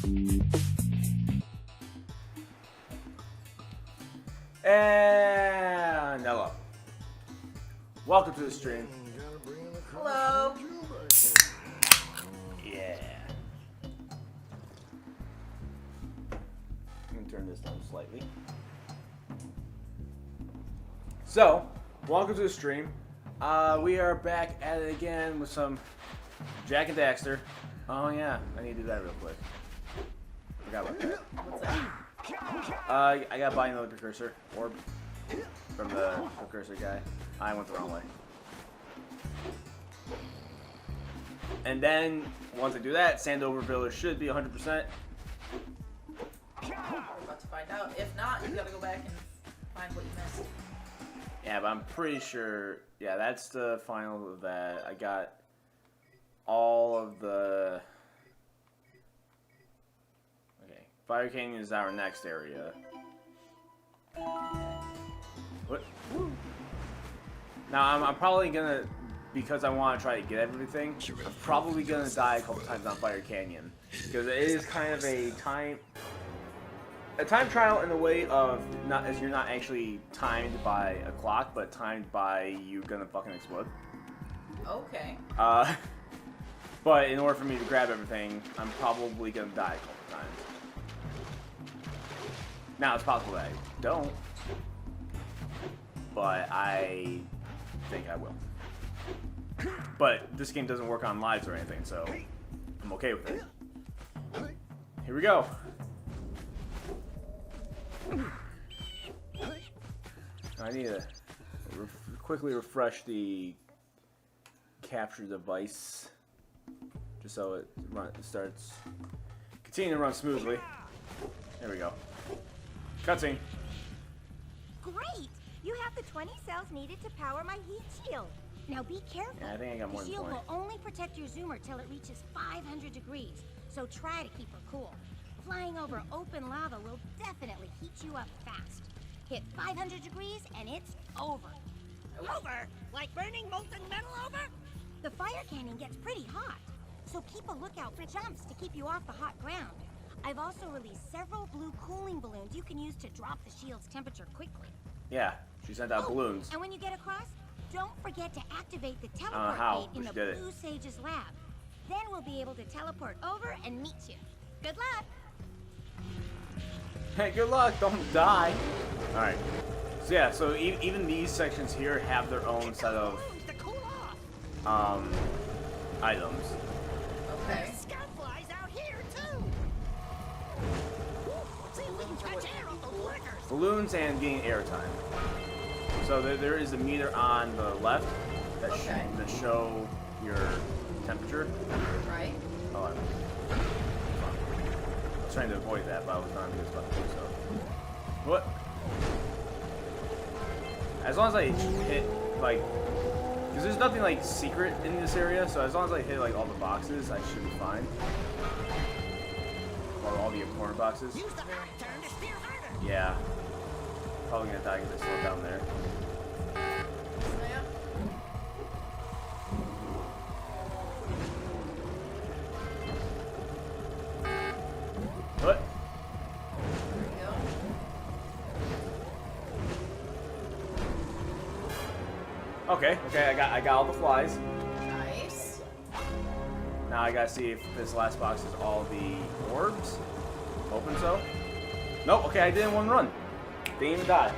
And hello. Welcome to the stream. Hello. Yeah. I'm gonna turn this down slightly. So, welcome to the stream. We are back at it again with some Jak and Daxter. Oh yeah, I need to do that real quick. Forgot about that. What's that? I got buying another precursor orb from the precursor guy. I went the wrong way. And then once I do that, Sandover Village should be 100%. We're about to find out. If not, you gotta go back and find what you missed. Yeah, but I'm pretty sure. Yeah, that's the final of that. I got all of the. Okay, Fire Canyon is our next area. What? Now I'm probably gonna, because I want to try to get everything. I'm probably gonna die a couple times on Fire Canyon because it is kind of a time trial in the way of not as you're not actually timed by a clock, but timed by you gonna fucking explode. Okay. But in order for me to grab everything, I'm probably gonna die a couple times. Now it's possible that I don't, but I think I will. But this game doesn't work on lives or anything, so I'm okay with it. Here we go. I need to quickly refresh the capture device, just so it starts continue to run smoothly. There we go. Cutscene. Great! You have the 20 cells needed to power my heat shield. Now be careful. Yeah, I think I got more the than shield 20. will only protect your zoomer till it reaches 500 degrees, so try to keep her cool. Flying over open lava will definitely heat you up fast. Hit 500 degrees and it's over. Over? Like burning molten metal over? The fire canyon gets pretty hot, so keep a lookout for jumps to keep you off the hot ground. I've also released several blue cooling balloons you can use to drop the shield's temperature quickly. Yeah, she sent out balloons. And when you get across, don't forget to activate the how, teleport gate in but the she did Blue Sage's lab. Then we'll be able to teleport over and meet you. Good luck! Hey, good luck, don't die. Alright. So yeah, so even these sections here have their own set of items. Okay. Scoutflies out here too. See if we can catch air off those lickers. Balloons and gain airtime. So there is a meter on the left that, that show your temperature. Right. Oh, I was trying to avoid that, but I was not going to do so. What? As long as I hit, like, because there's nothing, like, secret in this area, so as long as I hit, like, all the boxes, I should be fine. Or all the important boxes. Use the high turn to steer harder. Yeah. Probably going to die because I slowed down there. Snap. What? There we go. Okay, I got all the flies. Nice. Now I gotta see if this last box is all the orbs. Hoping so. Nope, okay, I did in one run. Didn't even die.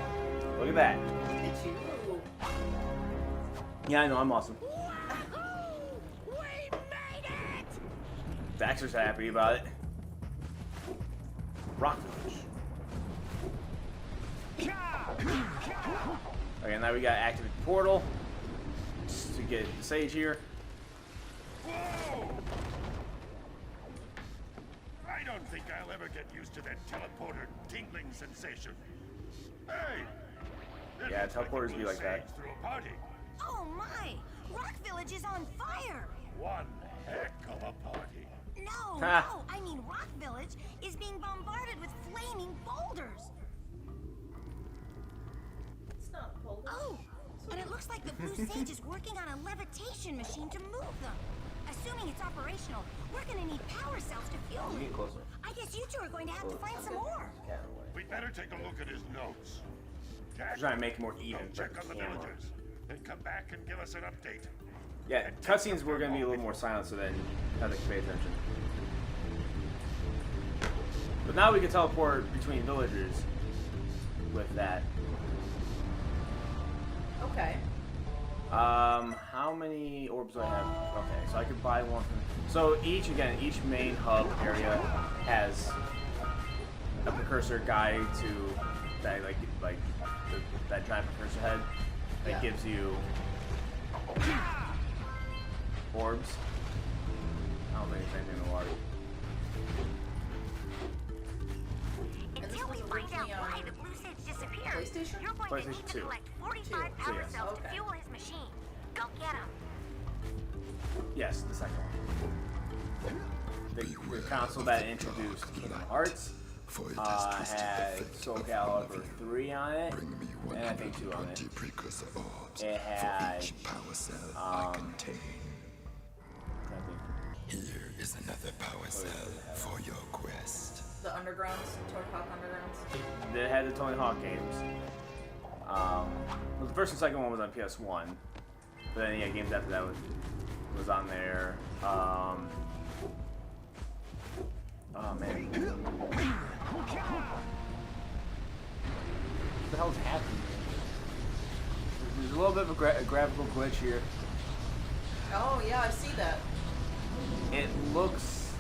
Look at that. Look at you. Yeah, I know, I'm awesome. We made it! Daxter's happy about it. Rock Village. Okay, now we gotta activate the portal just to get the sage here. I don't think I'll ever get used to that teleporter tingling sensation. Hey! This Yeah, looks like teleporters the be Blue like that. Sage threw a party. Oh my! Rock Village is on fire! One heck of a party. No, Ha. no, I mean Rock Village is being bombarded with flaming boulders! It's not a boulder. Oh, and it looks like the Blue Sage is working on a levitation machine to move them. Assuming it's operational, we're gonna need power cells to fuel Get it. closer. I guess Guess you two are going to have to find some more. Cat away. We'd better take a look at his notes. Jak, Trying to make it more even go for check the on the camera. villagers. Then come back and give us an update. Yeah, cutscenes were going to be a little more silent so then Heather could pay attention. But now we can teleport between villagers with that. Okay. How many orbs do I have? Okay, so I could buy one from... So each main hub area has a precursor guide to that, that giant precursor head that Yeah. gives you orbs. I don't think there's anything in the water. Until we find out why the blue sage disappeared, PlayStation? you're going to need PlayStation to 2. collect 45 Two. power yes. cells to Okay. fuel his machine. Go get him. Yes, the second one. The console that introduced Kingdom Hearts had Soul Calibur 3 on it, and I think 2 on it. It had Here is another power cell for your quest. The Undergrounds, Tony Hawk Undergrounds. They had the Tony Hawk games. Well, the first and second one was on PS1, but then yeah, games after that was on there. Oh man, what the hell's happening? There's a little bit of a graphical glitch here. Oh yeah, I see that. It looks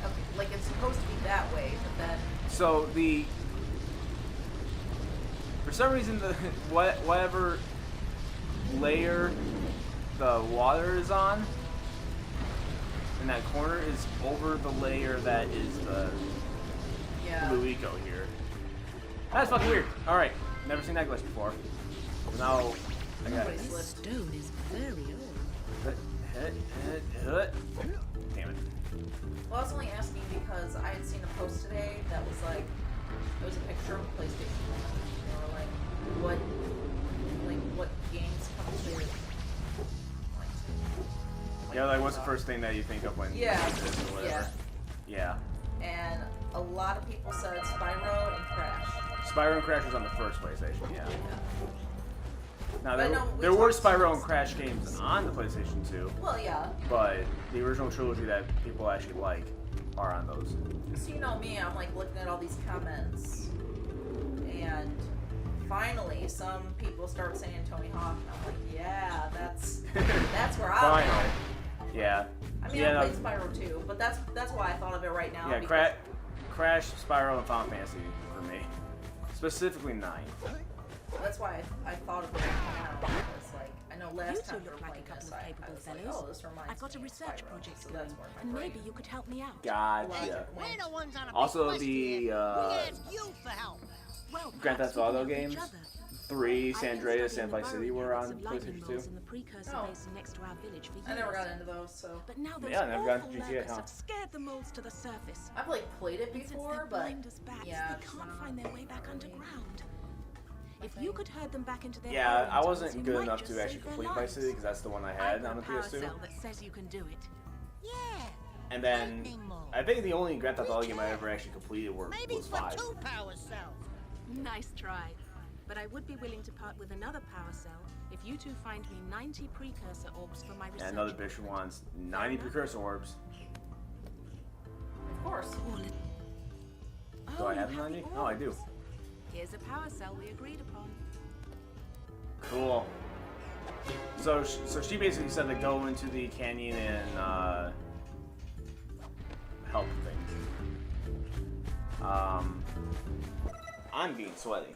Okay, like it's supposed to be that way, but then so for some reason the whatever layer the water is on in that corner is over the layer that is the yeah. blue eco here. That's fucking weird. All right, never seen that glitch before. So now I got it. Somebody slipped. Stone is very old. Damn it. Well, I was only asking because I had seen a post today that was like, it was a picture of a PlayStation 1. They were like, what games come to like, Yeah, like what's the first thing that you think of when Yeah, you see this or whatever? Yeah. and a lot of people said Spyro and Crash. Spyro and Crash was on the first PlayStation, yeah. Now, But no, we there were talked- Spyro and Crash games on the PlayStation 2, Well, yeah. but the original trilogy that people actually like are on those. So you know me, I'm like looking at all these comments, and finally some people start saying Tony Hawk, and I'm like, yeah, that's where I'm Finally. at. Yeah. I mean, yeah, I played Spyro too, but that's why I thought of it right now. yeah, because- Crash, Spyro, and Final Fantasy for me. Specifically 9. That's why I thought of it right now. Because, like, I know You last two time we were look like a playing couple this, of I capable was like, fellows. oh, this reminds I've got a me of research Spyro, project so going, that's where my and brain maybe you could help me out. Gotcha. We're the ones on a big Also, quest the here. We asked you for help. Well, Grand perhaps Theft we can Auto help each games, other. 3, I've San been Andreas, studying and the Vice City burrowing were habits on of lightning PlayStation bolts 2. in the precursor Oh. basin next to our village for years. I never got into those, so But now those Yeah, I never got awful into GTA, lurkers huh? have scared the moles to the surface. I've like played it And since before, they're but blind as bats, yeah, they it's can't not find their way back really underground. If you could herd them back into their Yeah, burrowing I tunnels, wasn't you good might enough just to actually save their complete Vice lives. City because that's the one I I've had got on a the power PS2. cell that says you can do it. Yeah. And then Lightning bolt. I think the only Grand Theft Auto game I ever actually completed Maybe was for 5. 2 power cells. Nice try. But I would be willing to part with another power cell if you two find me 90 precursor orbs for my research. And another bitch wants 90 precursor orbs. of course. Do I you have 90? the Oh, I do. orbs. Here's a power cell we agreed upon. Cool. So she basically said to go into the canyon and help things. I'm being sweaty.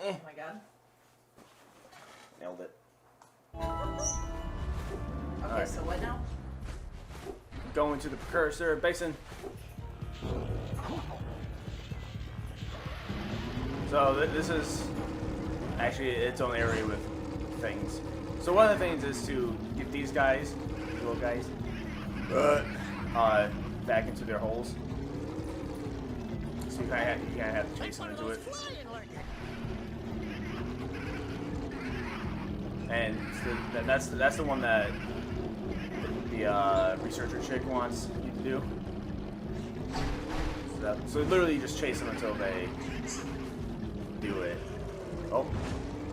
Oh my god. Nailed it. Okay, Alright. so what now? Go into the precursor basin. So this is actually its own area with things. So one of the things is to get these guys, these little guys, back into their holes. So you kind of have to chase him into it. And that's the one that the researcher chick wants you to do. So literally you just chase them until they do it. Oh,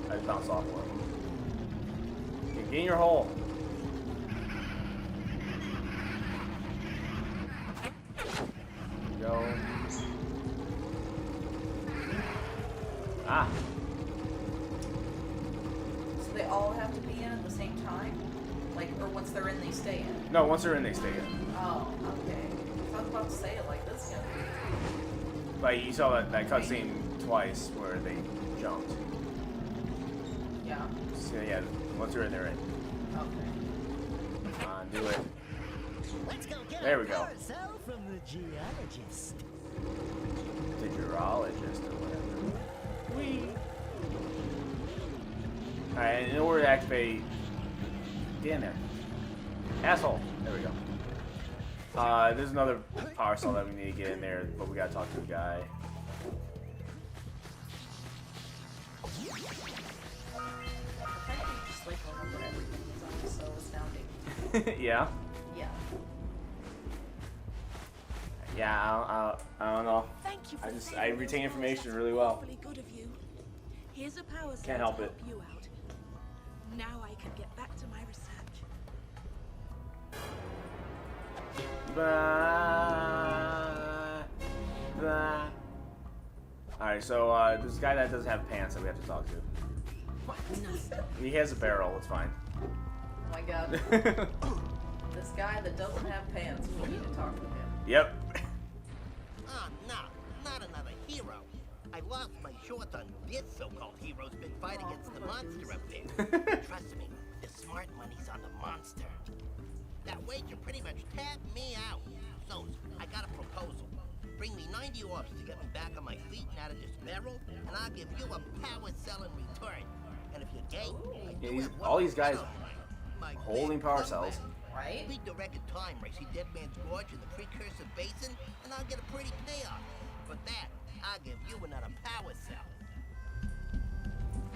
I just bounced off one. Get in your hole. Go. Ah. So they all have to be in at the same time? Like, or once they're in, they stay in? No, once they're in, they stay in. Oh, okay. I was about to say it like this guy. Like, you saw that cutscene twice where they jumped. Yeah. So, yeah, once you're in, they're in. Okay. Come on, do it. Let's go get There we go. carousel from the geologist. The urologist or whatever. Whee! Alright, in order to activate... Get in there. Asshole! There we go. There's another power cell that we need to get in there, but we gotta talk to the guy. The fact that you just like remember everything is so astounding. Yeah? Yeah. Yeah, I don't know. Thank you for I retain information really well. Awfully good of you. Here's a power cell Can't help to it. help you out. Now I can get back to my research. Alright, so this guy that doesn't have pants that we have to talk to. He has a barrel, it's fine. Oh my god. This guy that doesn't have pants, we need to talk to him. Yep. Oh, no, not another hero. I lost my shorts on this so-called hero's big fight against the monster up there. Trust me, the smart money's on the monster. That way you pretty much tap me out. So, I got a proposal. Bring me 90 orbs to get me back on my feet and out of this barrel, and I'll give you a power cell in return. And if you're gay, I do have one all these guys more. My holding big power comeback. cells. Right? Beat the record time race, see Dead Man's Gorge in the Precursor Basin, and I'll get a pretty payoff. For that, I'll give you another power cell.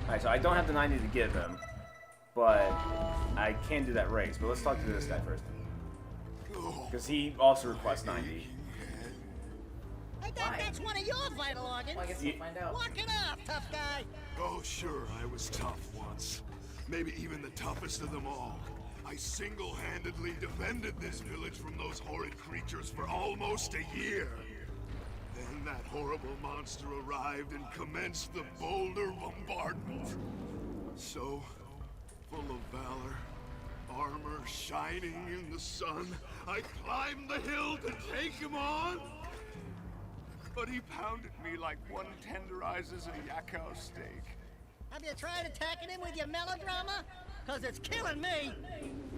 Alright, so I don't have the 90 to give him, but I can do that race. But let's talk to this guy first. Because he also requests 90. I think Why? that's one of your vital organs. Well, I guess we'll find out. Walk it off, tough guy. Oh, sure, I was tough once. Maybe even the toughest of them all. I single-handedly defended this village from those horrid creatures for almost a year. Then that horrible monster arrived and commenced the boulder bombardment. So, full of valor, armor shining in the sun, I climbed the hill to take him on. But he pounded me like one tenderizes a yakao steak. Have you tried attacking him with your melodrama? Cause it's killing me.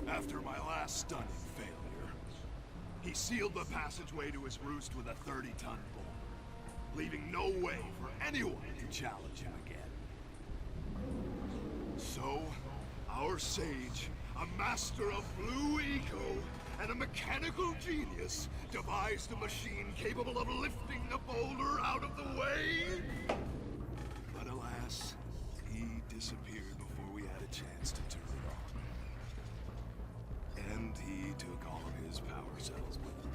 After my last stunning failure, he sealed the passageway to his roost with a 30-ton bolt, leaving no way for anyone to challenge him again. So, our sage, a master of blue eco and a mechanical genius, devised a machine capable of lifting the boulder out of the way. But alas, he disappeared before we had a chance to turn it on. And he took all of his power cells with him.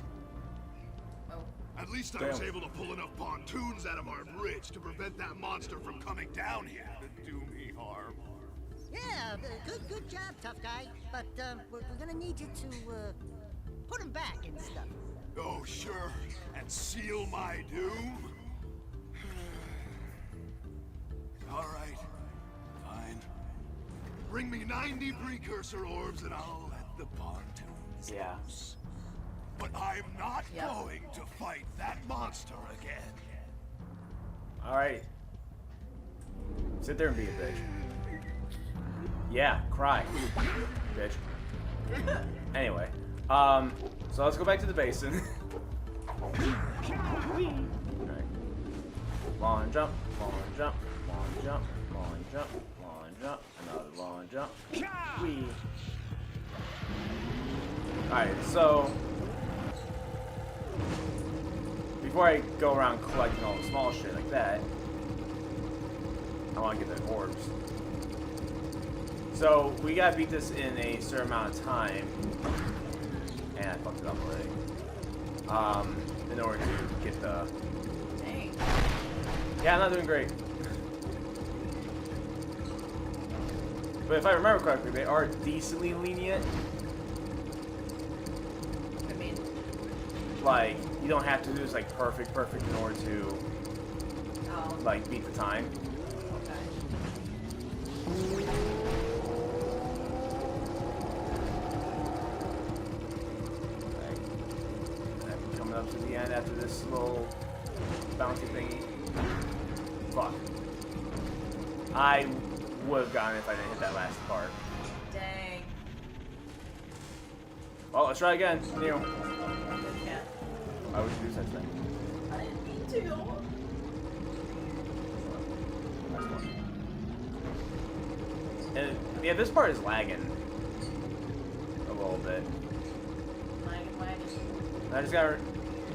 Oh. At least I was able to pull enough pontoons out of our bridge to prevent that monster from coming down here to do me harm. Yeah, good job, tough guy. But we're gonna need you to put him back and stuff. Oh, sure. And seal my doom? All right. Fine. Bring me 90 precursor orbs and I'll let the pontoons Yeah. loose. But I'm not Yep. going to fight that monster again. Alright. Sit there and be a bitch. Yeah, cry. Bitch. Anyway. So let's go back to the basin. Alright. Long jump, long jump, long jump, long jump, long jump, another long jump. Whee. Alright, so before I go around collecting all the small shit like that, I want to get the orbs. So we gotta beat this in a certain amount of time, and I fucked it up already. In order to get the. Dang. Yeah, I'm not doing great. But if I remember correctly, they are decently lenient. I mean, Like, you don't have to do this like perfect in order to oh, like beat the time. okay. Like, I'm coming up to the end after this little bouncy thingy. Fuck. I would have gotten it if I didn't hit that last part. Dang. Well, let's try again. Neil. Good cat. Why would you do such thing? I didn't mean to. Nice one. And yeah, this part is lagging a little bit. Wagon. I just got.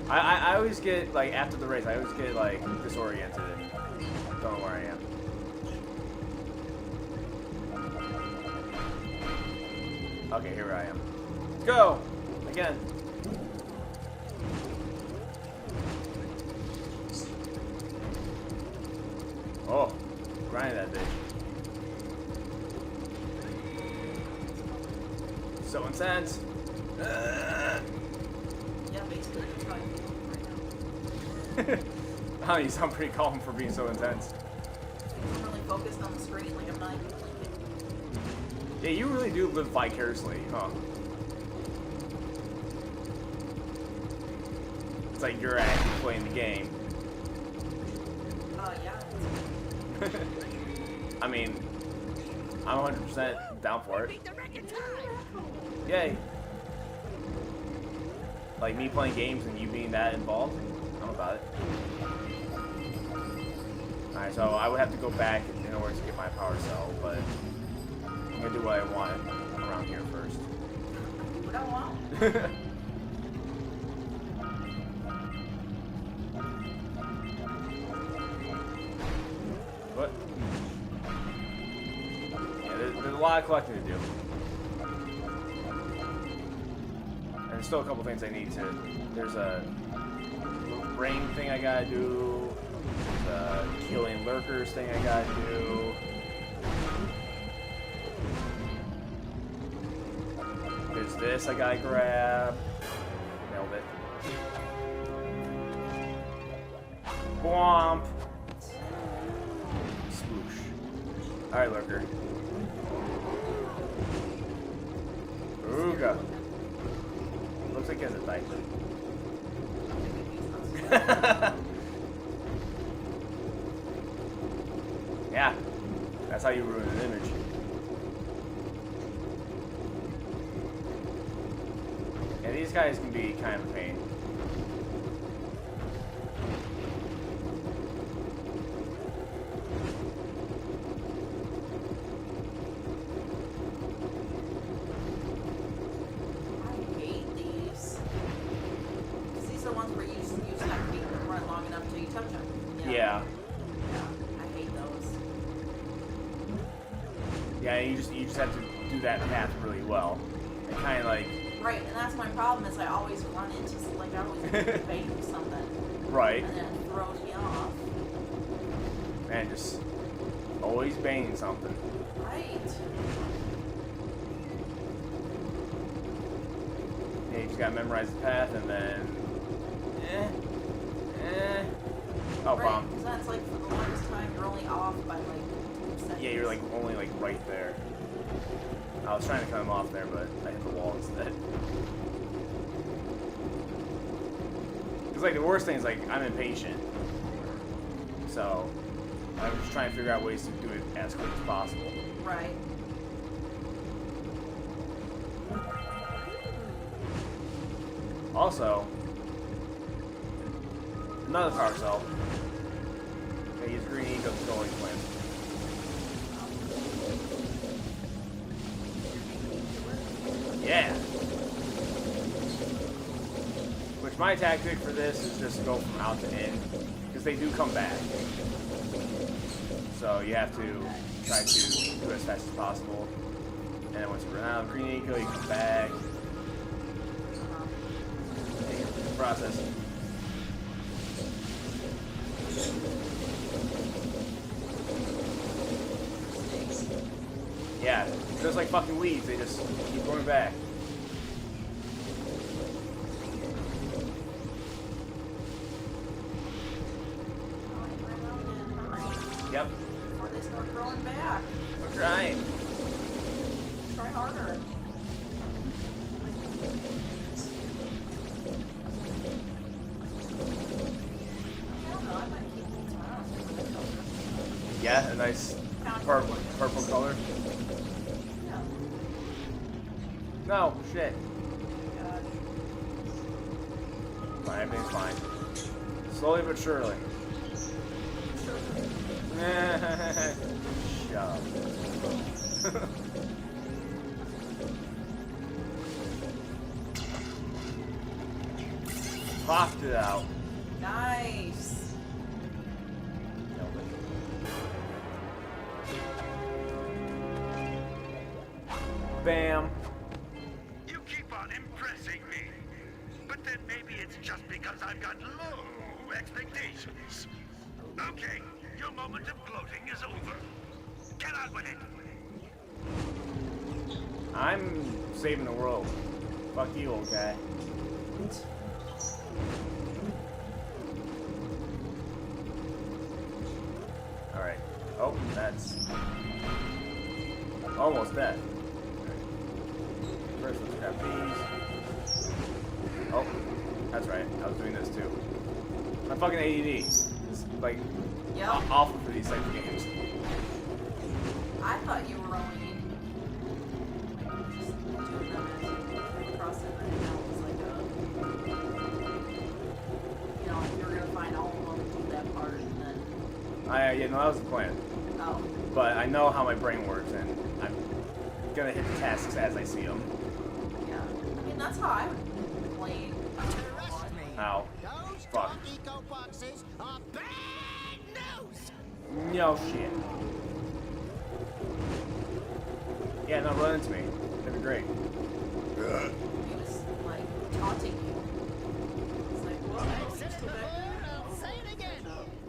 I always get like after the race. I always get like disoriented and don't know where I am. Okay, here I am. Go again. Oh, grind that bitch. So intense. Yeah, basically that's how I feel right now. Oh, you sound pretty calm for being so intense. I'm really focused on the screen, like I'm not even blinking. Yeah, you really do live vicariously, huh? It's like you're actually playing the game. Yeah. I mean, I'm 100% down for it. Yay. Like me playing games and you being that involved, I'm about it. Alright, so I would have to go back in order to get my power cell, but I'm gonna do what I want around here first. What I want. What? Yeah, there's a lot of collecting to do. And there's still a couple things I need to. There's a rain thing I gotta do. There's a killing lurkers thing I gotta do. There's this I gotta grab. Nailed it. Womp. Swoosh. Alright, lurker. Ooga. Looks like he has a diaper. Yeah. That's how you ruin an image. Yeah, these guys can be kind of a pain. I hate these. Because these are the ones where you just have to be run long enough till you touch them. You know? Yeah. Yeah. I hate those. Yeah, you just have to do that path really well. And kind of like. Right, and that's my problem is I always run into, like, I always bait something. Right. And then it throws me off. Man, just always banging something. Right. Yeah, you just gotta memorize the path and then. Oh, Right, bomb. because that's like for the longest time you're only off by like 2 seconds. Yeah, you're like only like right there. I was trying to cut him off there, but I hit the wall instead. Because like the worst thing is like I'm impatient, so I'm just trying to figure out ways to do it as quick as possible. Right. Also, another power cell. I use green ego to go flame. Yeah. Which my tactic for this is just go from out to in, because they do come back. So you have to try to do it as fast as possible. And then once you run out of green eco, you come back. Process. Yeah, just like fucking weeds, they just keep going back. Yep. Before they start growing back. I'm trying. Try harder. Yeah, a nice purple color. No, shit. Fine, everything's fine. Slowly but surely. Shut up. Popped it out. Nice. Bam. You keep on impressing me. But then maybe it's just because I've got low expectations. Okay, your moment of gloating is over. Get on with it. I'm saving the world. Fuck you, old guy. Alright. Oh, that's almost dead. First, let's grab these. Oh, that's right. I was doing this too. My fucking ADD is like awful for these type of games. I thought you were only just doing them as across it, and that was like a, you know, you were gonna find all of them, do that part, and then. Yeah, no, that was the plan. Oh. But I know how my brain works, and I'm gonna hit the tasks as I see them. Yeah. I mean, that's how I would play. Ow. Those Fuck. eco boxes are bad news. No shit. Yeah, no, run into me. That'd be great. He was like taunting you. It's like, well, I said it before, I'll say it again.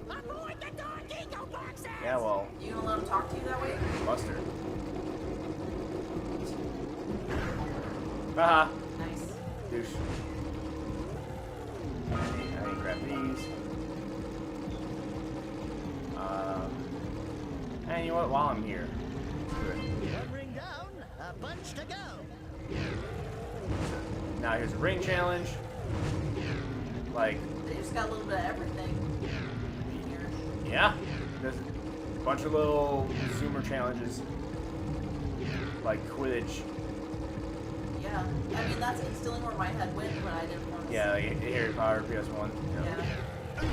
Avoid the dark eco boxes. Yeah, well, you gonna let him talk to you that way? mustard. Haha. Nice. Douche. I need to grab these. And you know what? While I'm here, let's do it. One ring down, a bunch to go. Now here's a ring challenge. Like, They just got a little bit of everything in here. yeah, there's a bunch of little consumer challenges, like Quidditch. Yeah. I mean, that's instilling where my head went, but I didn't want to. Yeah, like Harry Potter PS1. Yeah.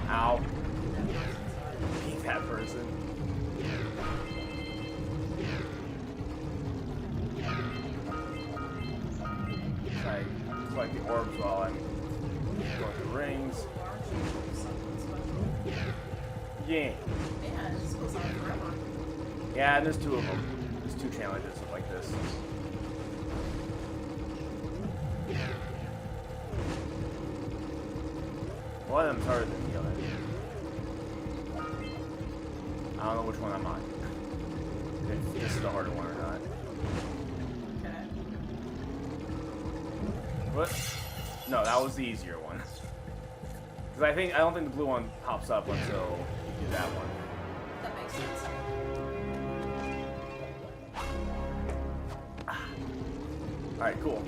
Ow. Beat that person. Try to collect the orbs while I'm going through rings. Yeah. Man, this goes on forever. Yeah, and there's two of them. There's two challenges like this. One of them's harder than the other. I don't know which one I'm on. If this is the harder one or not. Okay. What? No, that was the easier one. Because I don't think the blue one pops up until you do that one. That makes sense. Alright, cool.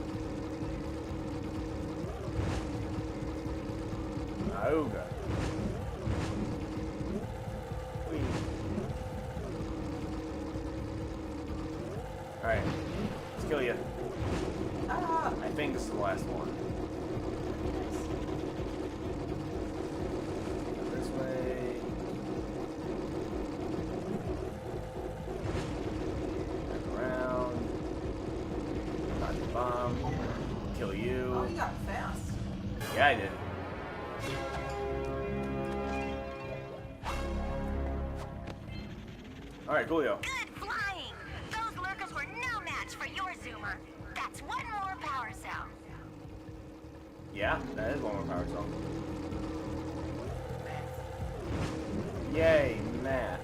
Auga. Alright, let's kill you. Ah! I think this is the last one. This way. Back around. Knock the bomb. Kill you. Oh, he got fast. Yeah, I did. Alright, coolio. Good flying! Those lurkers were no match for your zoomer. That's one more power cell. Yeah, that is one more power cell. Yay, math.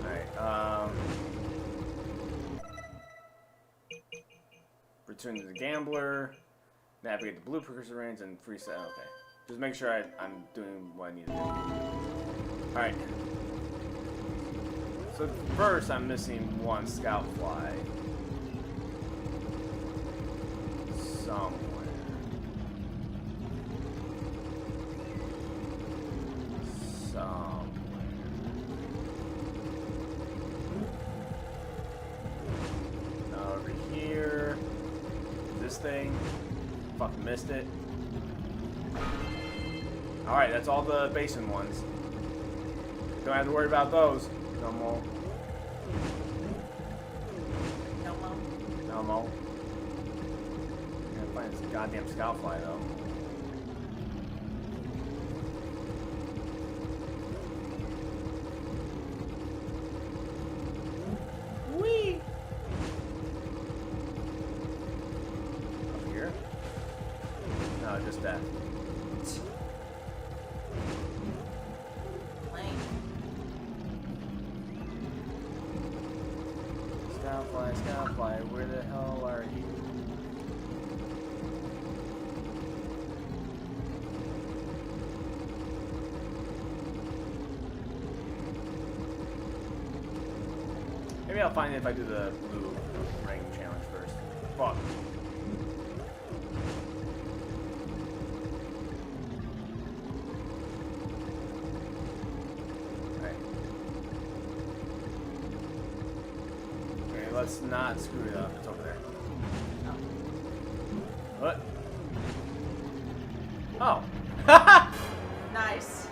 Alright, return to the gambler, navigate the blue precursor range, and free set. Okay. Just make sure I'm doing what I need to do. Alright. So first I'm missing one scout fly. Somewhere. Over here. This thing. Fucking missed it. Alright, that's all the basin ones. Don't have to worry about those. No more. No more. No more. Gotta find this goddamn scout fly though. Whee! Up here? No, just that. Lame. Scoutfly, where the hell are you? Maybe I'll find it if I do the blue ring challenge first. Fuck. Let's not screw it up. It's over there. What? Oh. Nice.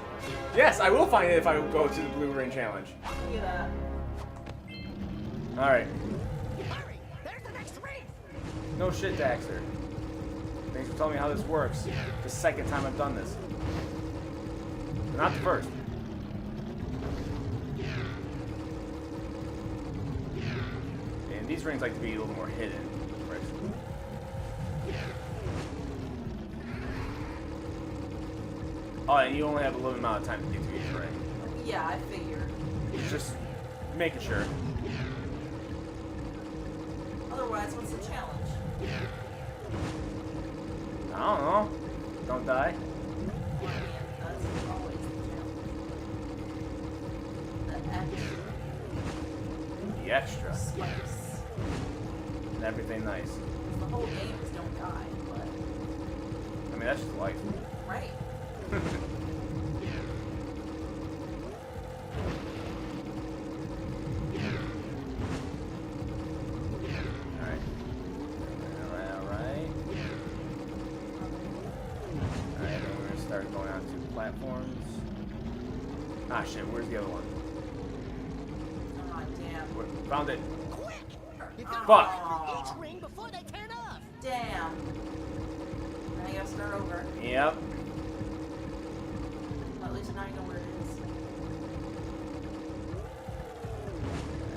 Yes, I will find it if I go to the blue ring challenge. Look at that. Alright. Hurry! There's the next ring! No shit, Daxter. Thanks for telling me how this works. The second time I've done this. But not the first. And these rings like to be a little more hidden. Right? Oh, and you only have a limited amount of time to get to each ring. Yeah, I figured. Just making sure. Otherwise, what's the challenge? I don't know. Don't die. Well, I mean, that's always the challenge. The extra The extra. spice. And everything nice. The whole game is don't die, but I mean, that's just life. right. Platforms. Ah shit, where's the other one? Oh damn. Found it. Quick! You've Fuck. got to each ring before they turn off. Damn. Now you gotta start over. Yep. Well, at least now you know where it is.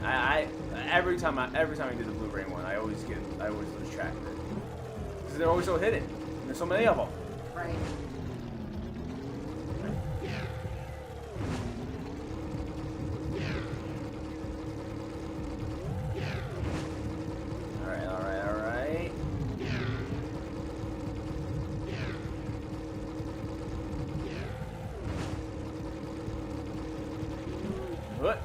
I every time I do the blue ring one, I always lose track of it. Because they're always so hidden. And there's so many of them. Right. Alright. What?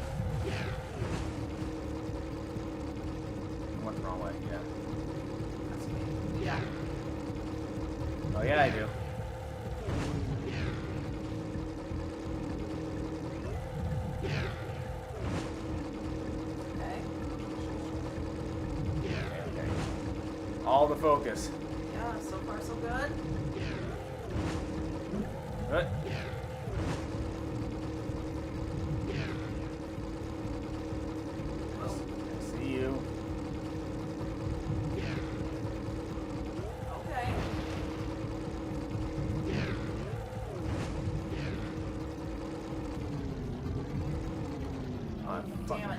I went the wrong way, yeah. That's me. Yeah. Oh yeah, I do. Okay. All the focus. Yeah, so far so good. Good. I see you. Okay. on. Fuck. Damn it.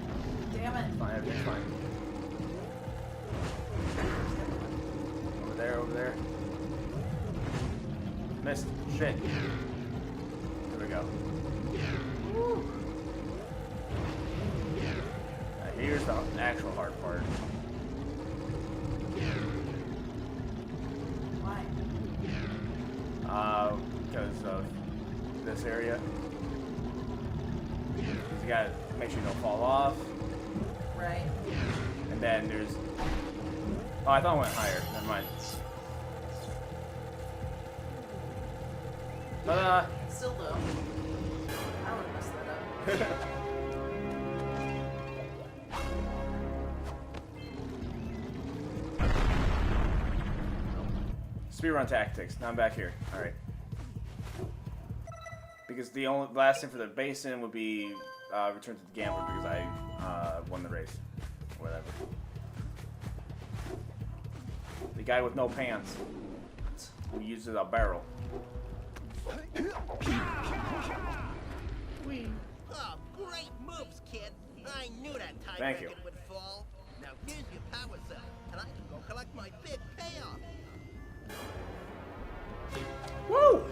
Damn it. Fine, everything's fine. Over there, over there. Missed. Shit. There we go. Woo. Now here's the actual hard part. Why? Because of this area. You gotta make sure you don't fall off. Right. And then there's... Oh, I thought it went higher. Never mind. Still though. I would have messed that up. Speedrun tactics. Now I'm back here. Alright. Because the only last thing for the basin would be return to the gambler because I won the race. Whatever. The guy with no pants. Who uses a barrel. Oh, great moves, kid. I knew that time Thank you. record would fall. Now here's your power cell, and I can go collect my big payoff. Woo!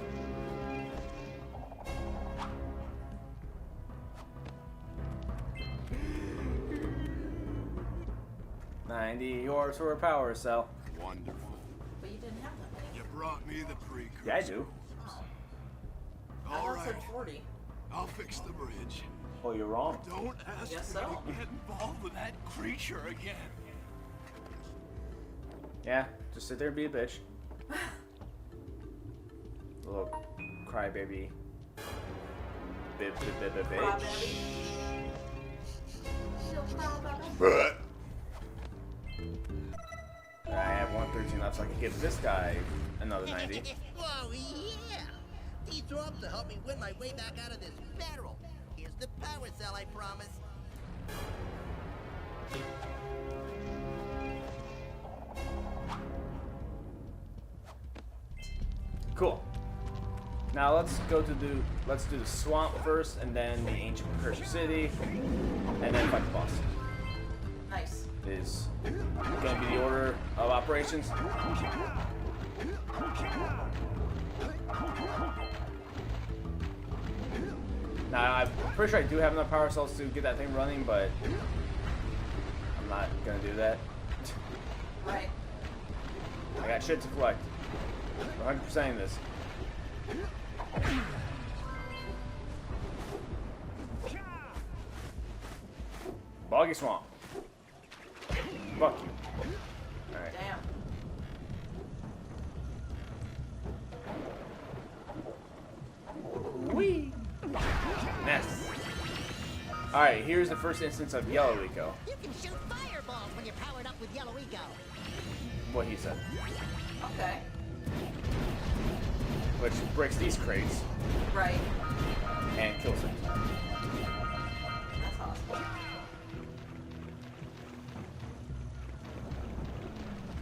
$90 yours for a power cell. Wonderful. But you didn't have that many. You brought me the precursor. Yeah, I do. I All thought it right. said 40. I'll fix the bridge. Oh, you're wrong. Don't ask Guess me so. to get involved with that creature again. Yeah, just sit there and be a bitch. Little crybaby. Bitch. Crybaby. She'll cry about it. But I have 113 left, so I can give this guy another 90. Oh, yeah! These orbs will help me win my way back out of this barrel. Here's the power cell, I promise. Cool. Now let's do the swamp first, and then the ancient precursor city, and then fight the boss. Nice. Is going to be the order of operations. Now I'm pretty sure I do have enough power cells to get that thing running, but I'm not going to do that. Right. I got shit to collect. 100%ing this. Boggy swamp. Fuck you. Alright. Damn. Whee! Mess. Alright, here's the first instance of Yellow Eco. You can shoot fireballs when you're powered up with Yellow Eco. What he said. Okay. Which breaks these crates Right. and kills them. That's awesome.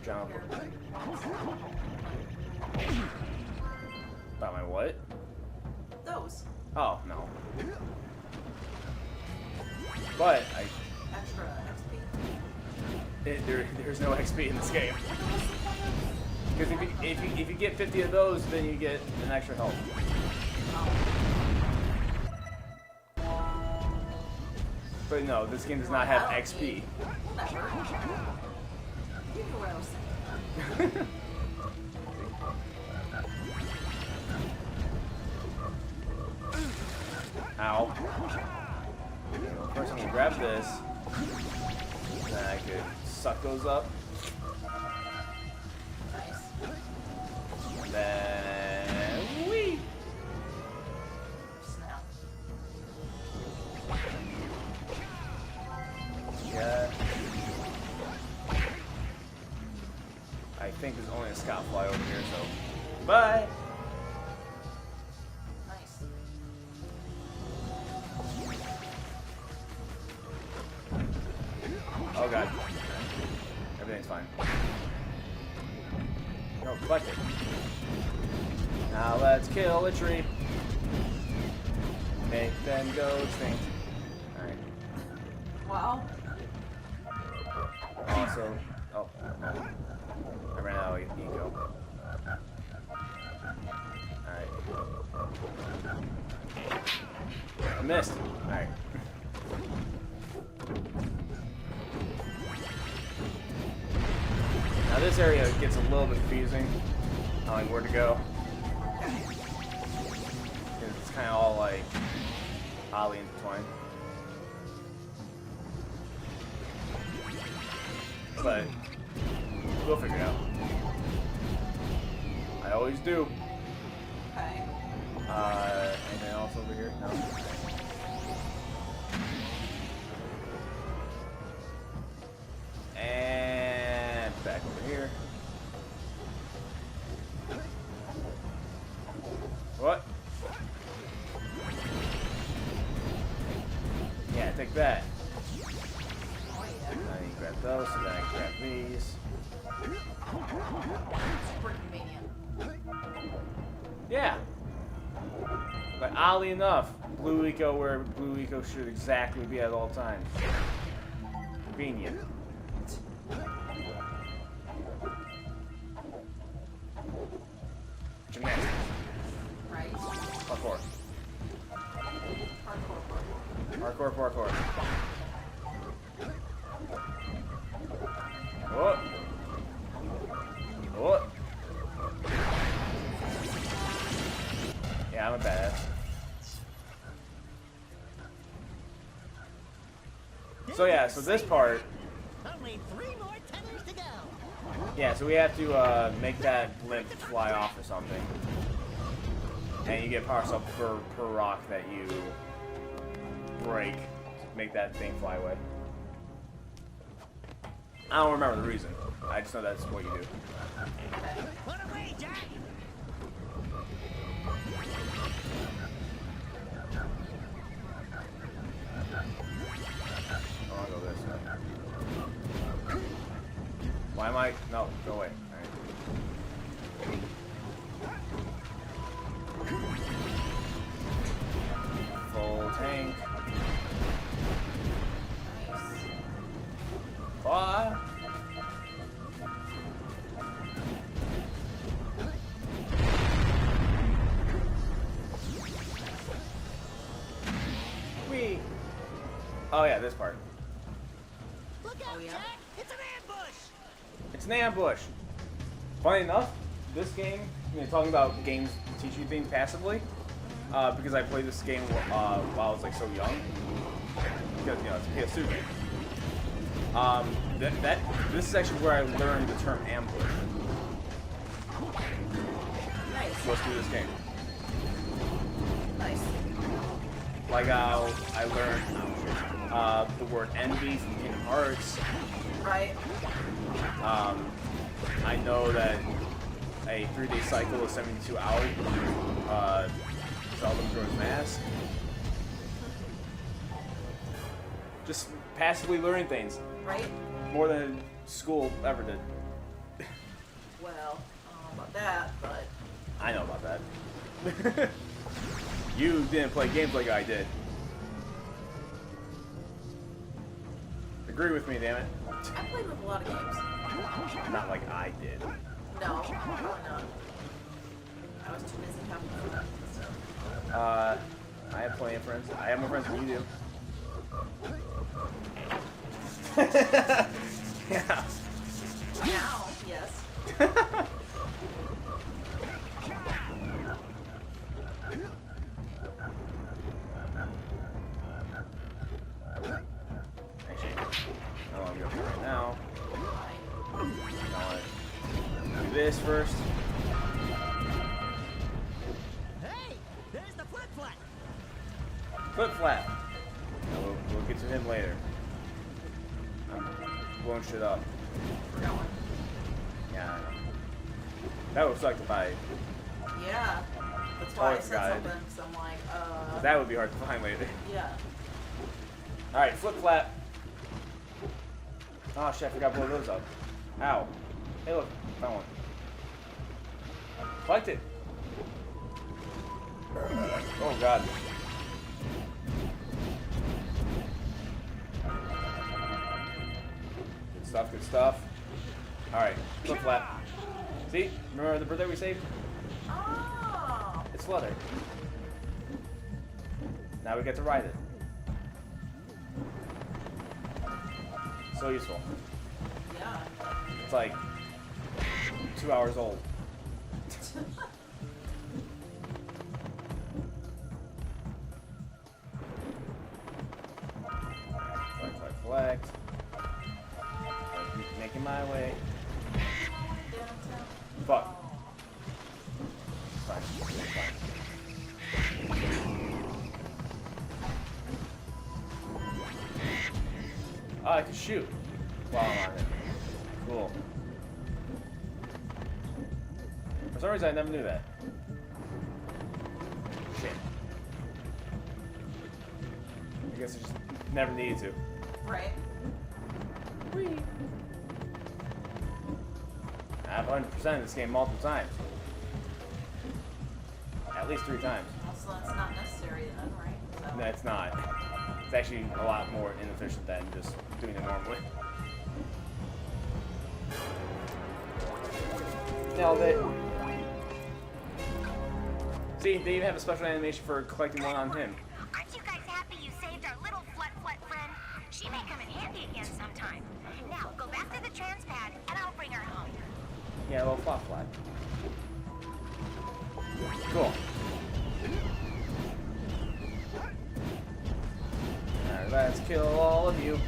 Jump. Here. About my what? Those. Oh, no. But Extra XP. there's no XP in this game. Because if you get 50 of those, then you get an extra health. But no, this game does not have XP. Whatever. You knew what I was saying. Ow. First I'm gonna grab this. Then I could suck those up. Nice. And then whee! Snap. Yeah. I think there's only a scout fly over here, so bye! Nice. Oh god. Everything's fine. No, collect it. Now let's kill a tree. Make them go extinct. Alright. Wow. Also, oh, I ran out of eco. Alright. I missed. Alright. Now this area gets a little bit confusing. I like where to go. It's kind of all like oddly intertwined. But we'll figure it out. I always do. Okay. Anything else over here? No. And back over here. What? Yeah, take that. Oh yeah. I need to grab those, so then I can grab these. Super convenient. Yeah. But oddly enough, blue eco where blue eco should exactly be at all times. Convenient. Gymnastics. Right? Parkour. Hardcore. Parkour. What? What? Yeah, I'm a badass. So yeah, so this part, Only 3 more tethers to go. yeah, so we have to make that blimp fly off or something. And you get power up per rock that you break to make that thing fly away. I don't remember the reason. I just know that's what you do. Put away, Jack. Oh, I'll go this way. Why am I? No, go away. Alright. Full tank. Fire. Whee. Oh yeah, this part. Look out, Oh, yeah? Jack. It's an ambush. It's an ambush. Funny enough, this game, talking about games teach you things passively, because I played this game while I was like so young, because it's a PS2 game. This is actually where I learned the term ambush. Nice. Let's do this game. Nice. Like how I learned the word envy from Kingdom Hearts. Right. I know that a 3-day cycle is 72 hours. Zelda Majora's Mask. Just passively learning things. Right? More than school ever did. Well, I don't know about that, but I know about that. You didn't play games like I did. Agree with me, damn it. I played with a lot of games. Not like I did. No, probably not. I was too busy having fun. So. I have plenty of friends. I have more friends than you do. Yeah. Now, yes. Actually, I want to go for right now. I want to do this first. Hey, there's the flip-flap. Flip flap. We'll get to him later. I'm blowing shit up. We're going. Yeah, I know. That would suck if I. Yeah. That's Oh, why I I said forgot it. something, because I'm like, That would be hard to find later. yeah. Alright, flip flap. Oh shit, I forgot to blow those up. Ow. Hey look, found one. Collect it. Oh god. stuff, good stuff. Alright, flip flap. See? Remember the bird that we saved? Oh. It's leather. Now we get to ride it. So useful. Yeah. It's like 2 hours old. Collect. Making my way. Fuck. It's fine. It's fine. Oh, I can shoot while I'm on it. Cool. For some reason, I never knew that. Shit. I guess I just never needed to. Right. I've 100% this game multiple times. At least 3 times. Also, that's not necessary then, right? So. No, it's not. It's actually a lot more inefficient than just doing it normally. Nailed it. See, they even have a special animation for collecting one on him. Aren't you guys happy you saved our little flut friend? She may come in handy again sometime. Now, go back to the trans pad, and I'll bring her home. Yeah, a little flop flat. Cool. Alright, let's kill all of you.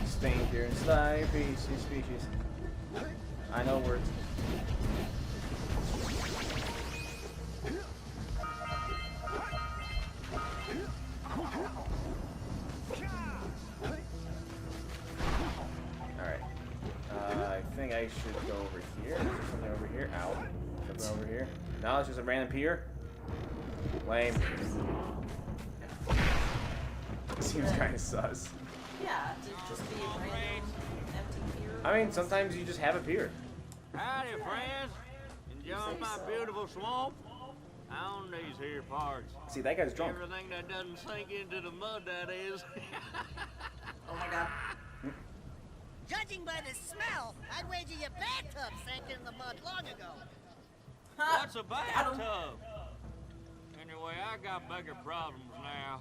Staying here and slide species. I know words. I think I should go over here. Is there something over here? Ow. Something over here. No, it's just a random pier. Lame. Seems kind of sus. Yeah, to just be a random empty pier. I mean, sometimes you just have a pier. Howdy, friends. Enjoying my beautiful swamp? On these here parts. See, that guy's drunk. Everything that doesn't sink into the mud, that is. Oh my god. Judging by the smell, I'd wager your bathtub sank in the mud long ago. What's a bathtub? Anyway, I got bigger problems now.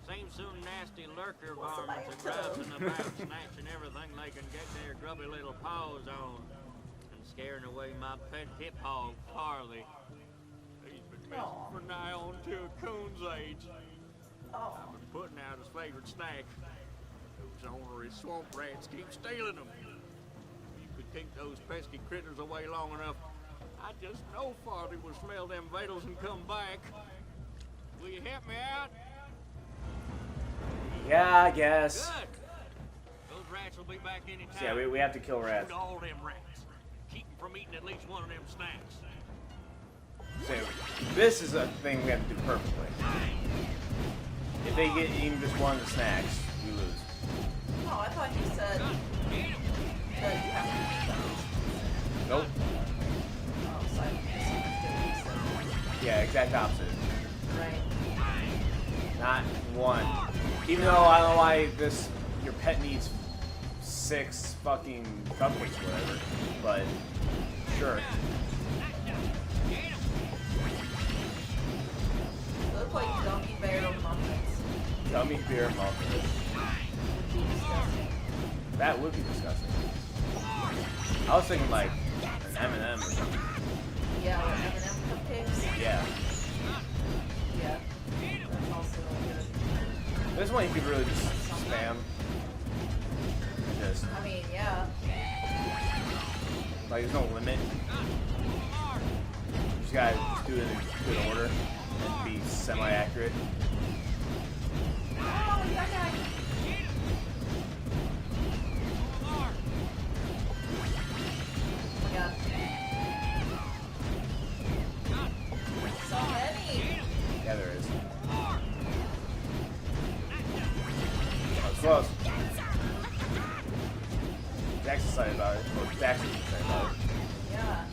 Seems some nasty lurker varmints are rising about, snatching everything they can get their grubby little paws on, and scaring away my pet hip hog, Harley. He's been missing for nigh on to a coon's age. I've been putting out his favorite snack. Those ornery swamp rats keep stealing them. If you could keep those pesky critters away long enough, I just know Farley will smell them vitals and come back. Will you help me out? Yeah, I guess. Good. Those rats will be back any time. So yeah, we have to kill rats. Shoot all them rats. Keep them from eating at least one of them snacks. So this is a thing we have to do perfectly. If they get even just one of the snacks, we lose. Oh, I thought you said that you have to eat those. Nope. Oh, so I misunderstood. Yeah, exact opposite. Right. Not one. Even though I don't know why your pet needs 6 fucking cupcakes or whatever, but sure. They look like gummy bear muffins. Gummy bear muffins. Would be disgusting. That would be disgusting. I was thinking like an M&M or something. Yeah, or M&M cupcakes. Yeah. Yeah. That's also good. This one you could really just spam. Just I mean, yeah. like there's no limit. You just gotta do it in good order and be semi-accurate. Oh, yeah, yeah. Oh my god. So many. Yeah, there is. That was close. Jack's excited about it. Or Daxter's excited about it. Yeah.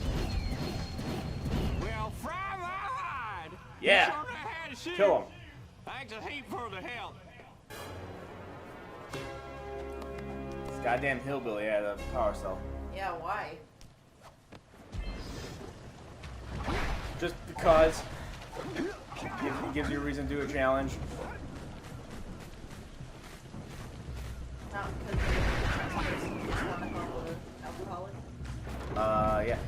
Well, fry my hide. Yeah. You sure had to shoot. Kill him. Thanks a heap for the help. Goddamn hillbilly had a power cell. Yeah, why? Just because. Gives you a reason to do a challenge. Not because you're a person who just want to help with an alcoholic. Yeah.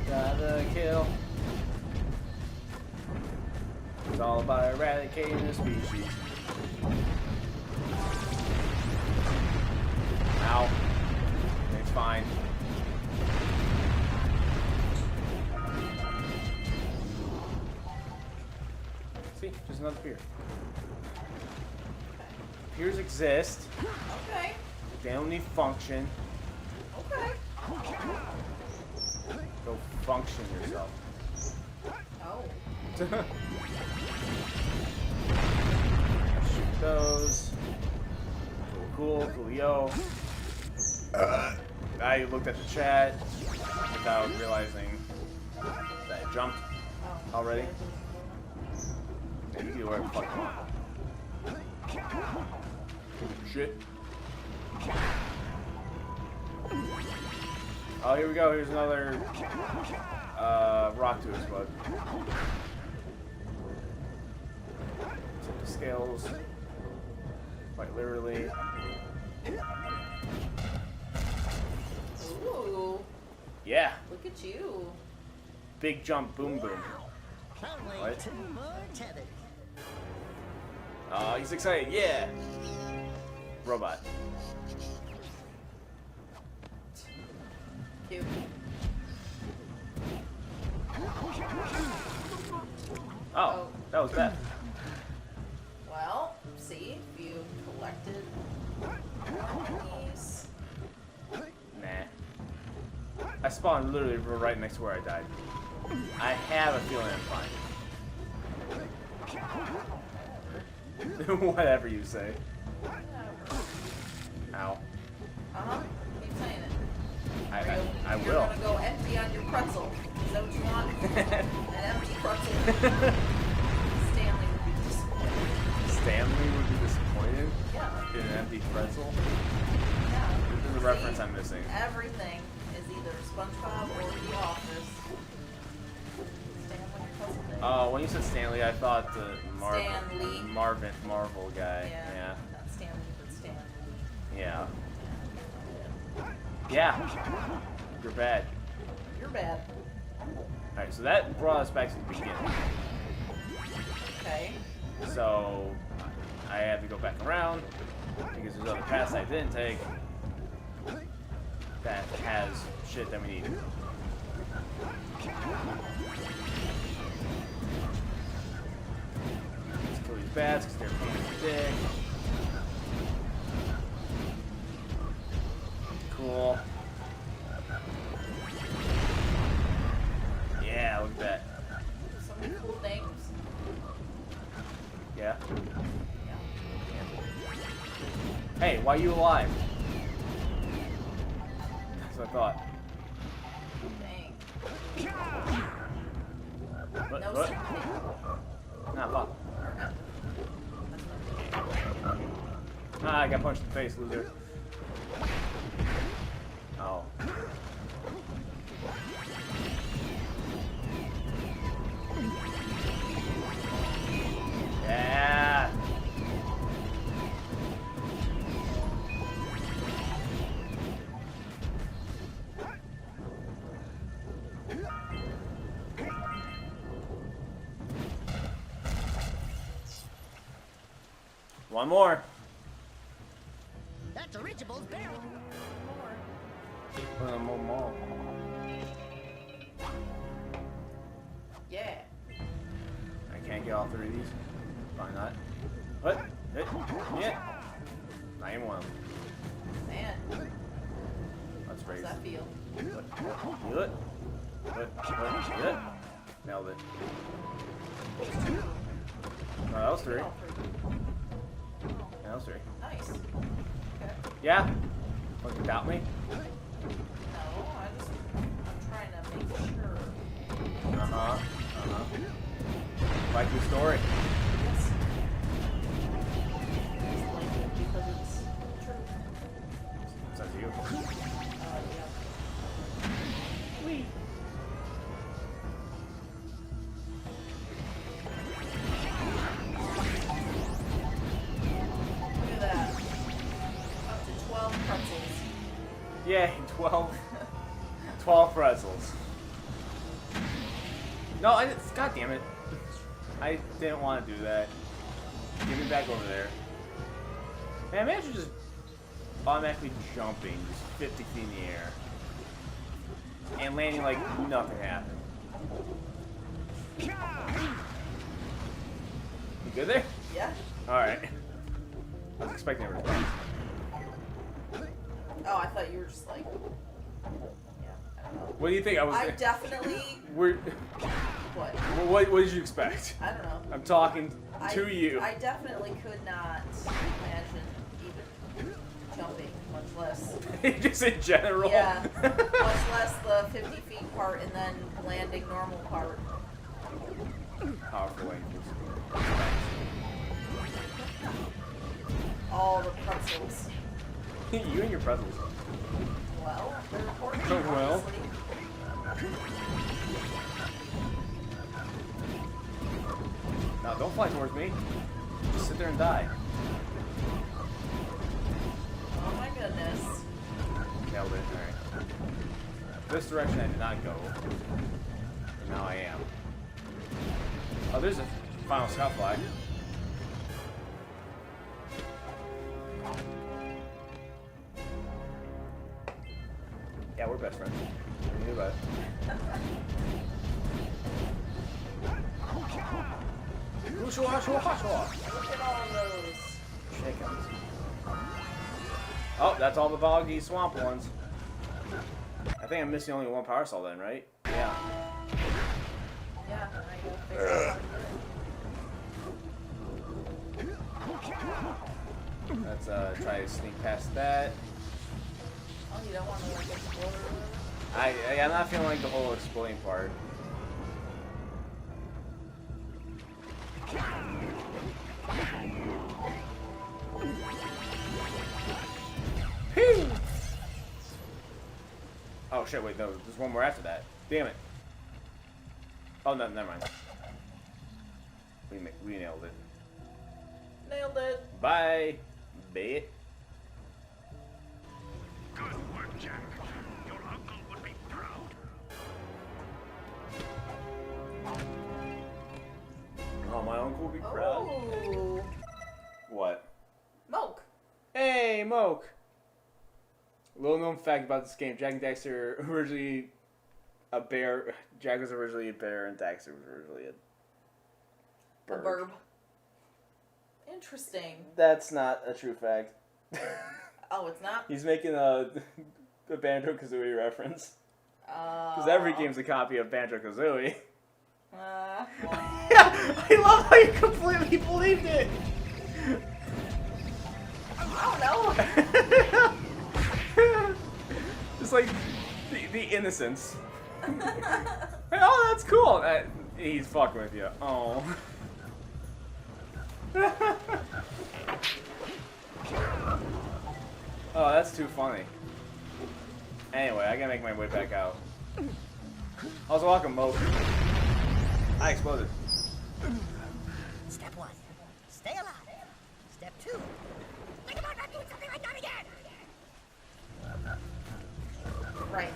Gotta kill. It's all about eradicating the species. Ow. It's fine. See, just another pier. Piers exist. Okay. They only function. Okay. Go function yourself. Oh. Shoot those. Cool, coolio. I looked at the chat without realizing that I jumped Oh. already. And you do whatever the fuck you want. Shit. Oh, here we go. Here's another rock to explode. Tip the scales. Quite literally. Ooh. Yeah. Look at you. Big jump, boom, boom. What? 2 more tethers. Oh, he's excited. Yeah. Robot. Cute. Oh, that was bad. Well, see, if you collected these. Nah. I spawned literally right next to where I died. I have a feeling I'm fine. Whatever you say. Ow. Uh-huh. Keep saying it. I You're will. gonna go empty on your pretzel. Is that what you want? An empty pretzel. Stanley would be disappointed. Stanley would be disappointed Yeah. in an empty pretzel. Yeah. There's a reference I'm missing. Everything is either SpongeBob or The Office. Stanley, what's his name? Oh, when you said Stanley, I thought the Stanley. Marvel guy. Yeah. Not Stanley, but Stanley. Yeah. Yeah. You're bad. You're bad. Alright, so that brought us back to the beginning. Okay. So I have to go back around because there's other paths I didn't take that has shit that we need. Let's kill these bats because they're a pain in the dick. Cool. Yeah, look at that. So many cool things. Yeah. Yeah. Hey, why are you alive? That's what I thought. Dang. What? No What? sympathy. Nah, fuck. Ah, I got punched in the face, loser. Oh. Yeah. One more. That's a Richables barrel. One more. Yeah. I can't get all 3 of these. Probably not. What? Yeah. Not even one of them. Man, Let's how raise. does that feel? Feel it? Feel it? Nailed it. No, that was 3. All 3. Yeah, that was 3. Nice. Okay. Yeah? Fucking doubt me? No, I'm trying to make sure. Uh-huh. Like your story. Yes. Yay, 12 pretzels. No, I didn't. God damn it. I didn't want to do that. Get me back over there. Man, imagine just automatically jumping just 50 feet in the air. And landing like nothing happened. You good there? Yeah. Alright. I was expecting everything. Oh, I thought you were just like... Yeah, I don't know. What do you think? I definitely... We're... What? What did you expect? I don't know. I'm talking to you. I definitely could not imagine even jumping, much less... Just in general? Yeah. Much less the 50 feet part and then landing normal part. Powerful angels. All the pretzels. You and your pretzels. Well, they're important. Oh, well. Obviously. No, don't fly towards me. Just sit there and die. Oh my goodness. Nailed it. Alright. This direction I did not go. And now I am. Oh, there's a final scout flag. Yeah, we're best friends. We knew that. Look at all those. Chickens. Oh, that's all the boggy swamp ones. I think I'm missing only one power cell then, right? Yeah. Yeah, I go figure out how to do it. Let's try to sneak past that. Oh, you don't want to like explode? I'm not feeling like the whole exploding part. Oh shit, wait, no, there's one more after that. Damn it. Oh, no, never mind. We nailed it. Nailed it. Bye, bait. Good work, Jack. Your uncle would be proud. Oh, my uncle would be proud. Oh. What? Moke. Hey, Moke. Little known fact about this game, Jak and Daxter originally a bear. Jak was originally a bear and Daxter was originally a bird. A burb. Interesting. That's not a true fact. Oh, it's not? He's making a Banjo-Kazooie reference. Because every game's a copy of Banjo-Kazooie. Well. Yeah, I love how you completely believed it. I don't know. Just like the innocence. Oh, that's cool. He's fucking with you. Oh. Oh, that's too funny. Anyway, I gotta make my way back out. I was walking Moke. I exploded. Step 1. Stay alive. Step 2. Think about not doing something like that again. Right.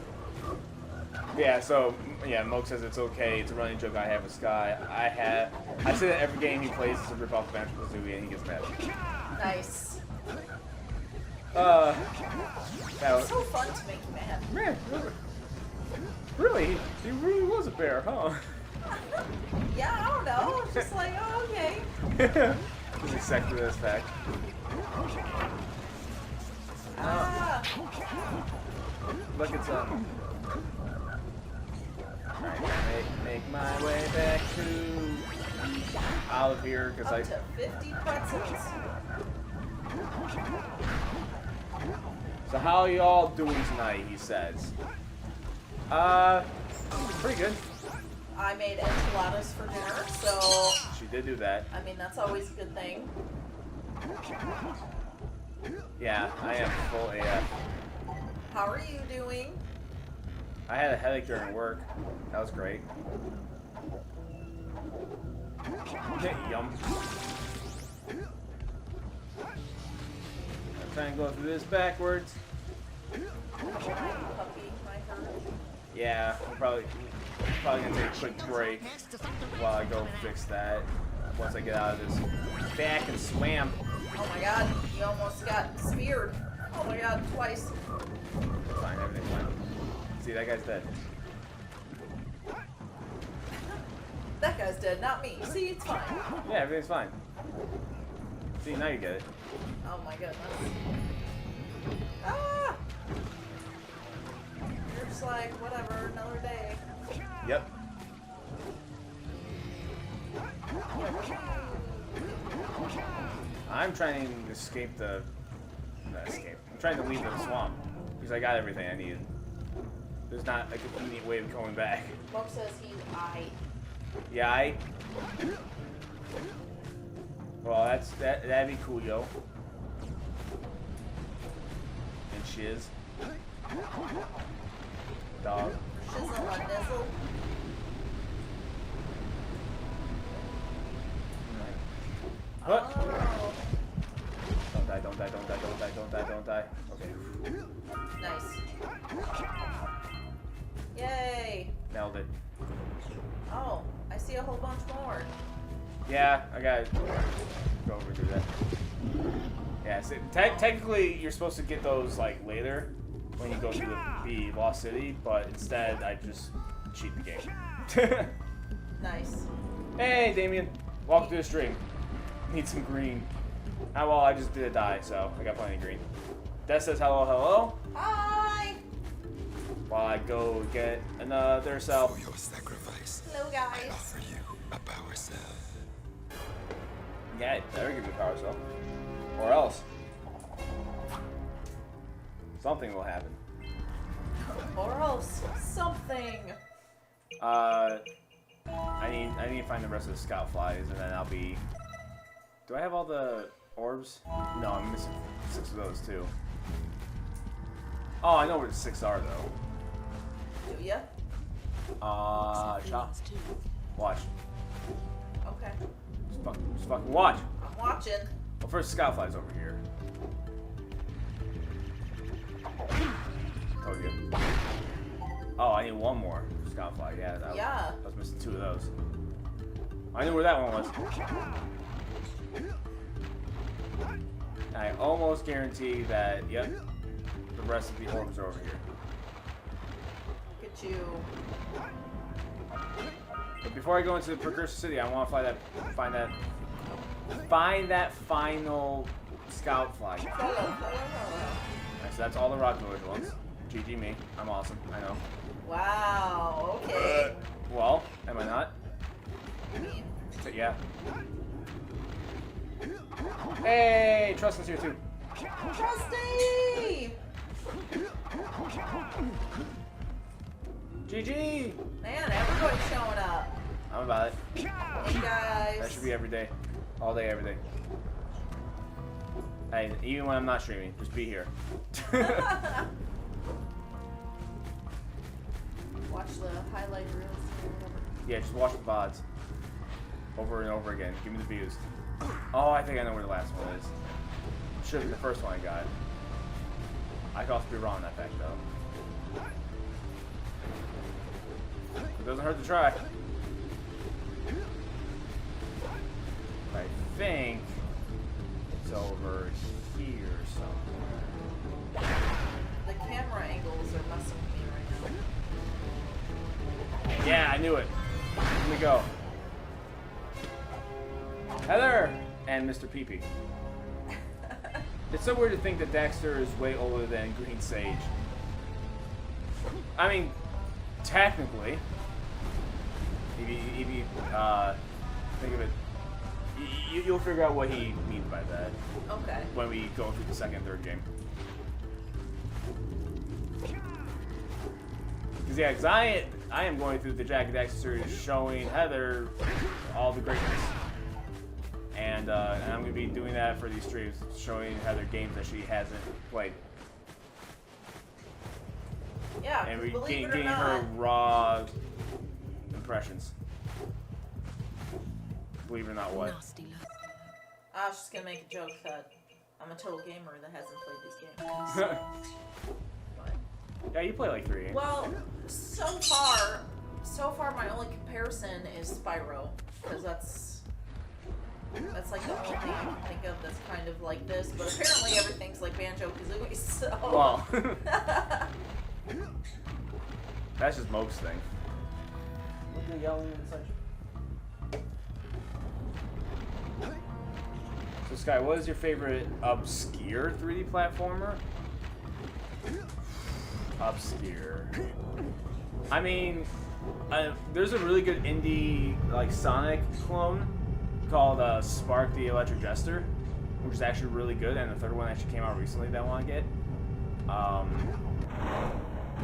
Yeah, so, yeah, Moke says it's okay. It's a running joke I have with Sky. I say that every game he plays is a rip off Banjo-Kazooie and he gets mad. Nice. That was, It's so fun to make you mad. man, really? He really was a bear, huh? Yeah, I don't know. It's just like, oh, okay. Just accepted this fact. Ah. Look at some. Alright, make my way back to out of here because Up to 50 pretzels. So how are y'all doing tonight? He says. Pretty good. I made enchiladas for dinner, so She did do that. I mean that's always a good thing. Yeah, I am full AF. How are you doing? I had a headache during work. That was great. Yum. I'm trying to go through this backwards. Puppy might hurt. Yeah, I'm probably gonna take a quick break while I go fix that. Once I get out of this back and swam. Oh my god, you almost got speared. Oh my god, twice. Fine, everything's fine. See, that guy's dead. That guy's dead, not me. See, it's fine. Yeah, everything's fine. See, now you get it. Oh my goodness. Ah! You're just like, whatever, another day. Yep. I'm trying to escape the... Not escape. I'm trying to leave the swamp. Because I got everything I needed. There's not a convenient way of going back. Mom says he's I. Yeah, Well, that'd be cool, yo. And shiz. Dog. Shizzle and nizzle. What? Oh. Don't die, don't die, don't die, don't die, don't die, don't die. Okay. Nice. Yay. Nailed it. Oh, I see a whole bunch more. Yeah, I gotta go over and do that. Yeah, so technically you're supposed to get those like later when you go through the Lost City, but instead I just cheat the game. Nice. Hey, Damien. Walk through the stream. Need some green. Ah, well, I just did a die, so I got plenty of green. That says hello, hello. Hi. While I go get another cell. For your sacrifice, Hello, I guys. offer you a power cell. Yeah, never give me a power cell. Or else. Something will happen. Or else something. I need to find the rest of the scout flies, and then I'll be... Do I have all the orbs? No, I'm missing 6 of those, too. Oh, I know where the 6 are, though. Do ya? Chop. Watch. Okay. Just fucking watch. I'm watching. Well, first, the scout flies over here. Told you. Oh, I need one more scout fly. Yeah, Yeah. I was missing 2 of those. I knew where that one was. I almost guarantee that, yep, the rest of the orbs are over here. Look at you. But before I go into the Precursor City, I want to find that final scout flag. Alright, so that's all the Rock Village ones. GG me. I'm awesome. I know. Wow. Okay. Well, am I not? But yeah. Hey, Trustin's here too. Trusty! GG! Man, everybody's showing up. I'm about it. Hey guys. That should be every day. All day, every day. Hey, even when I'm not streaming, just be here. Watch the highlight reels or whatever. Yeah, just watch the VODs. Over and over again. Give me the views. Oh, I think I know where the last one is. Should be the first one I got. I could also be wrong on that fact, though. It doesn't hurt to try. I think it's over here somewhere. The camera angles are messing with me right now. Yeah, I knew it. Let me go. Heather and Mr. Peepee. It's so weird to think that Daxter is way older than Green Sage. I mean, technically, if you think of it, you'll figure out what he means by that. Okay. When we go through the second and third game. Because yeah, because I am going through the Jak and Daxter series, showing Heather all the greatness. And I'm going to be doing that for these streams, showing Heather games that she hasn't played. Yeah, And we believe it or getting not, her raw impressions. Believe it or not, what? I was just gonna make a joke that I'm a total gamer that hasn't played these games. But Yeah, you play like 3 games. Well, so far my only comparison is Spyro, because that's like the only thing I can think of that's kind of like this. But apparently everything's like Banjo-Kazooie, so. Well, that's just Moke's thing. Look at the yelling inside. So Sky, what is your favorite obscure 3D platformer? Obscure. I mean, there's a really good indie like Sonic clone called Spark the Electric Jester, which is actually really good, and the third one actually came out recently that I want to get.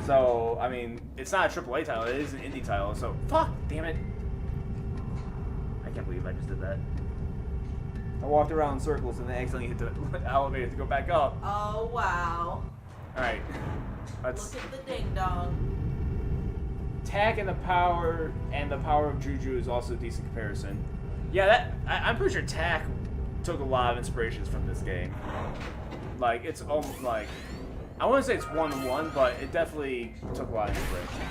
So I mean, it's not a AAA title; it is an indie title. So fuck, damn it! I can't believe I just did that. I walked around in circles and then accidentally hit the elevator to go back up. Oh wow! All right, let's. Look at the ding dong. Tak and the power of Juju is also a decent comparison. Yeah, I'm pretty sure Tak took a lot of inspirations from this game. Like, it's almost like, I wouldn't say it's 1-to-1, but it definitely took a lot of inspiration.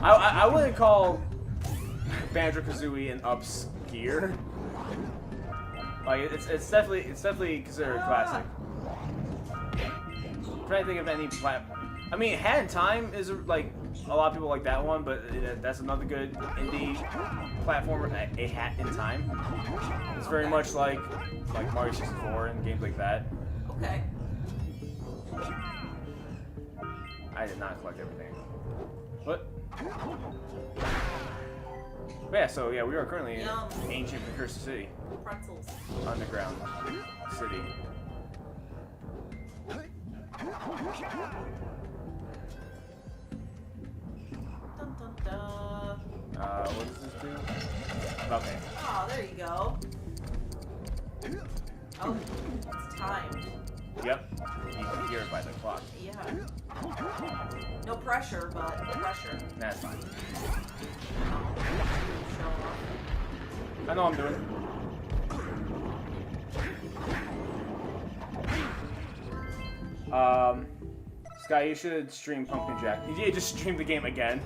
I wouldn't call Banjo-Kazooie an obscure. Like, it's definitely considered a classic. I'm trying to think of any I mean, Hat in Time is like a lot of people like that one, but that's another good indie platformer. A Hat in Time. It's very much like Mario 64 and games like that. Okay. I did not collect everything. What? Yeah. So yeah, we are currently in ancient Precursor City. Pretzels. Underground city. Dun, dun, dun. What does this do? Okay. Oh, there you go. Oh, it's timed. Yep. You can hear it by the clock. Yeah. No pressure, but pressure. That's fine. Show off. I know I'm doing. Sky, you should stream Pumpkin Jack. You just stream the game again.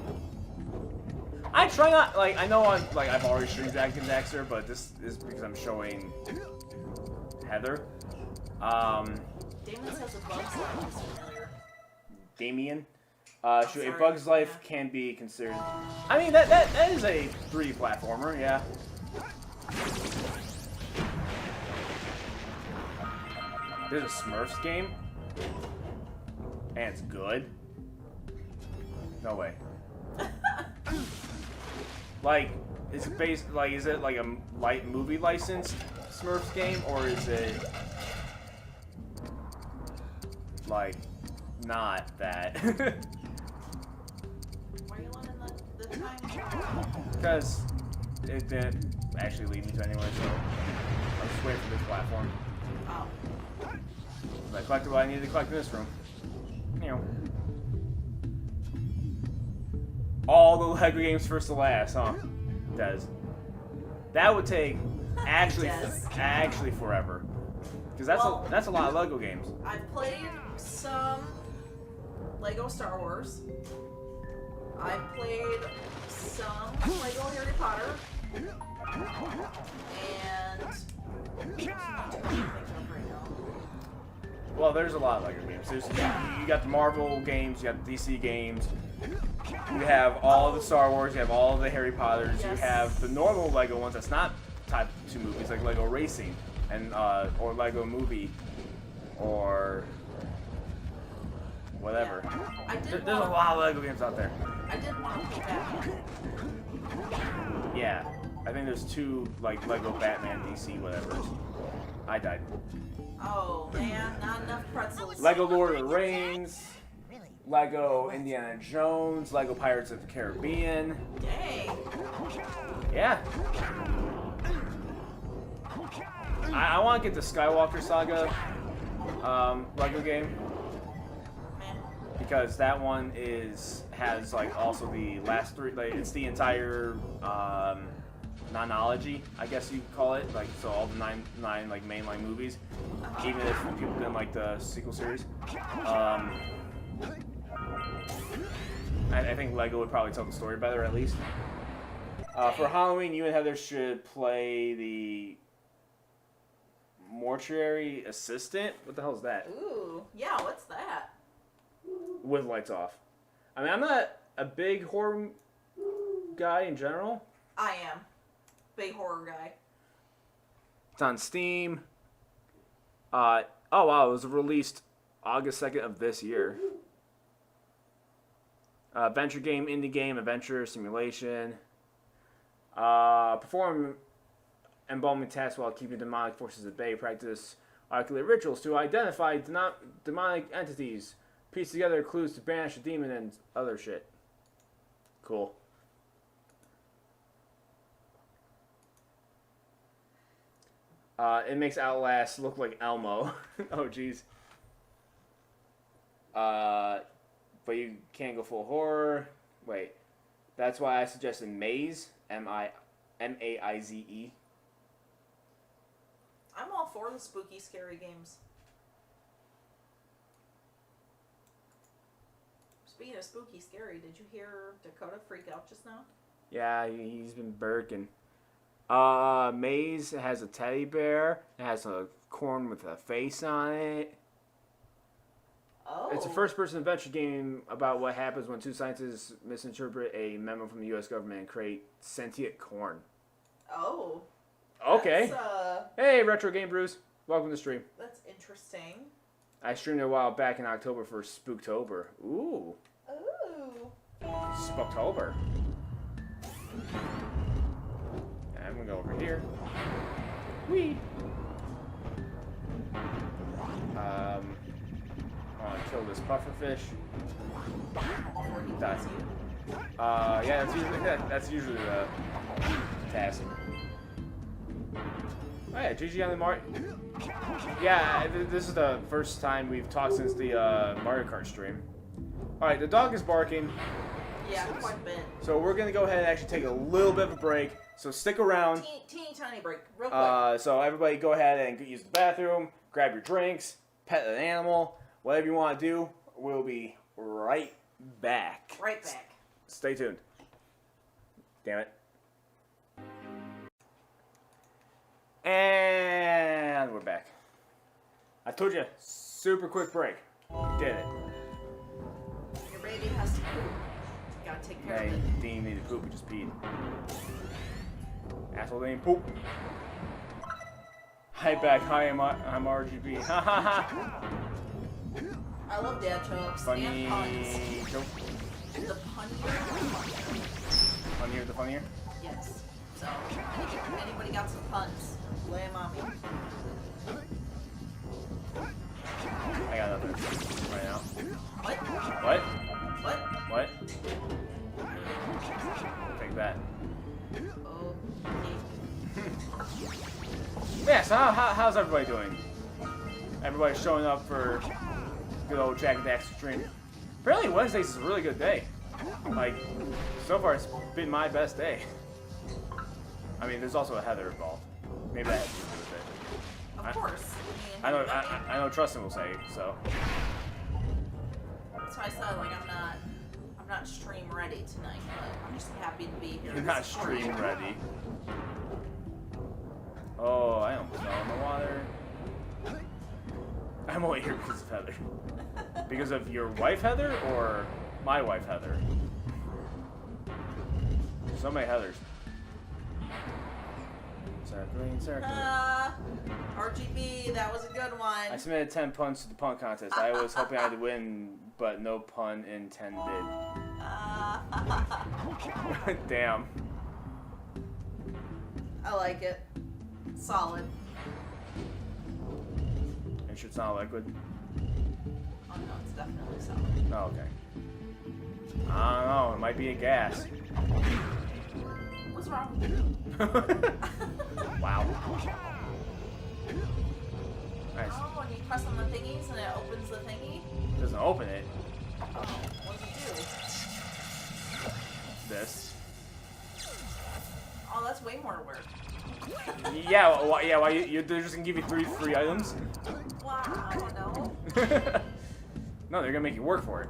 I try not, like, I know I've already streamed Jak and Daxter, but this is because I'm showing Heather. Damon says a Bug's Life is familiar. Damien. A Sorry. Bug's Life can be considered. I mean, that is a 3D platformer, yeah. There's a Smurfs game, and it's good. No way. Like, is it based? Like, is it like a light movie licensed Smurfs game, or is it like not that? Why are you letting the time? Because it didn't actually lead me to anywhere, so I'm just waiting for this platform. Oh. I collected what I needed to collect in this room. You know. All the LEGO games first to last, huh? Does. That would take actually forever. Because that's a lot of LEGO games. I've played some Lego Star Wars. I've played some Lego Harry Potter. And well, there's a lot of LEGO games. You got the Marvel games, you got the DC games, you have all the Star Wars, you have all the Harry Potters, yes. You have the normal LEGO ones that's not tied to movies, like LEGO Racing, and or LEGO Movie, or whatever. Yeah. There's a lot of LEGO games out there. I did want to play Batman. Yeah, I think there's 2 like LEGO Batman, DC, whatever. I died. Oh man, not enough pretzels. LEGO Lord of the Rings, LEGO Indiana Jones, LEGO Pirates of the Caribbean. Dang. Yeah. I want to get the Skywalker Saga LEGO game. Because that one has like also the last 3, like it's the entire nonology, I guess you could call it. Like, so all the nine like mainline movies, even if people didn't like the sequel series. I think Lego would probably tell the story better, at least. For Halloween, you and Heather should play the mortuary assistant. What the hell is that? Ooh, yeah, what's that? With lights off. I mean, I'm not a big horror guy in general. I am. Big horror guy. It's on Steam. Oh wow, it was released August 2nd of this year. Adventure game, indie game, adventure, simulation. Perform embalming tasks while keeping demonic forces at bay. Practice ocular rituals to identify demonic entities. Piece together clues to banish a demon and other shit. Cool. It makes Outlast look like Elmo. Oh, jeez. But you can't go full horror. Wait. That's why I suggested Maze. M-A-I-Z-E. I'm all for the spooky, scary games. Speaking of spooky, scary, did you hear Dakota freak out just now? Yeah, he's been burking. Maze has a teddy bear. It has a corn with a face on it. Oh. It's a first-person adventure game about what happens when two scientists misinterpret a memo from the U.S. government and create sentient corn. Oh. Okay. That's, Hey, Retro Game Brews. Welcome to the stream. That's interesting. I streamed a while back in October for Spooktober. Ooh. Ooh. Spooktober. I'm gonna go over here. Whee! I want to kill this pufferfish. That's, yeah, that's usually the task. Oh yeah, GG on the Mario. Yeah, this is the first time we've talked since the Mario Kart stream. Alright, the dog is barking. Yeah, quite a bit. So we're going to go ahead and actually take a little bit of a break. So stick around. Teeny tiny break, real quick. So everybody go ahead and use the bathroom, grab your drinks, pet an animal, whatever you want to do. We'll be right back. Right back. Stay tuned. Damn it. And we're back. I told you, super quick break. We did it. Your baby has to poop. You gotta take care Hey, of it. Dean needed poop, we just peed. Asshole didn't poop. Hi back, hi, I'm RGB. Ha ha ha! I love dad jokes Funny and puns. joke. The punnier. Funnier the funnier? Yes. So, anybody got some puns? Lay 'em on me. I got nothing right now. What? What? What? What? Take that. Okay. Yeah, so how's everybody doing? Everybody's showing up for good old Jak and Daxter stream. Apparently Wednesdays is a really good day. Like, so far it's been my best day. I mean, there's also a Heather involved. Maybe that has to do with it. Of course. I know Trustin will say, so. That's why I said, like, I'm not stream ready tonight, but I'm just happy to be here. You're not stream ready. Oh, I almost fell in the water. I'm only here because of Heather. Because of your wife, Heather, or my wife, Heather? So many Heathers. Circling. RGB, that was a good one. I submitted 10 puns to the pun contest. I was hoping I'd win, but no pun intended. Damn. I like it. Solid. It should sound liquid. Oh no, it's definitely solid. Oh, okay. I don't know. It might be a gas. What's wrong with you? Wow. Nice. Oh, and you press on the thingies and it opens the thingy? It doesn't open it. Oh, what does it do? This. Oh, that's way more work. Yeah, why they're just gonna give you 3 free items? Wow, I don't know. No, they're gonna make you work for it.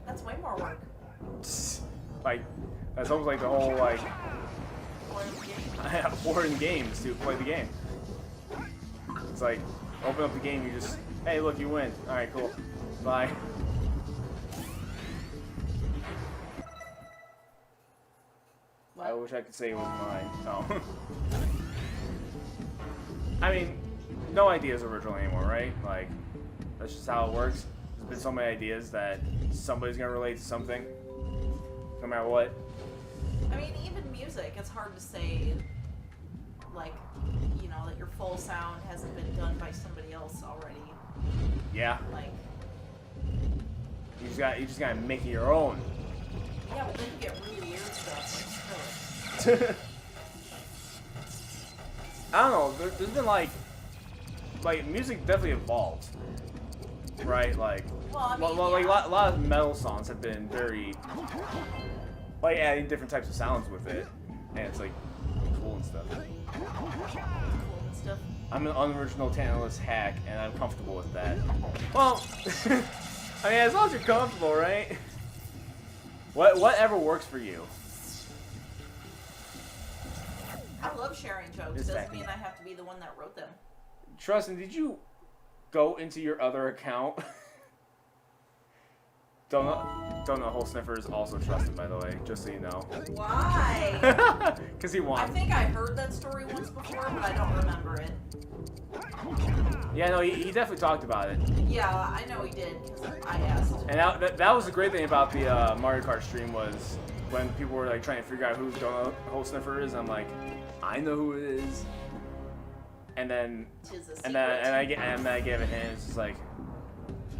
That's way more work. Like, that's almost like the whole, like, Or the game. boring games to play the game. It's like, open up the game, you just, hey, look, you win. Alright, cool. Bye. I wish I could say it was mine. No. I mean, no idea is original anymore, right? Like, that's just how it works. There's been so many ideas that somebody's gonna relate to something, no matter what. I mean, even music, it's hard to say, like, you know, that your full sound hasn't been done by somebody else already. Yeah. Like, You just gotta make it your own. yeah, but then you get really weird stuff, like, screw it. I don't know. There's been like music definitely evolved, right? Like, Well, I mean, like yeah. a lot of metal songs have been very like adding different types of sounds with it, and it's like cool and stuff. Cool and stuff. I'm an unoriginal talentless hack, and I'm comfortable with that. Well, I mean, as long as you're comfortable, right? Whatever works for you. I love sharing jokes. It's Doesn't vacuum. mean I have to be the one that wrote them. Trustin, did you go into your other account? Donut Hole Sniffer is also Trustin, by the way, just so you know. Why? Because he I won. think I heard that story once before, but I don't remember it. Yeah, no, he definitely talked about it. Yeah, I know he did, because I asked. And that was the great thing about the Mario Kart stream was when people were like trying to figure out who Donut Hole Sniffer is. I'm like, I know who it is. And then Tis a and then secret. I gave it hint. It's just like,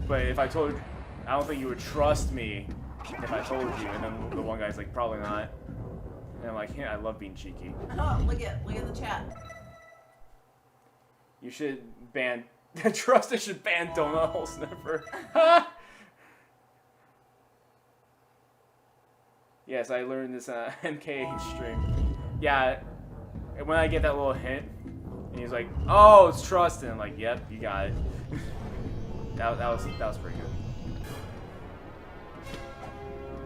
but if I told, I don't think you would trust me if I told you. And then the one guy's like, probably not. And I'm like, yeah, I love being cheeky. Oh, look at the chat. You should ban. Trustin should ban Donut Hole Sniffer. Yes, I learned this on MKH stream. Yeah, when I get that little hint, and he's like, "Oh, it's Trustin." I'm like, "Yep, you got it." that was pretty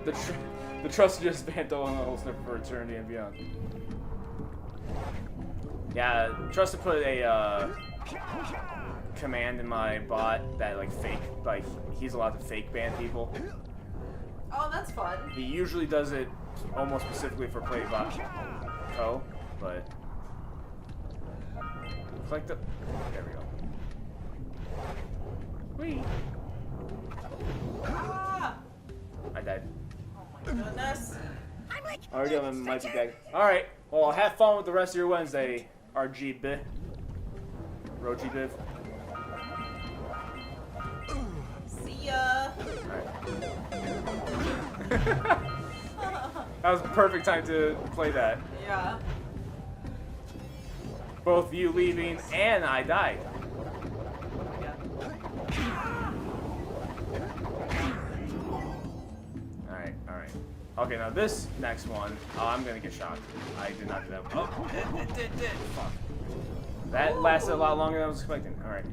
good. The Trustin just banned Donut Hole Sniffer for eternity and beyond. Yeah, Trustin put a command in my bot that he's allowed to fake ban people. Oh, that's fun. He usually does it almost specifically for Playbot Co, but it's like there we go. Whee! Ah! I died. Oh my goodness. Already on my bag. Alright, well have fun with the rest of your Wednesday, RGB. Rojibiv. See ya. That was the perfect time to play that. Yeah. Both you leaving and I died. Alright. Okay, now this next one, I'm gonna get shocked. I did not do that. Oh, it did. Fuck. That lasted a lot longer than I was expecting. Alright.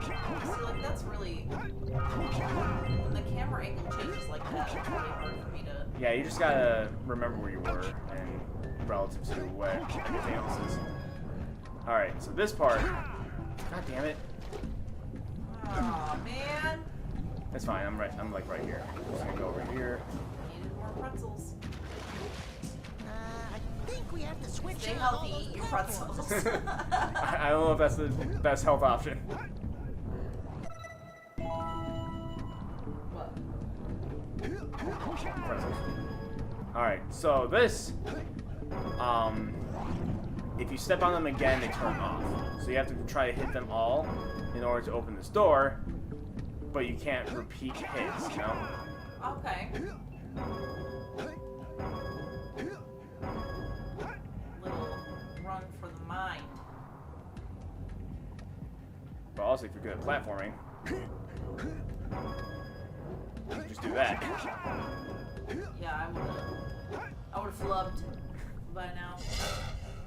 See, like, that's really... When the camera angle changes like that, it's really hard for me to... Yeah, you just gotta remember where you were and relative to what everything else is. Alright, so this part... God damn it. Aw, man. That's fine, I'm like right here. I'm just gonna go over here. Needed more pretzels. I think we have to switch Stay out all healthy, those eat your pretzels. pretzels. I don't know if that's the best health option. What? Pretzels. Alright, so this, if you step on them again, they turn off. So you have to try to hit them all in order to open this door, but you can't repeat hits, you know? Okay. Little run for the mind. But also, if you're good at platforming, you just do that. Yeah, I would've flubbed by now.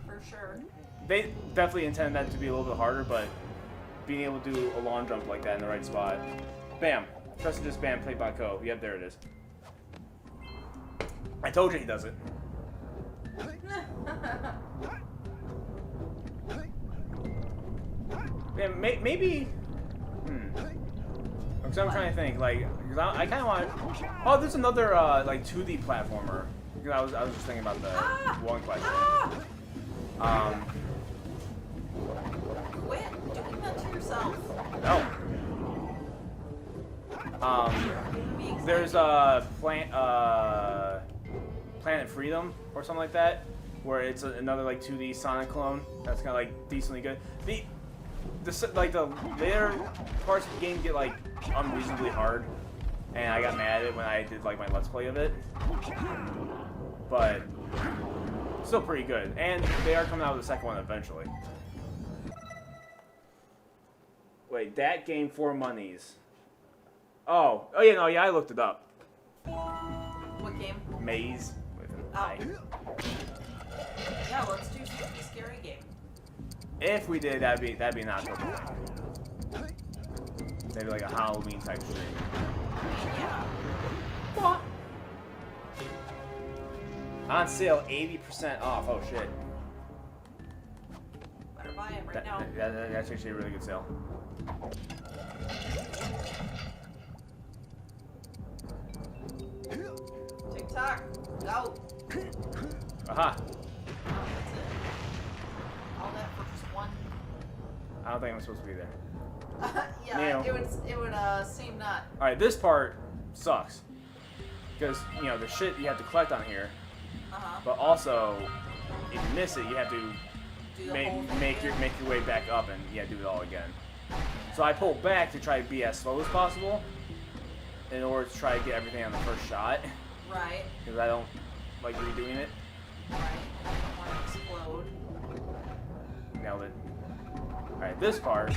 For sure. They definitely intended that to be a little bit harder, but being able to do a long jump like that in the right spot. Bam. Trust just bam, played by Co. Yep, there it is. I told you he does it. Yeah, maybe. Because I'm trying to think, like, because I kind of want. Oh, there's another like 2D platformer. Because I was just thinking about the one question. Quit doing that to yourself. No. There's Planet Freedom or something like that, where it's another like 2D Sonic clone that's kind of like decently good. The later parts of the game get like unreasonably hard, and I got mad at it when I did like my Let's Play of it. But still pretty good, and they are coming out with the second one eventually. Wait, that game for monies. Oh yeah, no, yeah, I looked it up. What game? Maze with an I. Yeah, let's do a scary game. If we did, that'd be an October thing. Maybe like a Halloween type stream. Yeah. What? On sale, 80% off. Oh shit. Better buy it right now. That's actually a really good sale. TikTok, go. Aha. Oh, that's it. All that for just one. I don't think I'm supposed to be there. Yeah, Neil. it would seem not. All right, this part sucks because you know the shit you have to collect on here, but also if you miss it, you have to make your way back up and do it all again. So I pulled back to try to be as slow as possible in order to try to get everything on the first shot. Right. Because I don't like redoing it. Right. I don't want to explode. Nailed it. Alright, this part.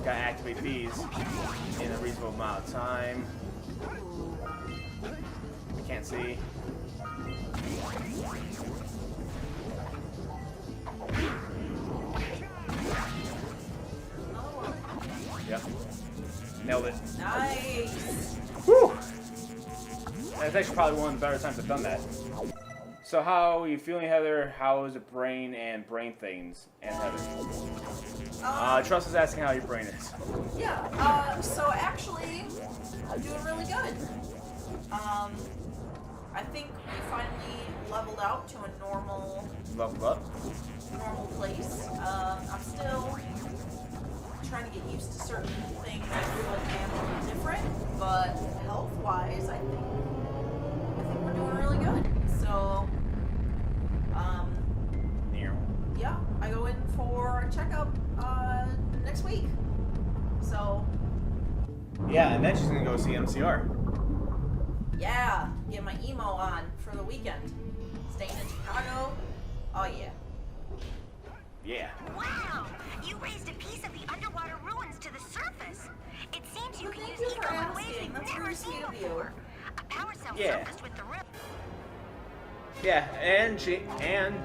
Gotta activate these in a reasonable amount of time. I can't see. Yep. Nailed it. Nice. Whew! That's actually probably one of the better times I've done that. So how are you feeling, Heather? How is it brain and brain things? And Heather? Trust is asking how your brain is. Yeah, so actually, I'm doing really good. I think we finally leveled out to a normal place. I'm still trying to get used to certain things that feel like I'm a little different, but health-wise, I think we're doing really good. So, yeah, I go in for a checkup next week. So, yeah, and then she's gonna go see MCR. Yeah, get my emo on for the weekend. Staying in Chicago. Oh yeah. Yeah. Wow! You raised a piece of the underwater ruins to the surface. It seems you can use eco in ways we've never seen before. A power cell surfaced with the rim. Yeah, and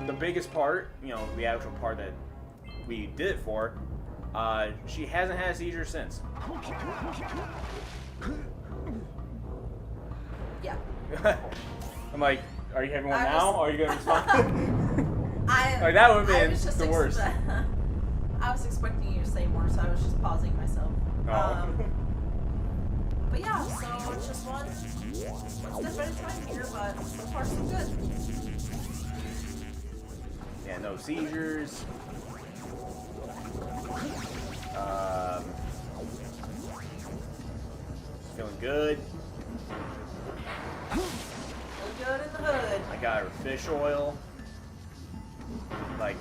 the biggest part, you know, the actual part that we did it for, she hasn't had a seizure since. Yeah. I'm like, are you having one now, or are you gonna respond? Like that would have been the worst. I was expecting you to say more, so I was just pausing myself. Oh. But yeah, so it's just one step at a time here, but so far so good. Yeah, no seizures. Feeling good. Feeling good in the hood. I got her fish oil, like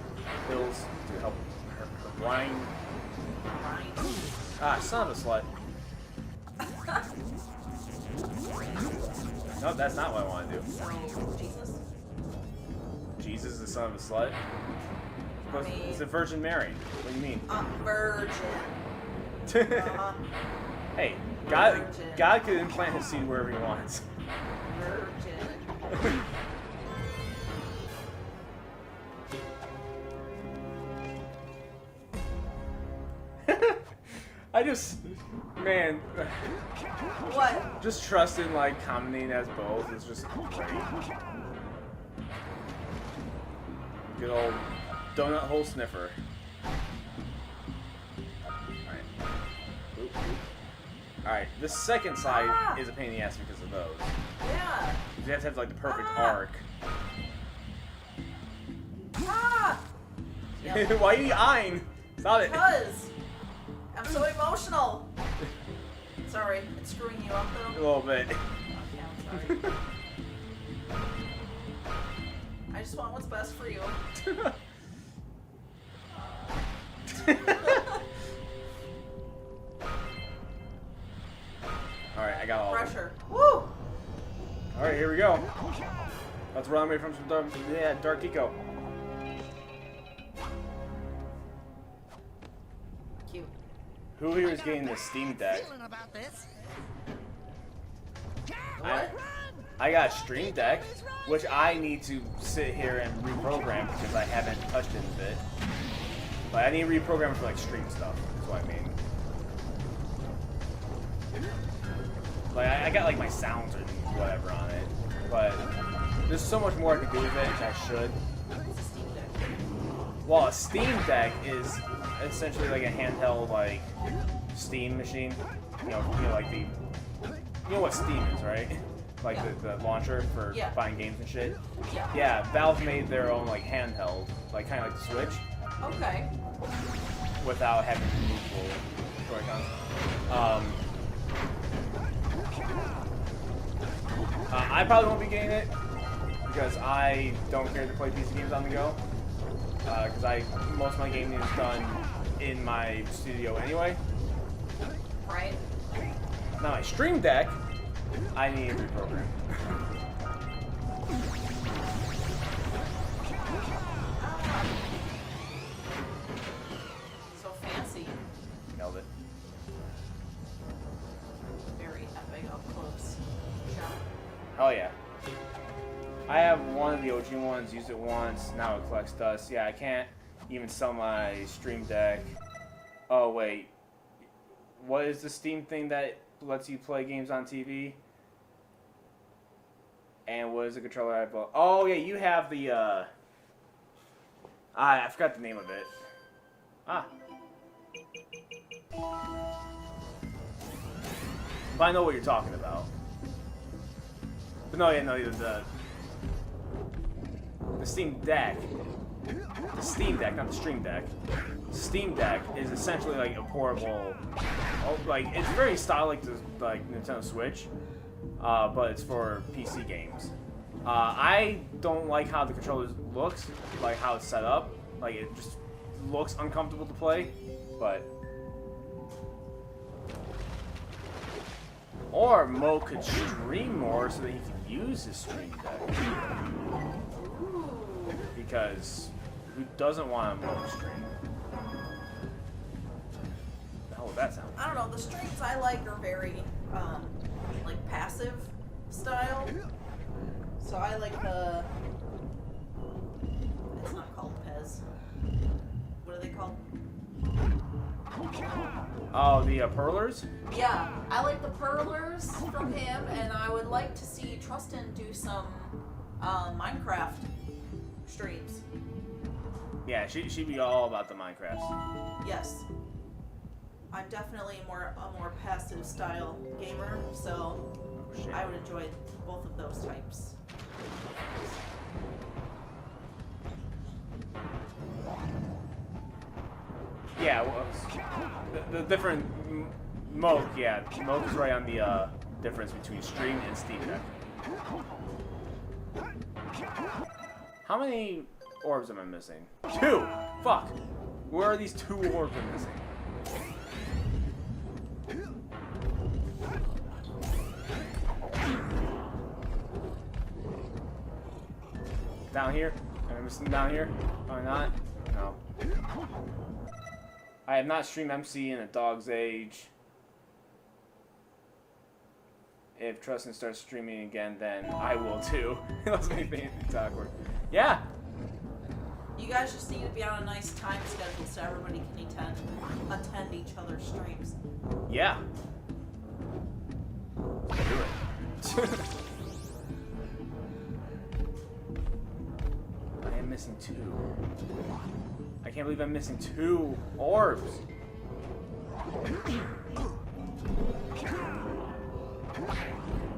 pills to help her grind. Ah, son of a slut. Nope, that's not what I want to do. Jesus? Jesus, the son of a slut? It's the Virgin Mary. What do you mean? Virgin. Hey, God could implant his seed wherever he wants. Virgin. I just, man, What? just trusting like commenting as both is just great. Good old donut hole sniffer. Alright, the second side is a pain in the ass because of those. Yeah. You have to have like the perfect arc. Ah! Yep. Why are you eyeing? Stop it. Because I'm so emotional. Sorry, it's screwing you up A though. little bit. Okay, I'm sorry. I just want what's best for you. Alright, I got all of them. Pressure. Woo! Alright, here we go. Let's run away from some dark eco. Cute. Who here is getting the Steam Deck? Feeling about this. What? I got Stream Deck, which I need to sit here and reprogram because I haven't touched it a bit. But I need to reprogram for like stream stuff. That's what I mean. Like I got like my sounds or whatever on it, but there's so much more I can do with it, which I should. What's a Steam Deck? Well, a Steam Deck is essentially like a handheld like Steam machine. You know like you know what Steam is, right? Like the launcher for buying games and shit. Yeah. Yeah, Valve made their own like handheld, like kind of like the Switch, Okay. without having removable Joy-Cons. I probably won't be getting it because I don't care to play PC games on the go. Because most of my gaming is done in my studio anyway. Right. Now my Stream Deck, I need to reprogram. So fancy. Nailed it. Very epic up close. Yeah. Oh yeah. I have one of the OG ones, used it once, now it collects dust. Yeah, I can't even sell my Stream Deck. Oh wait. What is the Steam thing that lets you play games on TV? And what is the controller I have? Oh yeah, you have the I forgot the name of it. But I know what you're talking about. But no, yeah, no, the Steam Deck. The Steam Deck, not the Stream Deck. Steam Deck is essentially like a portable. Like it's very styled like the Nintendo Switch, but it's for PC games. I don't like how the controller looks, like how it's set up. Like it just looks uncomfortable to play, but. Or Mo could stream more so that he could use his Stream Deck. Because who doesn't want a Mo stream? The hell would that sound? I don't know. The streams I like are very, like passive style. So I like the. It's not called Pez. What are they called? Oh, the Perlers? Yeah, I like the Perlers from him, and I would like to see Trustin do some Minecraft streams. Yeah, she'd be all about the Minecraft. Yes. I'm definitely a more passive style gamer, so Oh, shit. I would enjoy both of those types. Yeah, well, the different Moke, yeah. Moke is right on the difference between Stream and Steam Deck. How many orbs am I missing? 2! Fuck! Where are these 2 orbs I'm missing? Down here? Am I missing down here? Am I not? No. I have not streamed MC in a dog's age. if Tristan starts streaming again, then I will too. It doesn't make things awkward. Yeah. You guys just need to be on a nice time schedule so everybody can attend each other's streams. Yeah. Let's do it. I am missing 2. I can't believe I'm missing 2 orbs.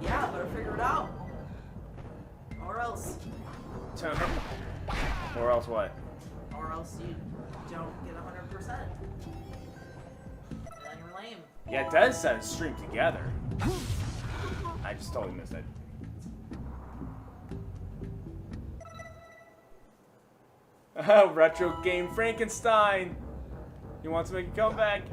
Yeah, better figure it out. Or else. Or else what? Or else you don't get 100%. And then you're lame. Yeah, it does says stream together. I just totally missed it. Oh, retro game Frankenstein! He wants to make a comeback.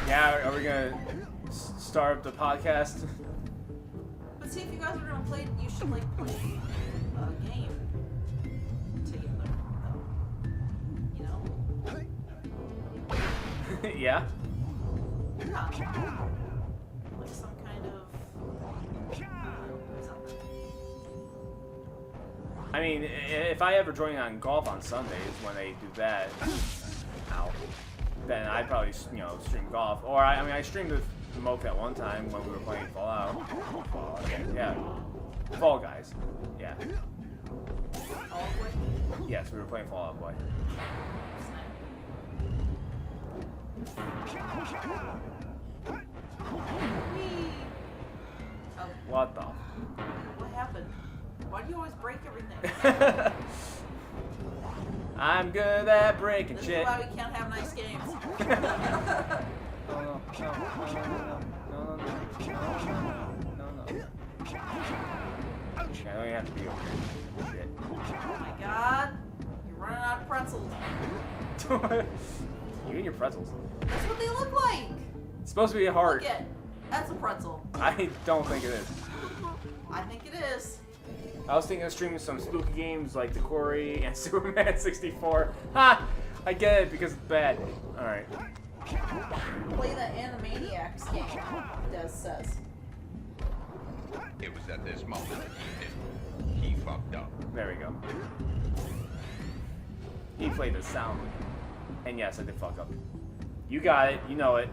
Yeah, are we gonna start up the podcast? But see, if you guys are gonna play, you should like play a game together, though. You know? Yeah. Yeah. Like some kind of something. I mean, if I ever join on golf on Sundays when they do that, ow, then I'd probably, you know, stream golf. Or I mean, I streamed with Moke at one time when we were playing Fallout. Yeah. Fall Guys. Yeah. Yes, we were playing Fallout Boy. What the? What happened? Why do you always break everything? I'm good at breaking This shit. is why we can't have nice games. No. I don't even have to be over here. Shit. Oh my god. You're running out of pretzels. You and your pretzels. That's what they look like. It's supposed to be a heart. Look it. That's a pretzel. I don't think it is. I think it is. I was thinking of streaming some spooky games like The Quarry and Superman 64. Ha! I get it because it's bad. Alright. Play the Animaniacs game, Des says. It was at this moment he fucked up. There we go. He played the sound. And yes, I did fuck up. You got it. You know it.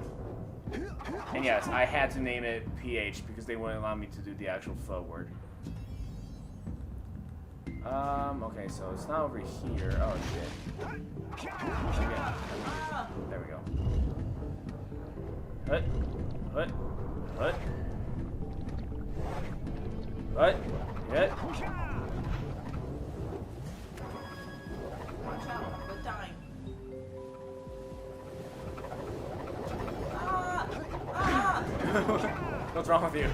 And yes, I had to name it PH because they wouldn't allow me to do the actual flow word. Okay, so it's not over here. Oh, shit. Okay. There we go. Hut. Hut. Hut. Hut. Hit. Watch out, but dying. What's wrong with you?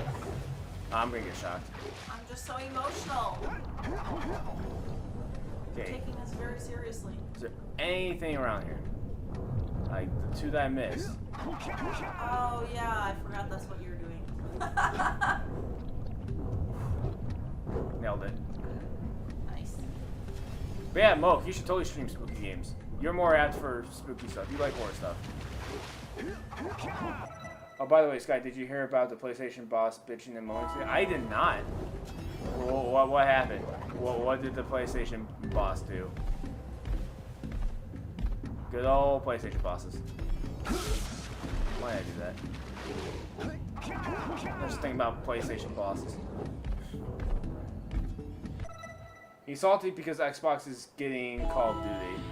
I'm gonna get shocked. I'm just so emotional. Okay. Taking this very seriously. Is there anything around here? Like the 2 that I missed? Oh yeah, I forgot that's what you were doing. Nailed it. Nice. But yeah, Moke, you should totally stream spooky games. You're more apt for spooky stuff. You like horror stuff. Oh, by the way, Sky, did you hear about the PlayStation boss bitching and moaning today? I did not. What happened? What did the PlayStation boss do? Good old PlayStation bosses. Why did I do that? I'm just thinking about PlayStation bosses. He's salty because Xbox is getting Call of Duty.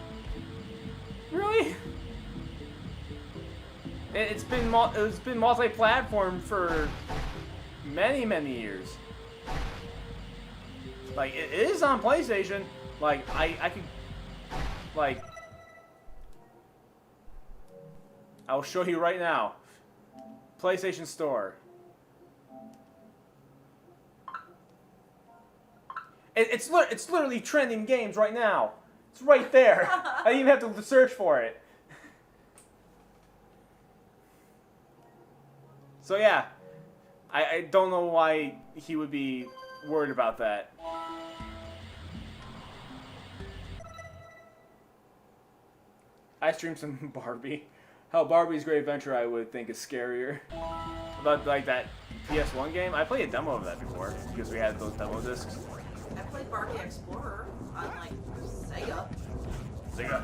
Really? It's been multi-platform for many years. Like it is on PlayStation. Like I could like I'll show you right now. PlayStation Store. It's literally trending games right now. It's right there. I didn't even have to search for it. So yeah, I don't know why he would be worried about that. I streamed some Barbie. Hell, Barbie's Great Adventure I would think is scarier. But like that PS1 game, I played a demo of that before because we had those demo discs. I played Barbie Explorer on like Sega. Sega.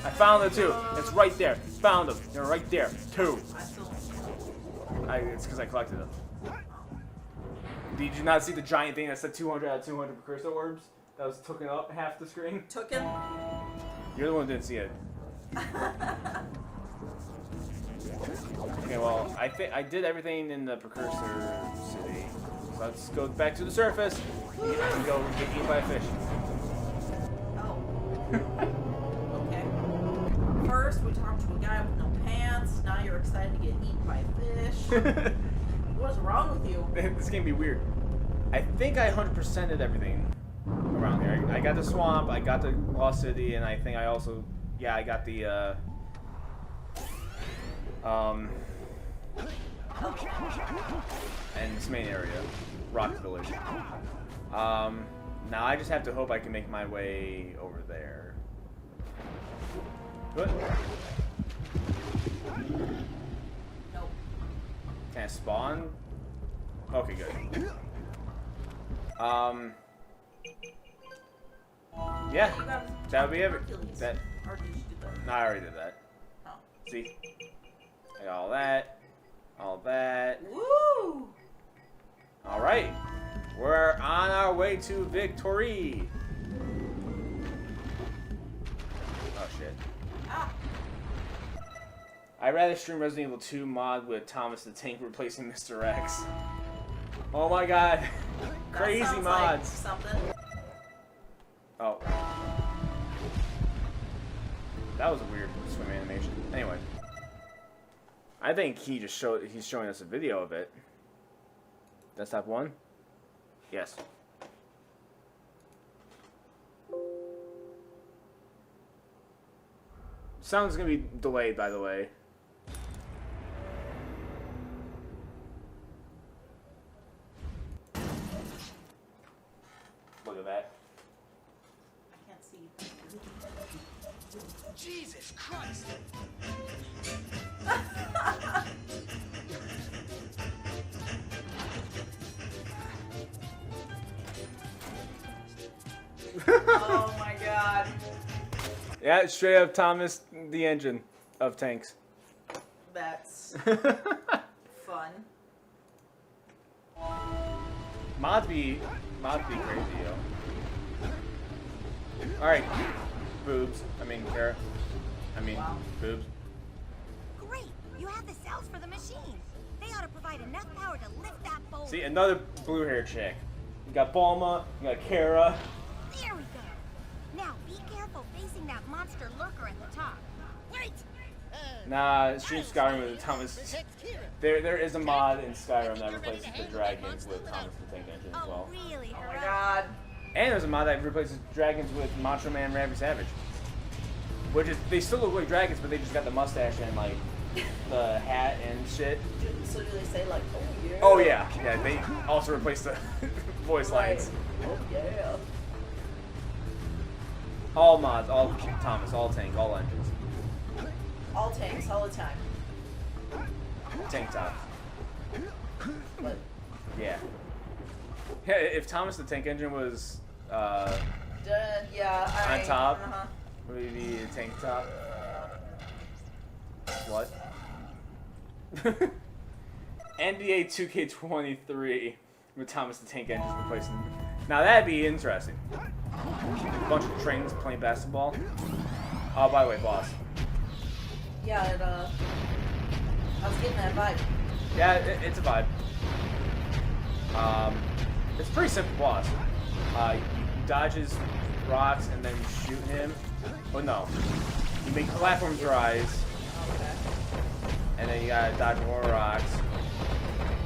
I found it too. It's right there. Found them. They're right there. 2. I still. It's because I collected them. Did you not see the giant thing that said 200 out of 200 precursor orbs? That was taking up half the screen. Took him. You're the one who didn't see it. Okay, well, I think I did everything in the precursor city. So let's go back to the surface and go get eaten by a fish. Oh. Okay. First, we talked to a guy with no pants. Now you're excited to get eaten by a fish. What is wrong with you? This game be weird. I think I 100%ed everything around here. I got the swamp, I got the Lost City, and I think I also, yeah, I got the, and this main area, Rock Village. Now I just have to hope I can make my way over there. What? Nope. Can I spawn? Okay, good. Yeah, that would be everything. That. Or did you do that? No, I already did that. Oh. See? I got all that. All that. Woo! Alright. We're on our way to victory. Oh, shit. Ah. I'd rather stream Resident Evil 2 mod with Thomas the Tank replacing Mr. X. Oh my god. Crazy That sounds mods. Like something. Oh. That was a weird swim animation. Anyway. I think he's showing us a video of it. Desktop 1? Yes. Sound's gonna be delayed, by the way. Look at that. I can't see. Jesus Christ! Oh my god. Yeah, straight up Thomas the Engine of tanks. That's fun. Mods be crazy, yo. Alright. Boobs. I mean, Kara. Wow. Boobs. Great! You have the cells for the machine. They ought to provide enough power to lift that boulder. See, another blue-haired chick. You got Bulma, you got Kara. There we go. Now be careful facing that monster lurker at the top. Wait! Nah, stream Skyrim with Thomas. There is a mod in Skyrim that replaces the dragons with Thomas the Tank Engine as well. Oh, really? Oh my god. And there's a mod that replaces dragons with Macho Man Randy Savage. Which is, they still look like dragons, but they just got the mustache and like the hat and shit. So do they say like, oh yeah? Oh yeah, yeah. They also replaced the voice lines. Oh yeah. All mods, all Thomas, all tank, all engines. All tanks, all the time. Tank tops. But Yeah. Yeah, if Thomas the Tank Engine was yeah, on top, Uh-huh. would it be a tank top? What? NBA 2K23 with Thomas the Tank Engine replacing. Now that'd be interesting. A bunch of trains playing basketball. Oh, by the way, boss. Yeah, I was getting that vibe. Yeah, it's a vibe. It's a pretty simple boss. You dodge his rocks and then you shoot him. Oh no. You make platforms rise. Okay. And then you gotta dodge more rocks.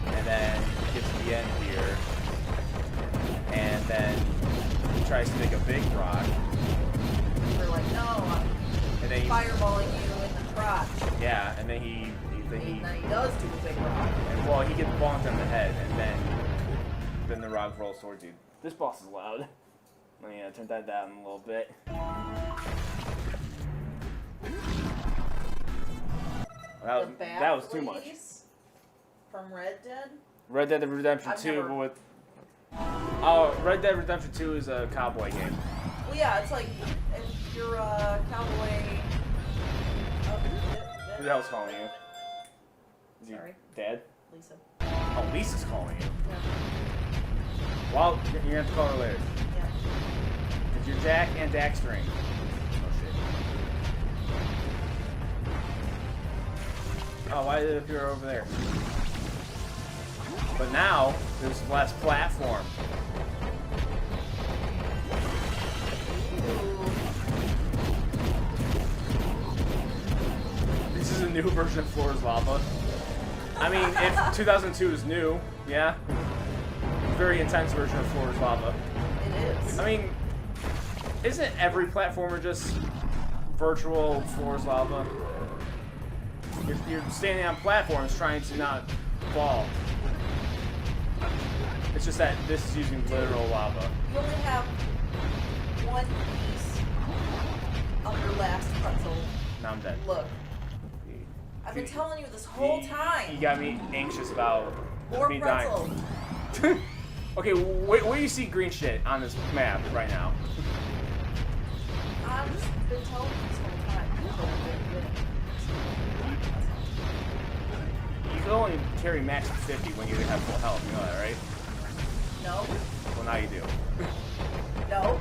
And then you get to the end here. And then he tries to make a big rock. We're like, no, I'm And then fireballing you in the crotch. yeah, and then he And then he does do a big rock. and well, he gets bonked on the head, and then the rock rolls towards you. This boss is loud. Let me turn that down a little bit. that was too much. From Red Dead? Red Dead Redemption 2, but with... Oh, Red Dead Redemption 2 is a cowboy game. Well, yeah, it's like if you're a cowboy. Who the hell's calling you? Is he Dad? Lisa. Oh, Lisa's calling you. Yeah. Well, you're gonna have to call her later. Yeah. Because you're Jak and Daxtering. Oh shit. Oh, why did it appear over there? But now, there's less platform. This is a new version of Floor's Lava. I mean, if 2002 is new, yeah. Very intense version of Floor's Lava. It is. I mean, isn't every platformer just virtual Floor's Lava? You're standing on platforms trying to not fall. It's just that this is using literal lava. You only have one piece of your last pretzel. Now I'm dead. Look. I've been telling you this whole time. You got me anxious about More me pretzel. dying. Okay, where do you see green shit on this map right now? I've just been telling you this whole time. You can only carry max of 50 when you have full health, you know that, right? No. Well, now you do. No.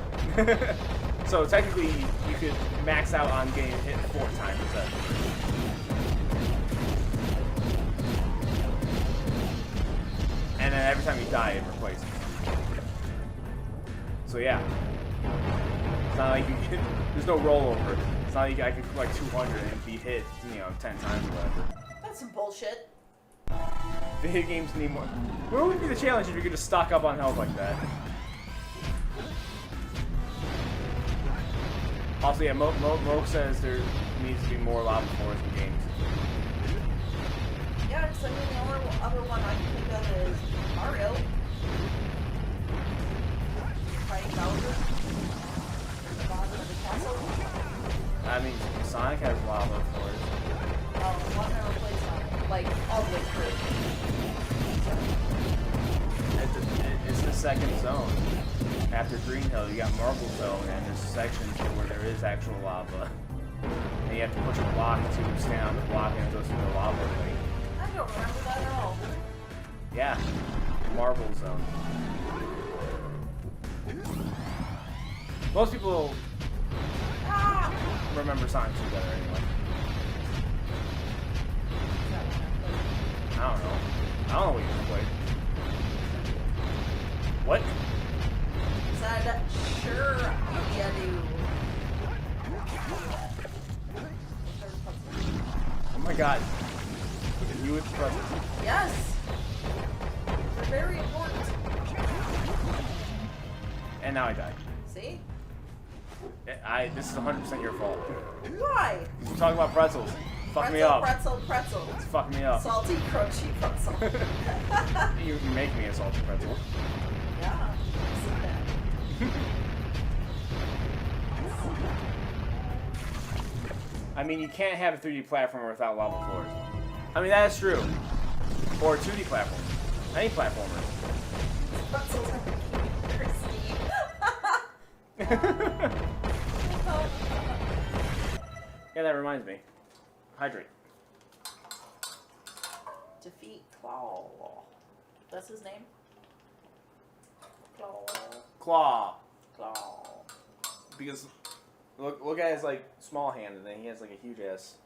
So technically, you could max out on getting hit 4 times instead. And then every time you die, it replaces. So yeah. It's not like you can, there's no rollover. It's not like I can collect 200 and be hit, 10 times or whatever. That's some bullshit. Video games need more. Where would be the challenge if you could just stock up on health like that? Also, yeah, Mo says there needs to be more lava floors in games. Yeah, because I mean, the only other one I can think of is Mario. Fighting Bowser. At the bottom of the castle. I mean, Sonic has lava floors. Oh, one never played Sonic. Like, all the way through. It's the second zone. After Green Hill, you got Marble Zone, and there's sections where there is actual lava. And you have to push a block to stand on the block and it goes through the lava thing. I don't remember that at all. Yeah, Marble Zone. Most people remember Sonic 2 better anyway. I don't know. I don't know what you played. What? Said, sure, yeah, do. Oh my god. You with the present. Yes. They're very important. And now I died. See? This is 100% your fault. Why? You talking about pretzels. Fuck me up. Pretzel. It's fucking me up. Salty, crunchy pretzel. You make me a salty pretzel. Yeah. I mean, you can't have a 3D platformer without lava floors. I mean, that is true. Or a 2D platform. Any platformer. Pretzels are Yeah, that reminds me. Hydrate. Defeat Claw. That's his name? Claw. Claw. Because look at his like small hand, and then he has like a huge ass.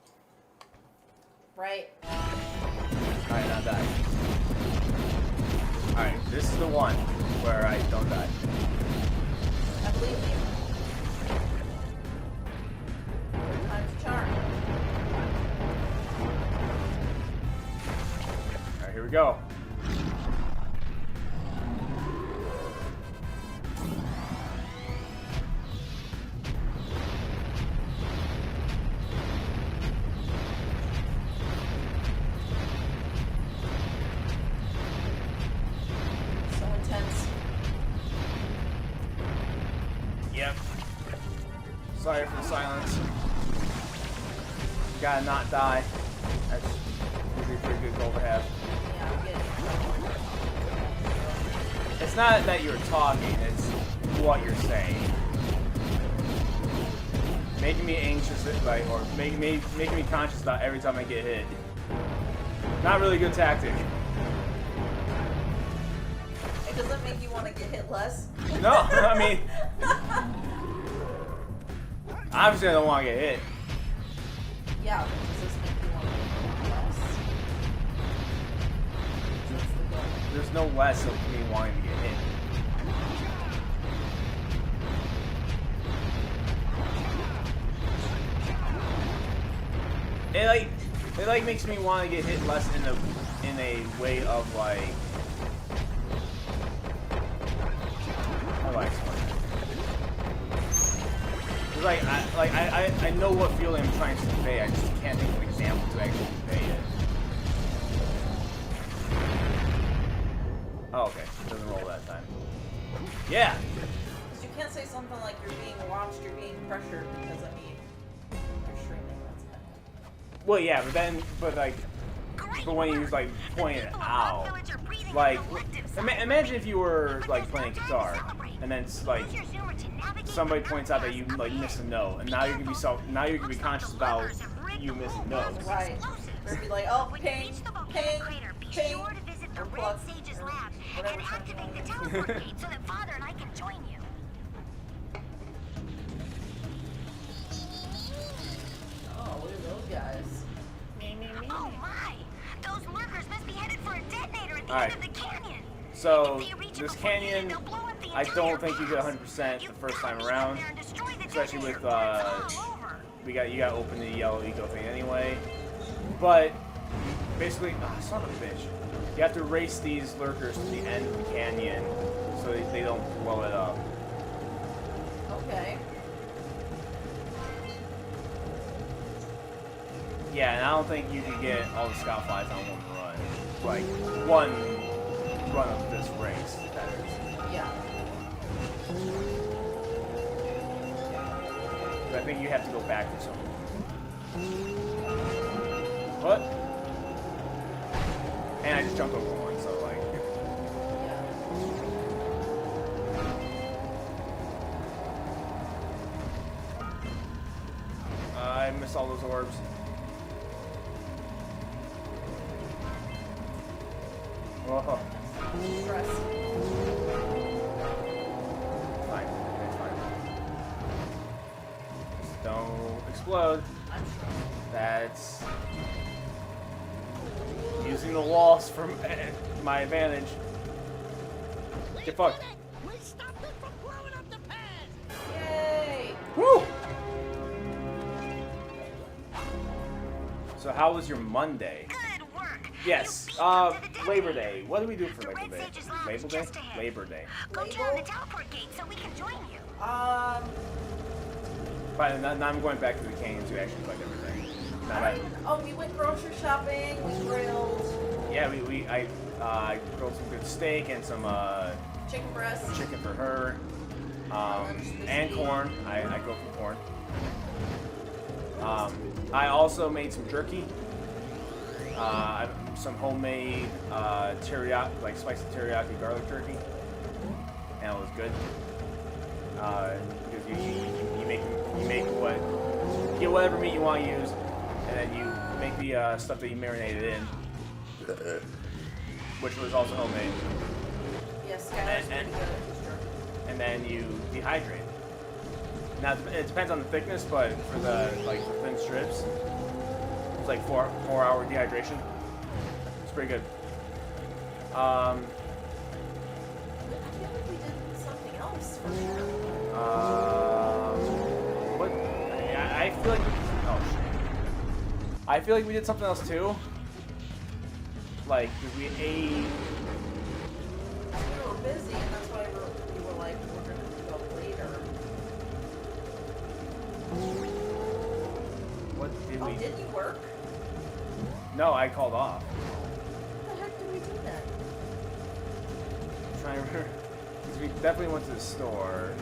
Right. Alright, now die. Alright, this is the one where I don't die. I believe you. Third time's a charm. Alright, here we go. So intense. Yep. Sorry for the silence. Gotta not die. That's usually a pretty good goal to have. Yeah, I'm getting It's not that you're talking, it's what you're saying. Making me anxious, like, or making me conscious about every time I get hit. Not really a good tactic. It doesn't make you want to get hit less. No, I mean, obviously I don't want to get hit. Yeah, but does this make you want to get hit less? That's the goal. There's no less of me wanting to get hit. It like makes me want to get hit less in a way of like, how do I explain it? I know what feeling I'm trying to convey. I just can't think of an example to actually convey it. Oh, okay. It doesn't roll that time. Yeah. Because you can't say something like you're being watched, you're being pressured, because I mean, you're streaming. That's it. Well, yeah, but when you like point it out, like, imagine if you were like playing guitar, and then like somebody points out that you like missed a note, and now you're gonna be conscious about you missing notes. Right. They'd be like, oh, ping, ping, ping, or plus, or whatever something like that. So that Father and I can join you. Oh, look at those guys. Oh my! Those lurkers must be headed for a detonator at the Alright. end of the canyon. So this canyon, I don't think you get 100% the first time around, especially with you got to open the yellow eco thing anyway. But basically, son of a bitch, you have to race these lurkers to the end of the canyon so they don't blow it up. Okay. Yeah, and I don't think you can get all the scout flies on one run. Like, one run of this race, that is. Yeah. But I think you have to go back to something. What? And I just jumped over one, so like... I missed all those orbs. Whoa. Stress. Fine. It's fine. Just don't explode. I'm stressed. That's using the walls for my advantage. Get fucked. We stopped it from blowing up the pad. Yay! Woo! So how was your Monday? Good work. Yes. Labor Day. What do we do for Labor Day? Labor Day? Labor Day. Go down the teleport gate so we can join you. But now I'm going back to the canyon to actually collect everything. We went grocery shopping. We grilled. Yeah, I grilled some good steak and some Chicken breast. chicken for her, and corn. I grilled some corn. I also made some jerky. Some homemade teriyaki, like spicy teriyaki garlic jerky, and it was good. Because you get whatever meat you want to use, and then you make the stuff that you marinated in, which was also homemade. Yes, Skylar's pretty good at his jerky. And then you dehydrate. Now it depends on the thickness, but for the thin strips, it's like 4-hour dehydration. It's pretty good. I feel like we did something else for sure. What? I feel like. Oh shit. I feel like we did something else too. Like, 'cause we ate. We were busy, and that's why we were like, we're gonna go later. What did we? Oh, did you work? No, I called off. What the heck did we do then? I'm trying to remember. 'Cause we definitely went to the store.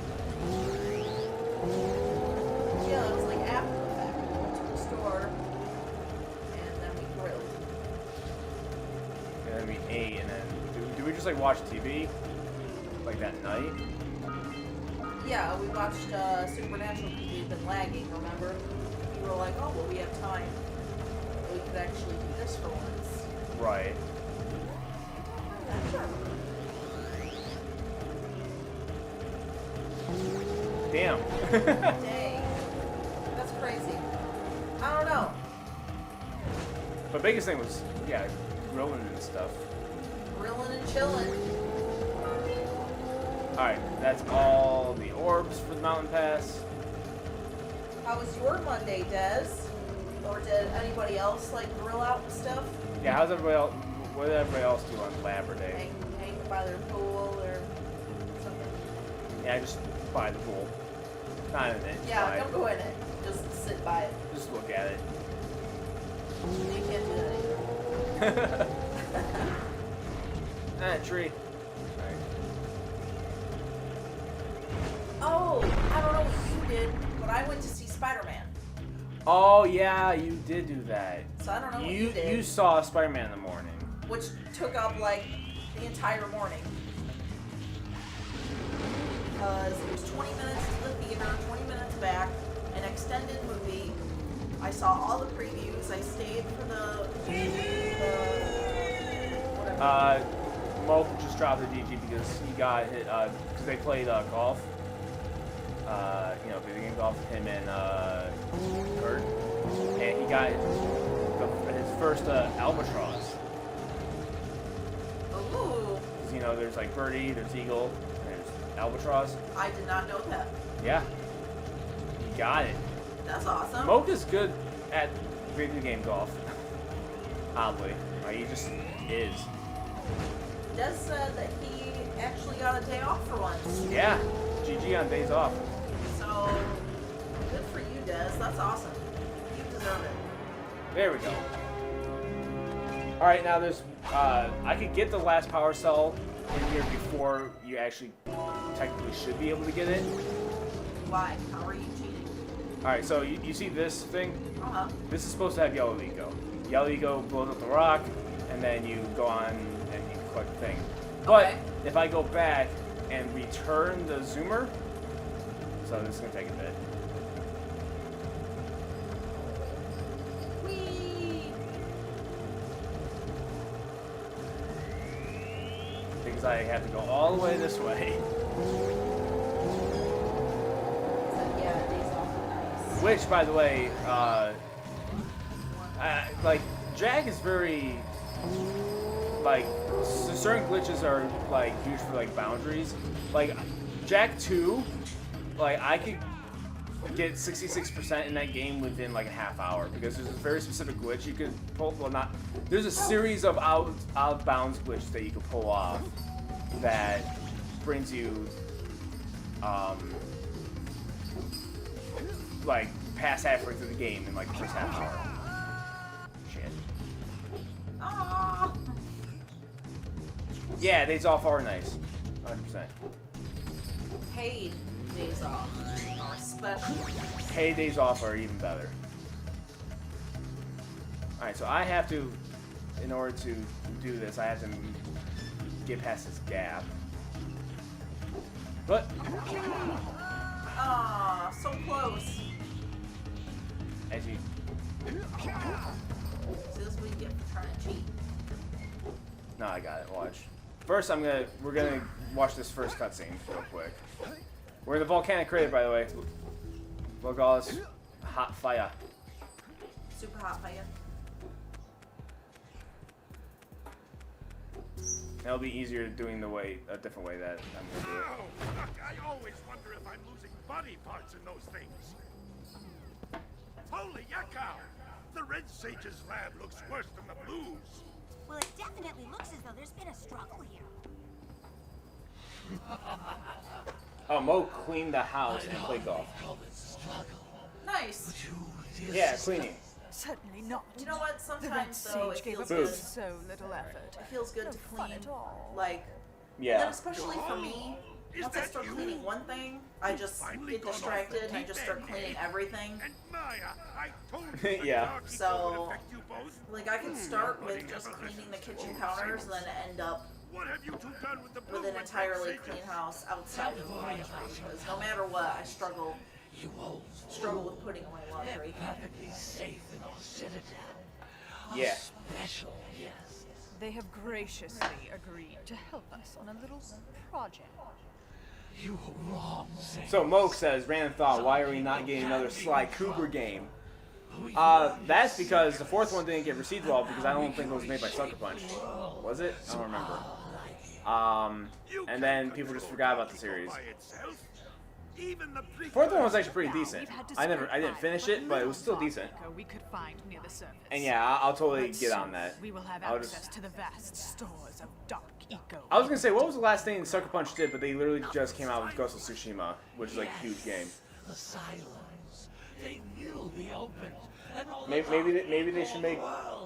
Yeah, it was like after the fact. We went to the store, and then we 8, and then do we just like watch TV like that night? Yeah, we watched Supernatural because we've been lagging, remember? We were like, oh, well, we have time. We could actually do this for once. Right. Damn. Dang. That's crazy. I don't know. But biggest thing was, yeah, grilling and stuff. Grilling and chilling. Alright, that's all the orbs for the mountain pass. How was your Monday, Des? Or did anybody else like grill out and stuff? Yeah, how's everybody else? What did everybody else do on Labor Day? Hang by their pool or something? Yeah, just by the pool. Not in it. Yeah, by don't go in it. Just sit by it. Just look at it. You can't do that either. Ah, tree. Alright. Oh, I don't know what you did, but I went to see Spider-Man. Oh yeah, you did do that. So I don't know what you did. You saw Spider-Man in the morning. Which took up like the entire morning. Because it was 20 minutes to the theater, 20 minutes back, an extended movie. I saw all the previews. I stayed for the whatever. Mo just dropped the DG because he got hit, because they played golf. You know, video game golf, him and Kurt. And he got his first albatross. Ooh. You know, there's like birdie, there's eagle, and there's albatross. I did not know that. Yeah. He got it. That's awesome. Moke is good at video game golf. Oddly. Like, he just is. Des said that he actually got a day off for once. Yeah. GG on days off. So, good for you, Des. That's awesome. You deserve it. There we go. Alright, now there's, I could get the last power cell in here before you actually technically should be able to get it. Why? How are you cheating? Alright, so you see this thing? Uh-huh. This is supposed to have yellow eco. Yellow eco blows up the rock, and then you go on and you collect the thing. But Okay. if I go back and return the zoomer, so this is going to take a bit. Whee! Because I have to go all the way this way. So, yeah, days off are nice. Which, by the way, like, Jag is very, like, certain glitches are, like, huge for, like, boundaries. Like, Jag 2, like, I could get 66% in that game within, like, a half hour, because there's a very specific glitch you could pull, well, not, there's a series of out-of-bounds glitches that you could pull off that brings you, like, past halfway through the game in, like, the first half hour. Shit. Aww. Yeah, days off are nice. 100%. Paid days off are special. Paid days off are even better. Alright, so I have to, in order to do this, I have to get past this gap. But, Aw, so close. as you, See, this is what you get for trying to cheat. no, I got it, watch. First, we're gonna watch this first cutscene real quick. We're in the volcanic crater, by the way. Look at all this hot fire. Super hot fire. It'll be easier doing a different way that I'm gonna do it. Oh, look, I always wonder if I'm losing body parts in those things. Holy yakkow! The Red Sage's lab looks worse than the Blues. Well, it definitely looks as though there's been a struggle here. Oh, Mo cleaned the house and played golf. Nice. Yeah, cleaning. Certainly not. You know what? The Red Sometimes though it Sage gave feels up good. Boobs. so little effort. It feels good No to fun clean. at all. Like, Yeah. and especially for me, once I start cleaning one thing, I just get distracted and I just start cleaning everything. And Maya, I told you Yeah. the darky So, would affect you both. like, I can start with just cleaning the kitchen counters and then end up What have you two done with the blue with an ones, entirely Sages? clean house outside of the laundry. Because no matter what, I struggle with putting away laundry. Yeah. They have graciously agreed to help us on a little project. So Moke says, random thought, why are we not getting another Sly Cooper game? That's because the fourth one didn't get received well because I don't think it was made by Sucker Punch. Was it? I don't remember. And then people just forgot about the series. By itself, even the Fourth one was actually pretty Now, decent. we've had to I scrape didn't by finish what it, but it was still little decent. vodka we could find near the surface. And yeah, I'll totally But get on soon that. We will have I'll access just- to the vast stores of dark eco. I was gonna say, what was the last thing Sucker Punch did, but they literally just came out with Ghost of Tsushima, which is like a huge game. The silos, they will be opened. And all Maybe they should make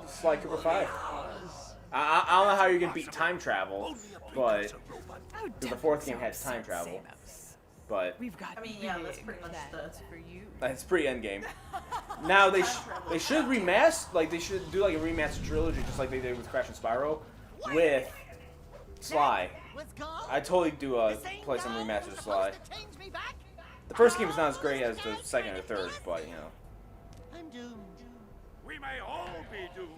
Sly Cooper 5. I don't know how you're gonna beat time travel, but Oh, the don't fourth game sound had time travel. Samos. But We've got I mean, yeah, that's big pretty much plans the- for you. it's pretty endgame. Now they should remaster, like they should do like a remastered trilogy, just like they did with Crash and Spyro, with Sly. What's gone? I totally do The same play some guy remastered who's Sly. supposed to change me back? The first game is not as great as the second or third, but you know. I'm doomed. We may all be doomed.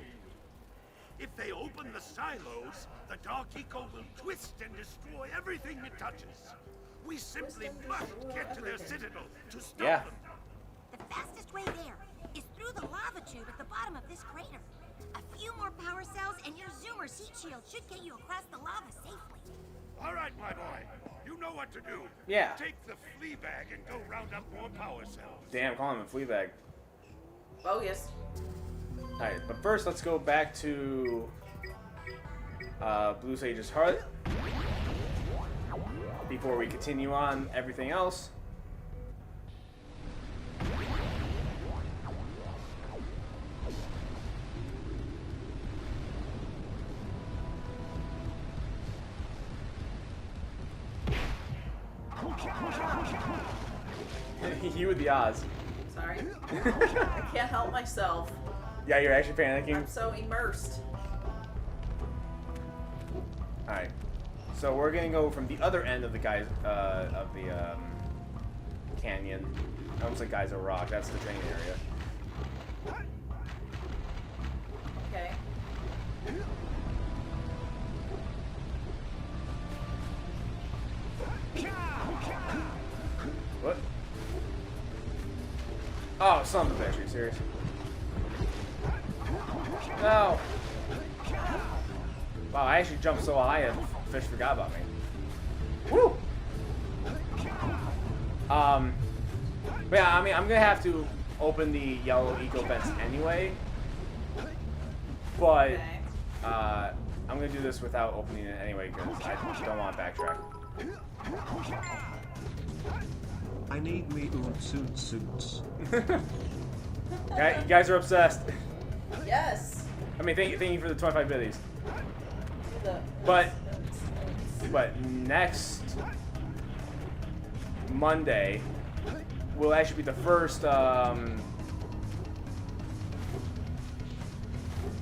If they open the silos, the Dark Eco will twist and destroy everything it touches. We simply must get to their citadel to stop Yeah. them. The fastest way there is through the lava tube at the bottom of this crater. A few more power cells and your Zoomer's heat shield should get you across the lava safely. All right, my boy. You know what to do. Yeah. Take the flea bag and go round up more power cells. Damn, call him a Fleabag. Bogus. Alright, but first let's go back to Blue Sage's Heart before we continue on everything else. You with the Oz. Sorry. I can't help myself. Yeah, you're actually panicking. I'm so immersed. Alright. So we're gonna go from the other end of the canyon. I almost like Geyser Rock. That's the training area. Okay. What? Oh, son of a bitch, are you serious? No! Wow, I actually jumped so high and fish forgot about me. Woo! But yeah, I mean, I'm gonna have to open the yellow eco vents anyway. But, Okay. I'm gonna do this without opening it anyway because I don't want to backtrack. I need me suits. Yeah, you guys are obsessed. Yes. I mean, thank you for the 25 biddies. The- But next Monday will actually be the first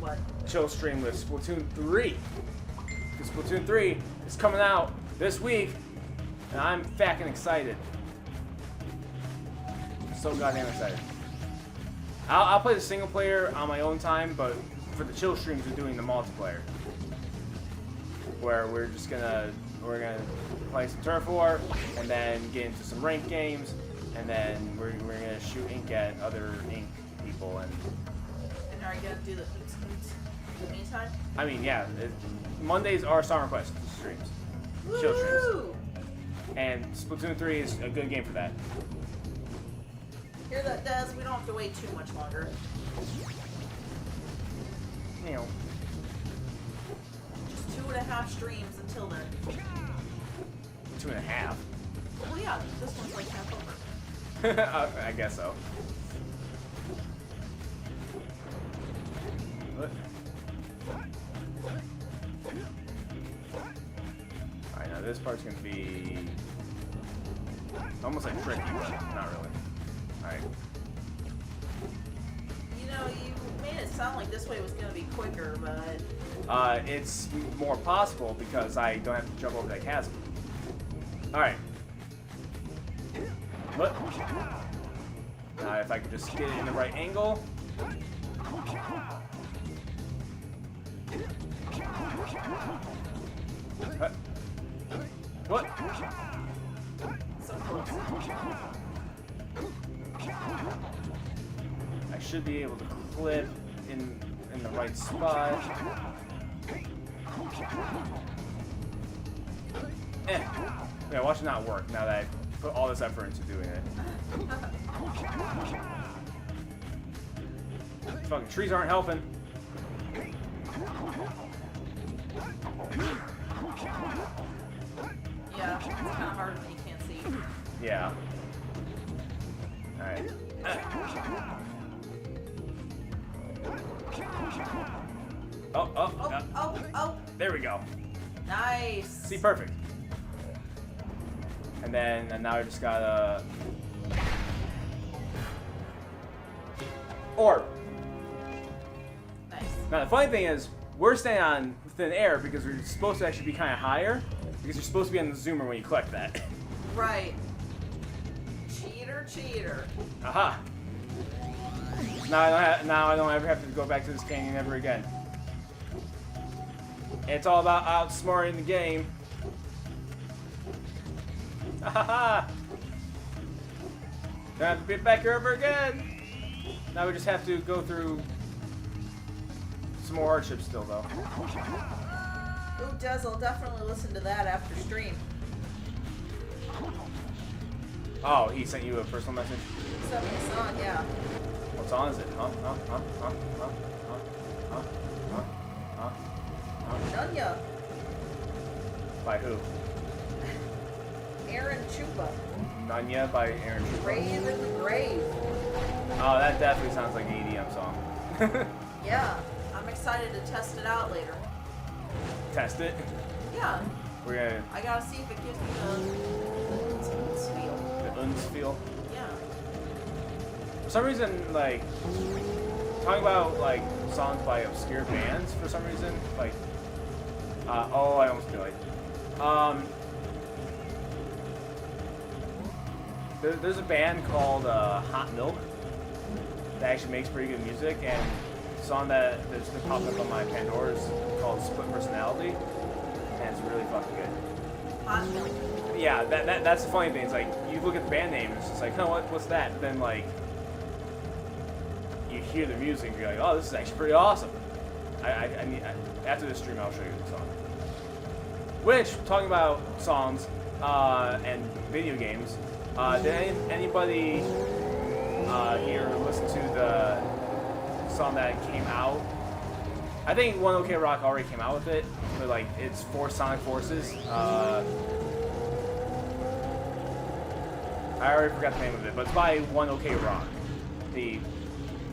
What? chill stream with Splatoon 3. Because Splatoon 3 is coming out this week, and I'm fucking excited. So goddamn excited. I'll play the single player on my own time, but for the chill streams, we're doing the multiplayer, where we're gonna play some Turf War, and then get into some ranked games, and then we're gonna shoot ink at other ink people. And And are you gonna do the in the meantime? I mean, yeah, Mondays are Summer Quest streams, chill streams, Woo! and Splatoon 3 is a good game for that. Hear that, Des? We don't have to wait too much longer. You know, Just 2.5 streams until then. 2.5. Well, yeah, this one's like half over. I guess so. What? Alright, now this part's gonna be Almost like tricky, but not really. Alright. You know, you made it sound like this way was going to be quicker, but... It's more possible because I don't have to jump over that chasm. Alright. What? Now if I could just get it in the right angle. What? So close. I should be able to clip in the right spot. Yeah, watch it not work now that I put all this effort into doing it. These fucking trees aren't helping. Yeah, it's kind of hard when you can't see. Yeah. Alright. Oh. There we go. Nice. See, perfect. And now I just gotta... Orb. Nice. Now the funny thing is, we're staying on thin air because we're supposed to actually be kind of higher, because you're supposed to be on the zoomer when you collect that. Right. Cheater. Aha. Now I don't ever have to go back to this canyon ever again. It's all about outsmarting the game. Haha. Don't have to be back here ever again. Now we just have to go through some more hardships still, though. Ooh, Des, I'll definitely listen to that after stream. Oh, he sent you a personal message? He sent me a song, yeah. What song is it? Nunya. By who? Aaron Chupa. Nunya by Aaron Chupa. Grave in the Grave. Oh, that definitely sounds like an EDM song. Yeah, I'm excited to test it out later. Test it? Yeah. We're gonna... I gotta see if it gives me the feel. The uns feel? Yeah. For some reason, like, talking about, like, songs by obscure bands, for some reason, like, oh, I almost feel like, there's a band called, Hot Milk that actually makes pretty good music, and the song that's been popping up on my Pandora is called Split Personality, and it's really fucking good. Hot Milk. Yeah, that's the funny thing, it's like, you look at the band name, and it's just like, oh, what's that? But then, like, you hear the music, and you're like, oh, this is actually pretty awesome. After this stream, I'll show you the song. Which, talking about songs and video games, did anybody here listen to the song that came out? I think One OK Rock already came out with it, but like it's for Sonic Forces. I already forgot the name of it, but it's by One OK Rock, the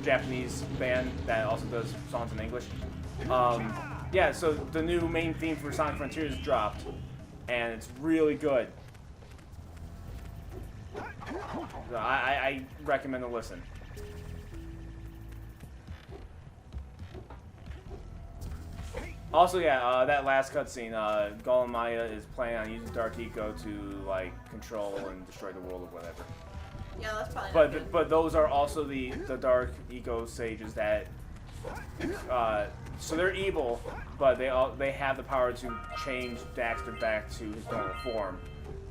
Japanese band that also does songs in English. Yeah, so the new main theme for Sonic Frontiers dropped, and it's really good. So I recommend a listen. Also, yeah, that last cutscene, Golem Maya is planning on using Dark Eco to like control and destroy the world or whatever. Yeah, that's probably not good. But those are also the Dark Eco sages that so they're evil, but they have the power to change Daxter back to his normal form.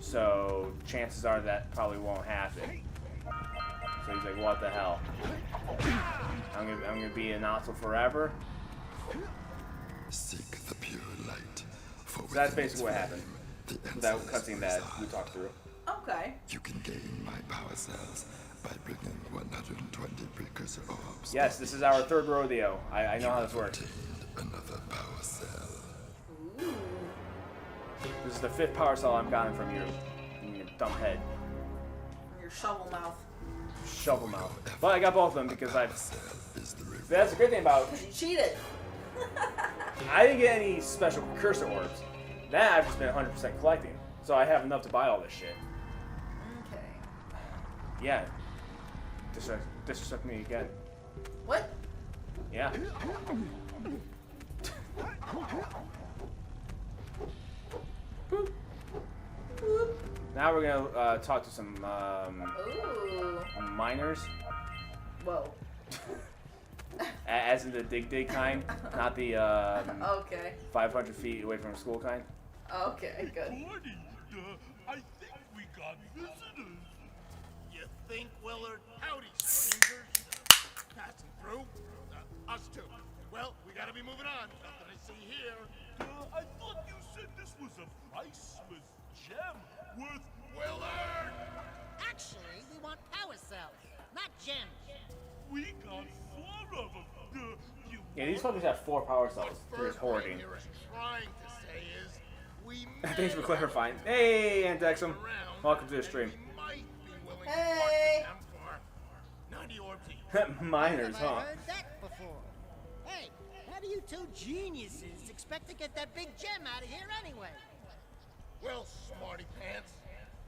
So chances are that probably won't happen. So he's like, what the hell? I'm gonna be an Otto forever. Seek the pure light. For So that's basically what happened. That cutscene that we talked through. Okay. You can gain my power cells by bringing 120 precursor orbs. Yes, this is our third rodeo. I know how this works. Another power cell. Ooh. This is the 5th power cell I'm gotten from you, in your dumb head. Your shovel mouth. Shovel mouth. But I got both of them because that's the great thing about. Because you cheated. I didn't get any special precursor orbs. That I've just been 100% collecting. So I have enough to buy all this shit. Okay. Yeah. Disrespect me again. What? Yeah. Boop. Boop. Now we're gonna talk to some Ooh. miners. Whoa. As in the dig kind, not the Okay. 500 feet away from school kind. Okay, good. Morning. I think we got visitors. You think, Willard? Howdy, strangers. Passing through? Us too. Well, we gotta be moving on. Nothing to see here. I thought you said this was a priceless gem worth... Willard! Actually, we want power cells, not gems. We got 4 of them. You Yeah, these fuckers have 4 power cells. They're just hoarding. What First trying to say is, we Thanks for clarifying. Hey, Aunt Dexum. Welcome to the stream. Hey. 90 orbs each. Miners, Have I huh? heard that before? Hey, how do you two geniuses expect to get that big gem out of here anyway? Well, smarty pants,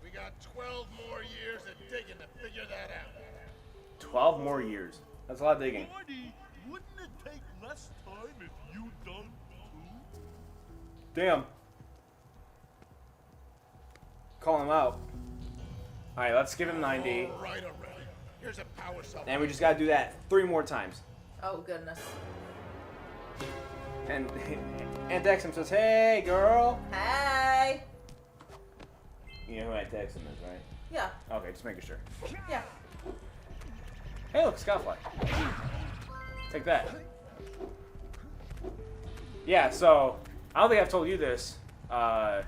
we got 12 more years of digging to figure that out. 12 more years. That's a lot of digging. Marty, wouldn't it take less time if you done too? Damn. Call him out. Alright, let's give him 90. All right already. Here's a power cell. And we just gotta do that 3 more times. Oh, goodness. And Aunt Dexum says, hey, girl. Hey. You know who Aunt Dexum is, right? Yeah. Okay, just making sure. Yeah. Hey, look, Skyfly. Take that. Yeah, so, I don't think I've told you this, Aunt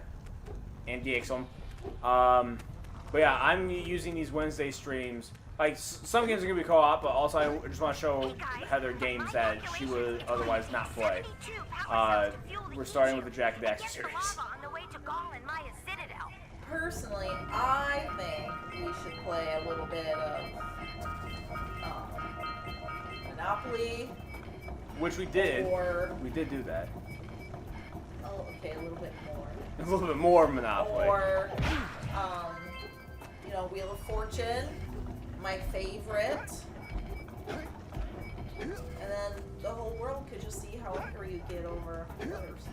Dexum. But yeah, I'm using these Wednesday streams. Like, some games are going to be co-op, but also I just want to show Heather games that she would otherwise not play. We're starting with the Jak and Daxter series. Personally, I think we should play a little bit of Monopoly. Which we did. Or... We did do that. Oh, okay, a little bit more. A little bit more Monopoly. Or, you know, Wheel of Fortune, my favorite. And then the whole world could just see how angry you get over others.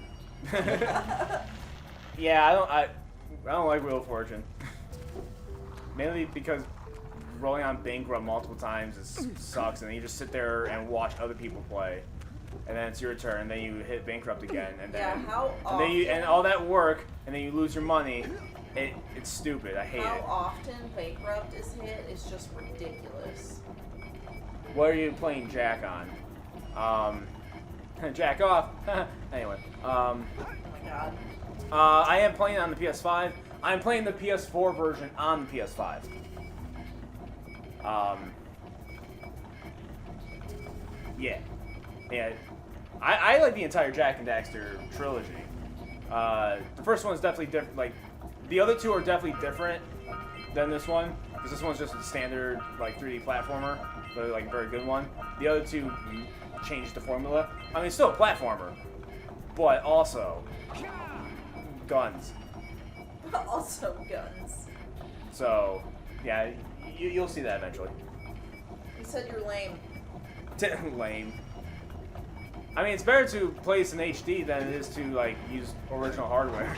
Yeah, I don't like Wheel of Fortune. Mainly because rolling on bankrupt multiple times sucks, and then you just sit there and watch other people play, and then it's your turn, and then you hit bankrupt again, and then Yeah, how and then often? and all that work, and then you lose your money. It's stupid. I hate How it. often bankrupt is hit is just ridiculous. What are you playing Jack on? Jack off. Anyway. Oh my god. I am playing on the PS5. I'm playing the PS4 version on the PS5. Yeah. I like the entire Jak and Daxter trilogy. The first one's definitely different. Like, the other two are definitely different than this one, because this one's just a standard like 3D platformer, but like a very good one. The other two changed the formula. I mean, it's still a platformer, but also guns. Also guns. So, yeah, you'll see that eventually. You said you're lame. Lame. I mean, it's better to play this in HD than it is to like use original hardware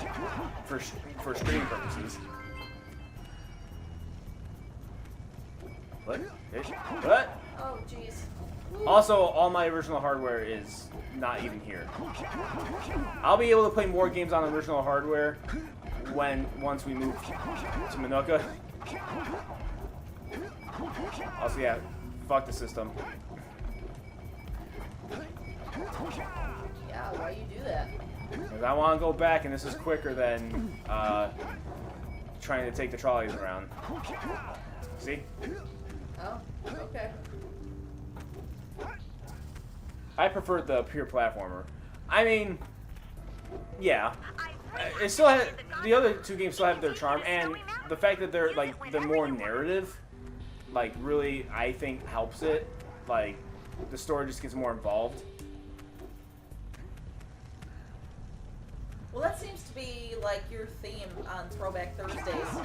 for streaming purposes. What? What? Oh, jeez. Also, all my original hardware is not even here. I'll be able to play more games on original hardware once we move to Manuka. Also, yeah, fuck the system. Yeah, why you do that? Because I want to go back, and this is quicker than trying to take the trolleys around. See? Oh, okay. I prefer the pure platformer. I mean, yeah. It still has, the other two games still have their charm, and the fact that they're more narrative, like, really, I think helps it. Like, the story just gets more involved. Well, that seems to be like your theme on Throwback Thursdays. Is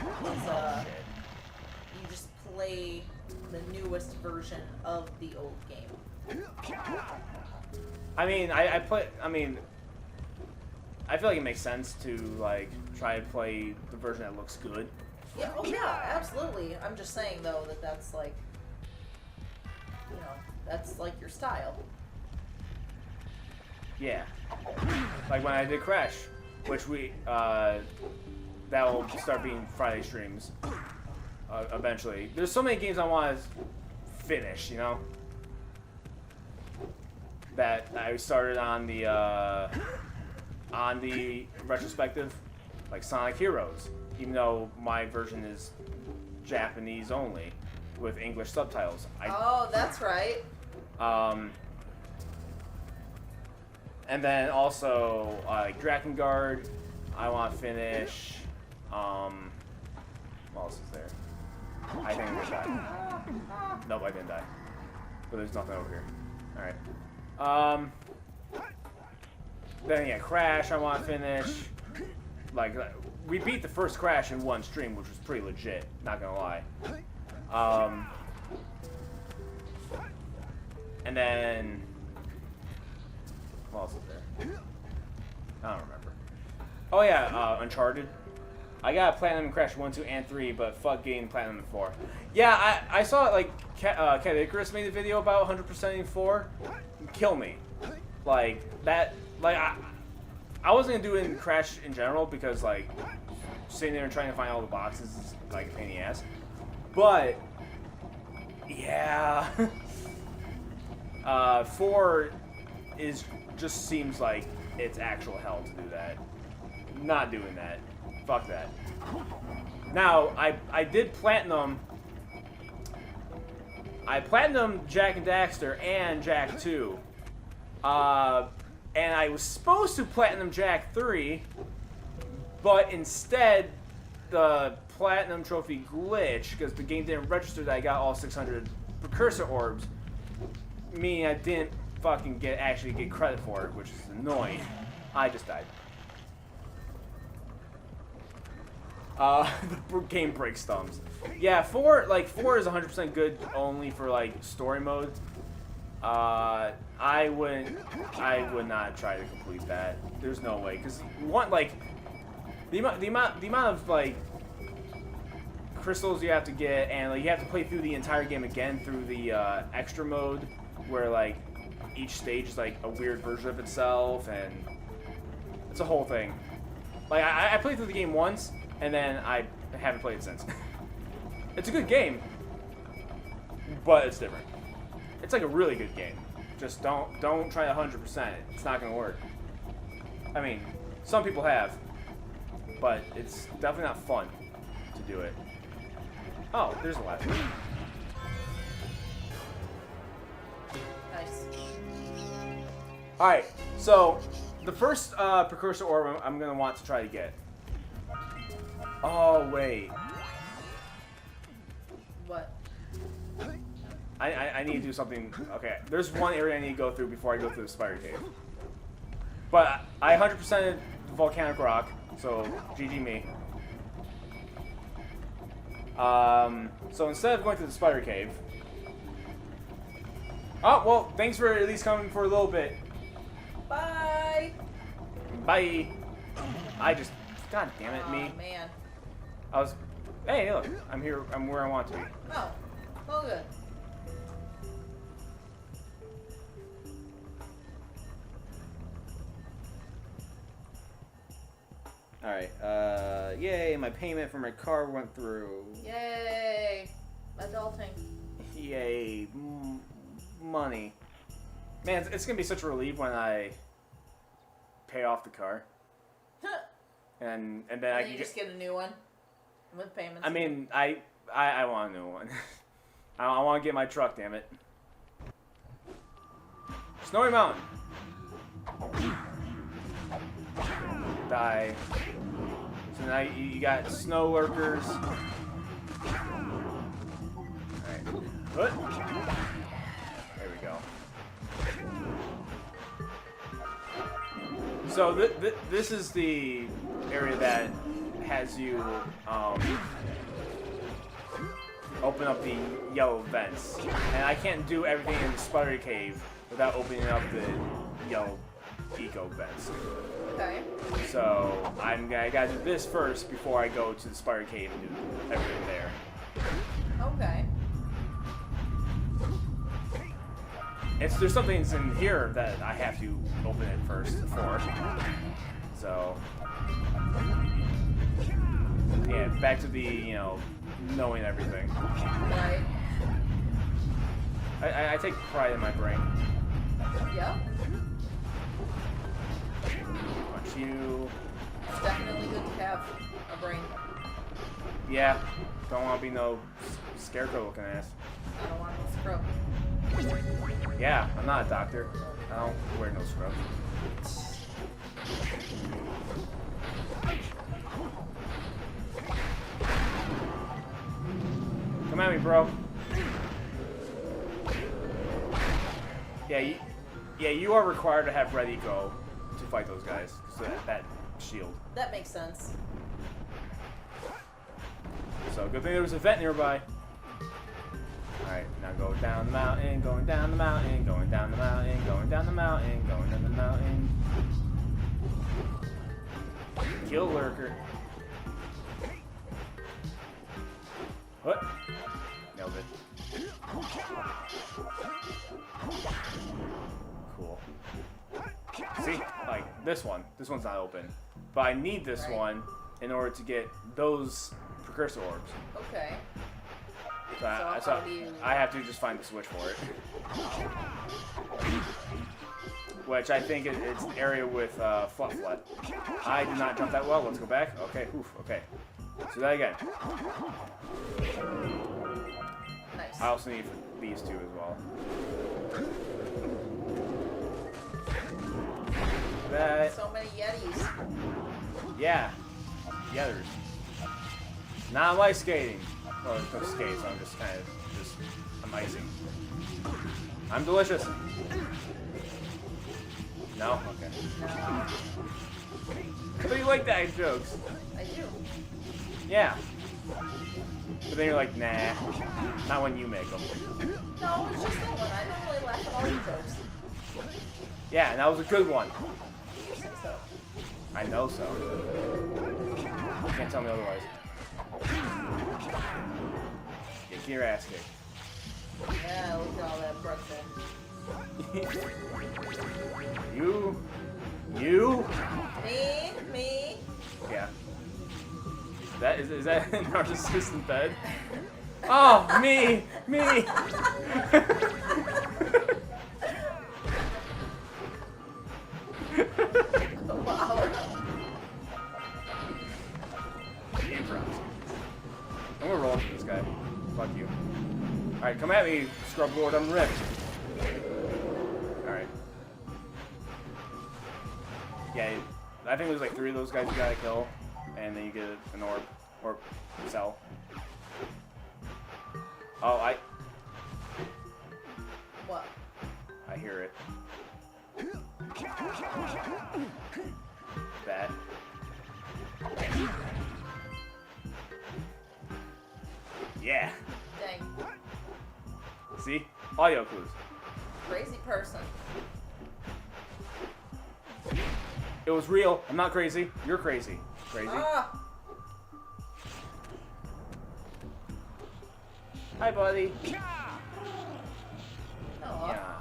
you just play the newest version of the old game. I mean, I feel like it makes sense to like try to play the version that looks good. Yeah, oh yeah, absolutely. I'm just saying though that that's like, you know, that's like your style. Yeah. Like when I did Crash, which that will start being Friday streams eventually. There's so many games I want to finish, you know? That I started on the retrospective, like Sonic Heroes, even though my version is Japanese only with English subtitles. Oh, that's right. And then also like Drakengard, I want to finish. What else is there? I think I'm gonna die. Nope, I didn't die. But there's nothing over here. All right. Then yeah, Crash I want to finish. Like we beat the first Crash in one stream, which was pretty legit. Not gonna lie. And then what else is there? I don't remember. Oh yeah, Uncharted. I got Platinum in Crash 1, 2, and 3, but fuck getting Platinum in 4. Yeah, I saw it, like, Cat Icarus made a video about 100%ing 4. Kill me. Like, that, like, I wasn't gonna do it in Crash in general, because, like, sitting there and trying to find all the boxes is, like, a pain in the ass. But, yeah. 4 just seems like it's actual hell to do that. Not doing that. Fuck that. Now, I did platinum. I platinumed Jak and Daxter and Jak 2. And I was supposed to platinum Jak 3, but instead the platinum trophy glitched because the game didn't register that I got all 600 precursor orbs. Meaning I didn't fucking actually get credit for it, which is annoying. I just died. The game breaks thumbs. Yeah, 4 is 100% good only for like story mode. I would not try to complete that. There's no way, because the amount of like crystals you have to get, and like you have to play through the entire game again through the extra mode, where like each stage is like a weird version of itself, and it's a whole thing. Like I played through the game once, and then I haven't played it since. It's a good game, but it's different. It's like a really good game. Just don't try 100%. It's not gonna work. I mean, some people have, but it's definitely not fun to do it. Oh, there's a ladder. Nice. All right, so the first precursor orb I'm gonna want to try to get. Oh wait. What? I need to do something. Okay, there's one area I need to go through before I go through the spider cave. But I 100%ed the volcanic rock, so GG me. So instead of going to the spider cave. Oh well, thanks for at least coming for a little bit. Bye. Bye. God damn it, me. Oh man. Hey, look, I'm here. I'm where I want to be. Oh, well good. Alright, yay, my payment for my car went through. Yay! Adulting. Yay, money. Man, it's gonna be such a relief when I pay off the car. and then I can just get a new one with payments. I mean, I want a new one. I want to get my truck, damn it. Snowy Mountain. Die. So now you got snow lurkers. Alright. What? There we go. So this is the area that has you open up the yellow vents. And I can't do everything in the spider cave without opening up the yellow eco vents. Okay. So I gotta do this first before I go to the spider cave and do everything there. Okay. There's something in here that I have to open it first for. So yeah, back to the knowing everything. Right. I take pride in my brain. Yep. Punch you. It's definitely good to have a brain. Yeah. Don't want to be no scarecrow looking ass. I don't want no scrub. Yeah, I'm not a doctor. I don't wear no scrubs. Come at me, bro. Yeah, you are required to have ready go to fight those guys. So that shield. That makes sense. So good thing there was a vent nearby. Alright, now go down the mountain, going down the mountain, going down the mountain, going down the mountain, going down the mountain. Kill lurker. What? Nailed it. Cool. See? Like, this one. This one's not open. But I need this one in order to get those precursor orbs. Okay. So I have to just find the switch for it. Which I think it's an area with Fluff Flut. I did not jump that well. Let's go back. Okay, oof, okay. Let's do that again. Nice. I also need these two as well. That. So many Yetis. Yeah. Yetters. Not light skating. Well, there's no skates, so I'm just kind of I'm icing. I'm delicious. No? Okay. No. But you like that jokes. I do. Yeah. But then you're like, nah. Not when you make them. No, it's just that one. I don't really laugh at all your jokes. Yeah, and that was a good one. You say so. I know so. You can't tell me otherwise. Get your ass kicked. Yeah, look at all that breakfast. You? Me? Yeah. Is that a narcissist in bed? Oh, me! Wow. I'm gonna roll for this guy. Fuck you. Alright, come at me, scrub lord, I'm ripped. Alright. Yeah, I think there's like 3 of those guys you gotta kill, and then you get an orb, or cell. Oh, What? I hear it. Bad. Yeah. Dang. See? Audio clues. Crazy person. It was real. I'm not crazy. You're crazy. Crazy. Ah! Hi, buddy. Oh. Yeah.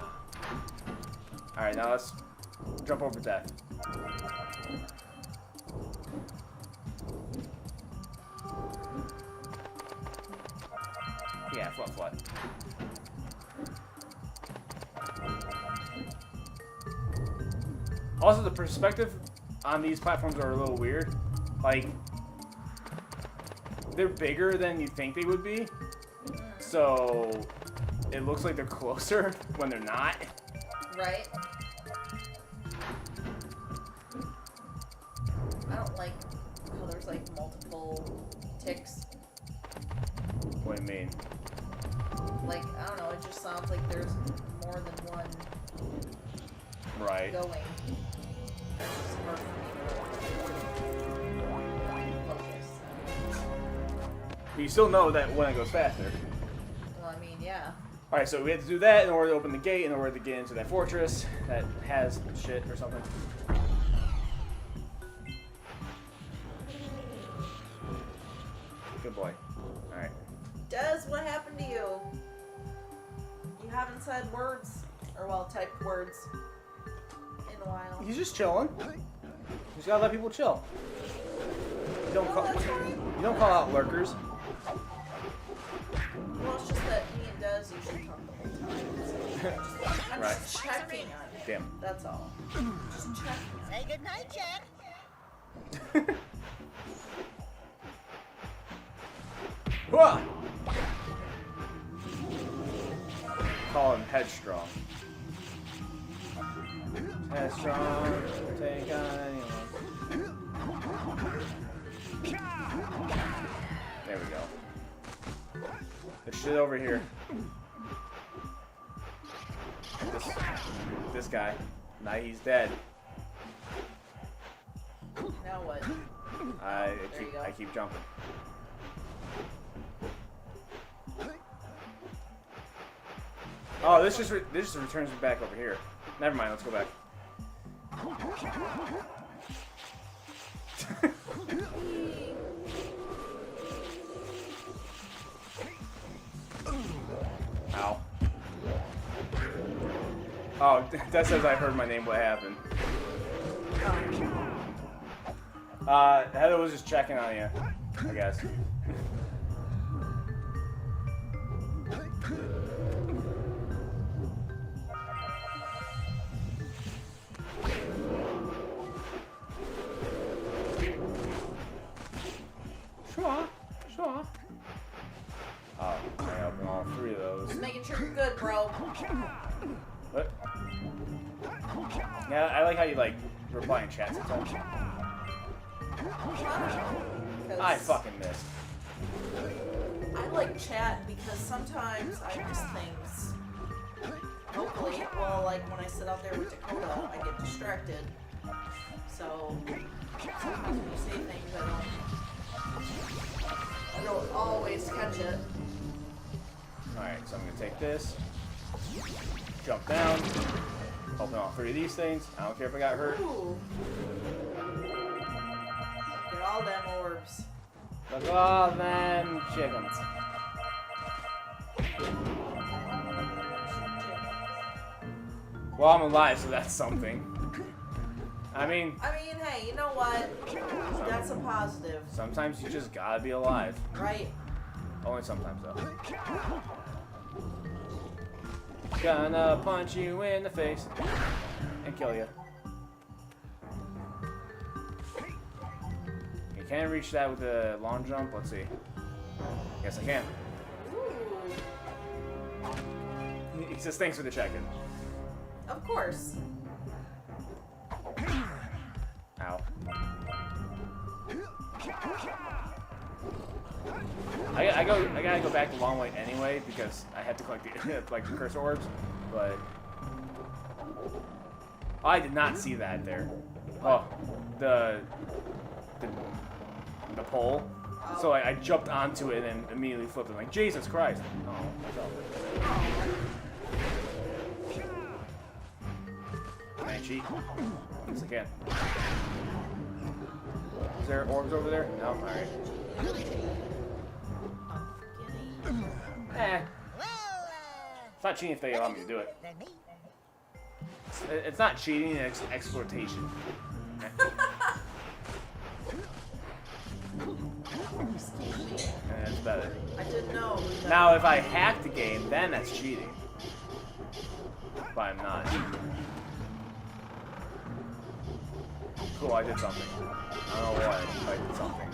Alright, now let's jump over death. Yeah, flut. Also, the perspective on these platforms are a little weird. Like, they're bigger than you think they would be. So, it looks like they're closer when they're not. Right? I don't like how there's like multiple ticks. What do you mean? Like, I don't know, it just sounds like there's more than one Right. going. That's just hard for me to focus. But you still know that when it goes faster. Well, I mean, yeah. Alright, so we have to do that in order to open the gate, in order to get into that fortress that has shit or something. Good boy. Alright. Des, what happened to you? You haven't said words, or well, typed words, in a while. He's just chilling. You just gotta let people chill. You don't call out lurkers. Well, it's just that me and Des usually talk the whole time. I'm Right. just checking on you. Damn. That's all. Just checking. Say goodnight, Jack. Whoa! Call him headstrong. Headstrong, take on anyone. There we go. There's shit over here. This guy. Now he's dead. Now what? I keep jumping. Oh, this just returns me back over here. Never mind, let's go back. Ow. Oh, that says I heard my name. What happened? Heather was just checking on you, I guess. Sure. Oh, I open all three of those. Just making sure you're good, bro. What? Yeah, I like how you like reply in chat sometimes. I fucking missed. I like chat because sometimes I miss things. Hopefully, well, like when I sit out there with Dakota, I get distracted. So sometimes when you say things, I don't always catch it. Alright, so I'm gonna take this, jump down, open all three of these things. I don't care if I got hurt. Ooh. Get all them orbs. Look at all them chickens. Well, I'm alive, so that's something. I mean, hey, you know what? That's a positive. Sometimes you just gotta be alive. Right. Only sometimes, though. Gonna punch you in the face and kill you. You can't reach that with a long jump. Let's see. Yes, I can. He says thanks for the check-in. Of course. Ow. I gotta go back the long way anyway because I had to collect the like the cursor orbs, but I did not see that there. Oh, the pole. So I jumped onto it and immediately flipped it. Like Jesus Christ! Oh, can I cheat? Yes, I can. Is there orbs over there? No. All right. It's not cheating if they allow me to do it. It's not cheating, it's exploitation. And it's better. I didn't know. Now, if I hack the game, then that's cheating. But I'm not. Cool, I did something. I don't know what, but I did something.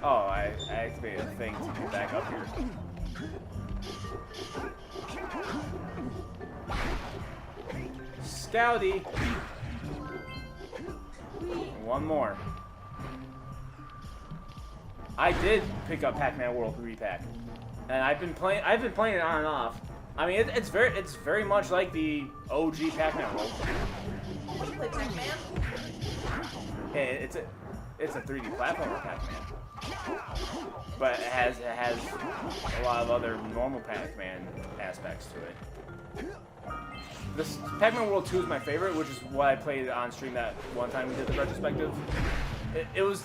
Oh, I activated a thing to get back up here. Scouty! One more. I did pick up Pac-Man World 3 pack. And I've been playing it on and off. I mean, it's very much like the OG Pac-Man world. You play Pac-Man? Yeah, it's a 3D platformer Pac-Man, but it has a lot of other normal Pac-Man aspects to it. This Pac-Man World 2 is my favorite, which is what I played on stream that one time we did the retrospective. It was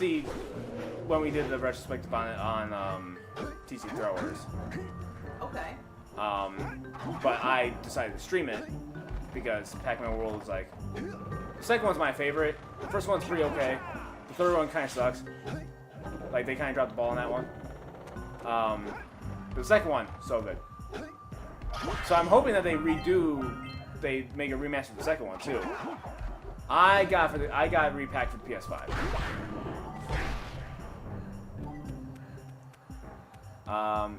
when we did the retrospective on it on TC Throwers. Okay. But I decided to stream it because Pac-Man World is like, the second one's my favorite. The first one's pretty okay. The third one kind of sucks. Like, they kind of dropped the ball on that one. The second one, so good. So I'm hoping that they make a remaster of the second one too. I got it repacked for the PS5.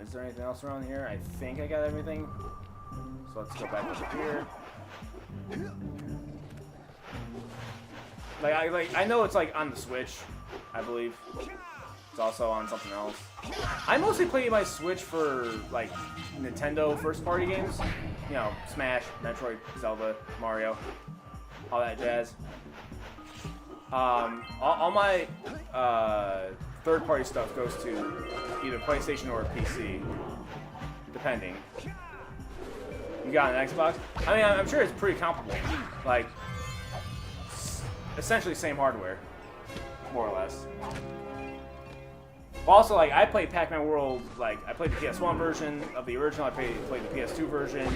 Is there anything else around here? I think I got everything. So let's go back over here. I know it's like on the Switch, I believe. It's also on something else. I mostly play my Switch for like Nintendo first-party games. You know, Smash, Metroid, Zelda, Mario, all that jazz. All my third-party stuff goes to either PlayStation or PC, depending. You got an Xbox? I mean, I'm sure it's pretty comparable. Like, essentially same hardware, more or less. Also, like, I played Pac-Man World, like, I played the PS1 version of the original, I played the PS2 version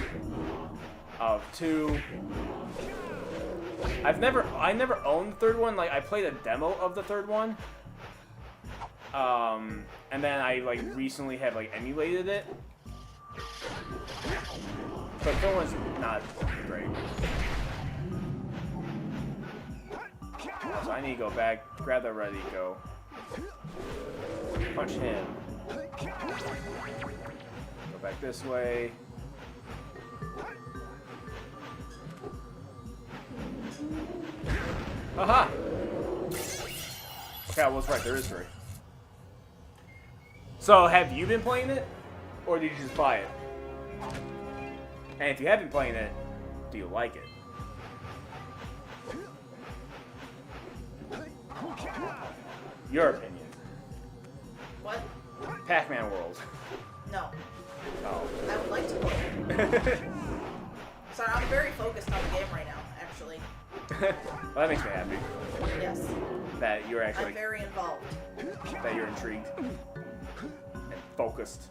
of 2. I never owned the third one. Like, I played a demo of the third one. And then I, like, recently have, like, emulated it. But the third one's not great. So I need to go back, grab that ready, go. Punch him. Go back this way. Aha! Okay, I was right, there is 3. So, have you been playing it? Or did you just buy it? And if you have been playing it, do you like it? Your opinion. What? Pac-Man World. No. Oh. I would like to play. Sorry, I'm very focused on the game right now, actually. Well, that makes me happy. Yes. That you're actually... I'm very involved. That you're intrigued. And focused.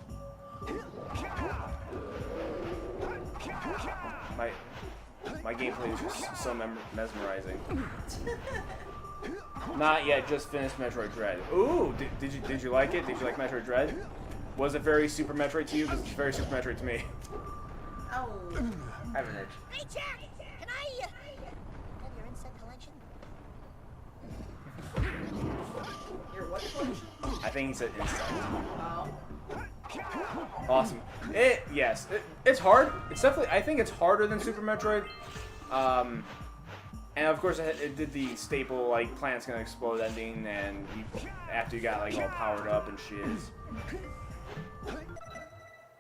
My gameplay is just so mesmerizing. Not yet, just finished Metroid Dread. Ooh, did you like it? Did you like Metroid Dread? Was it very Super Metroid to you? Because it's very Super Metroid to me. Oh. I have an itch. Hey, Jack! Can I, have your insect collection? Your what collection? I think he said insect. Oh. Awesome. It's hard. It's definitely, I think it's harder than Super Metroid. And of course it did the staple, like, planet's gonna explode ending, and after you got, like, all powered up and shiz.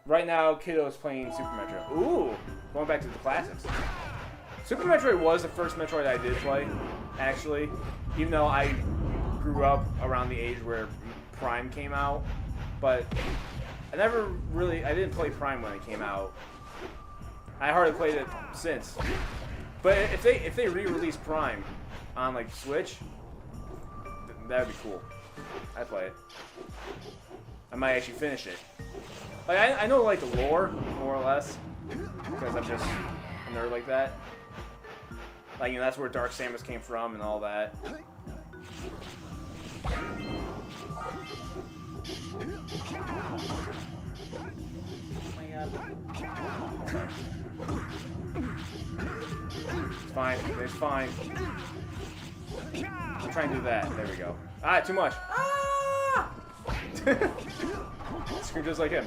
Right now, Kiddo's playing Super Metroid. Ooh! Going back to the classics. Super Metroid was the first Metroid I did play, actually. Even though I grew up around the age where Prime came out. But I didn't play Prime when it came out. I hardly played it since. But if they re-release Prime on, like, Switch, that would be cool. I'd play it. I might actually finish it. Like, I know, like, the lore, more or less, because I'm just a nerd like that. Like, you know, that's where Dark Samus came from and all that. Oh my god. It's fine. It's fine. I'm trying to do that. There we go. Ah, too much. Ah! Scream just like him.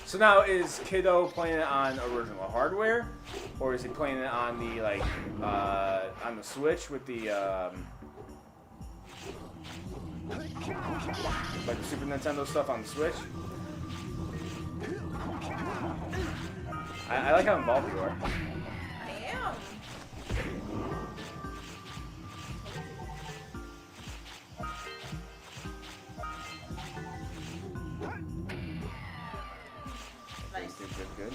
So now, is Kiddo playing it on original hardware, or is he playing it on the, like, on the Switch with the like the Super Nintendo stuff on the Switch? I like how involved you are. I am. Nice. Good.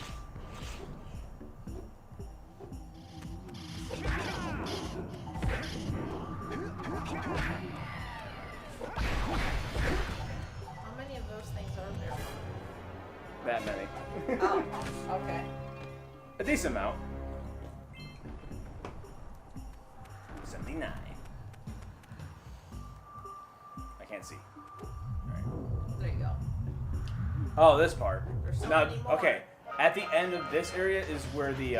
How many of those things are there? That many. Oh, okay. A decent amount. 79. I can't see. Alright. There you go. Oh, this part. There's so Now, many more. okay. At the end of this area is where the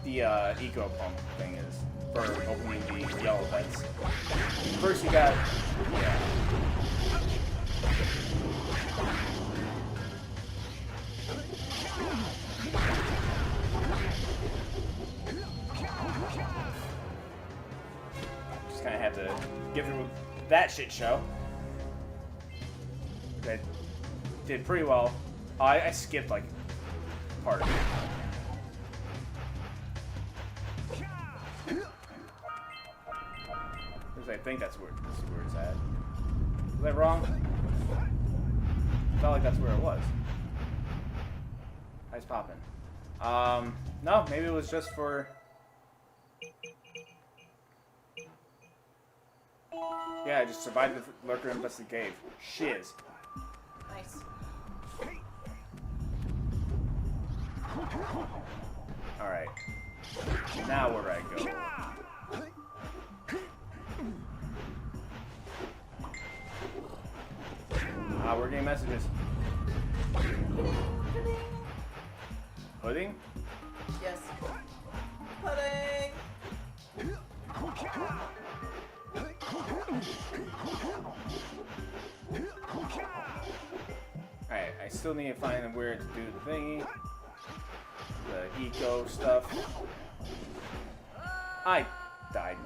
eco pump thing is for opening the yellow vents. First you got just kind of have to get through that shit show. I did pretty well. Oh, I skipped like part of it. Because I think that's where it's at. Was I wrong? Felt like that's where it was. Nice popping. No, maybe it was just for. Yeah, I just survived the lurker infested cave. Shiz. Nice. Alright. Now where do I go? We're getting messages. Pudding? Yes. Pudding! Alright, I still need to find where to do the thingy. The eco stuff. I died.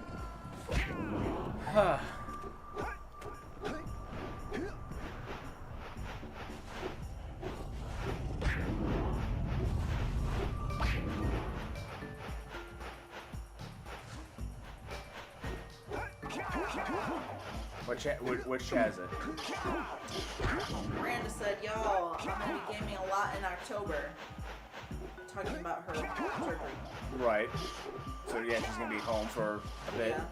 Which has it? Miranda said, y'all, I'm gonna be gaming a lot in October. Talking about her surgery. Right. So yeah, she's gonna be home for a bit. Yeah.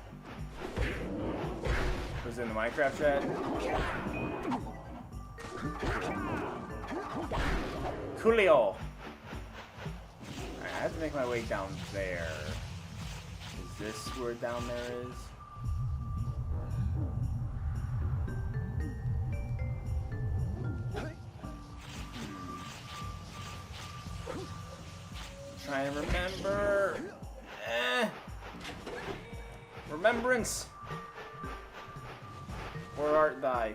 Was it in the Minecraft chat? Coolio! Alright, I have to make my way down there. Is this where down there is? Trying to remember. Remembrance. Where art thou?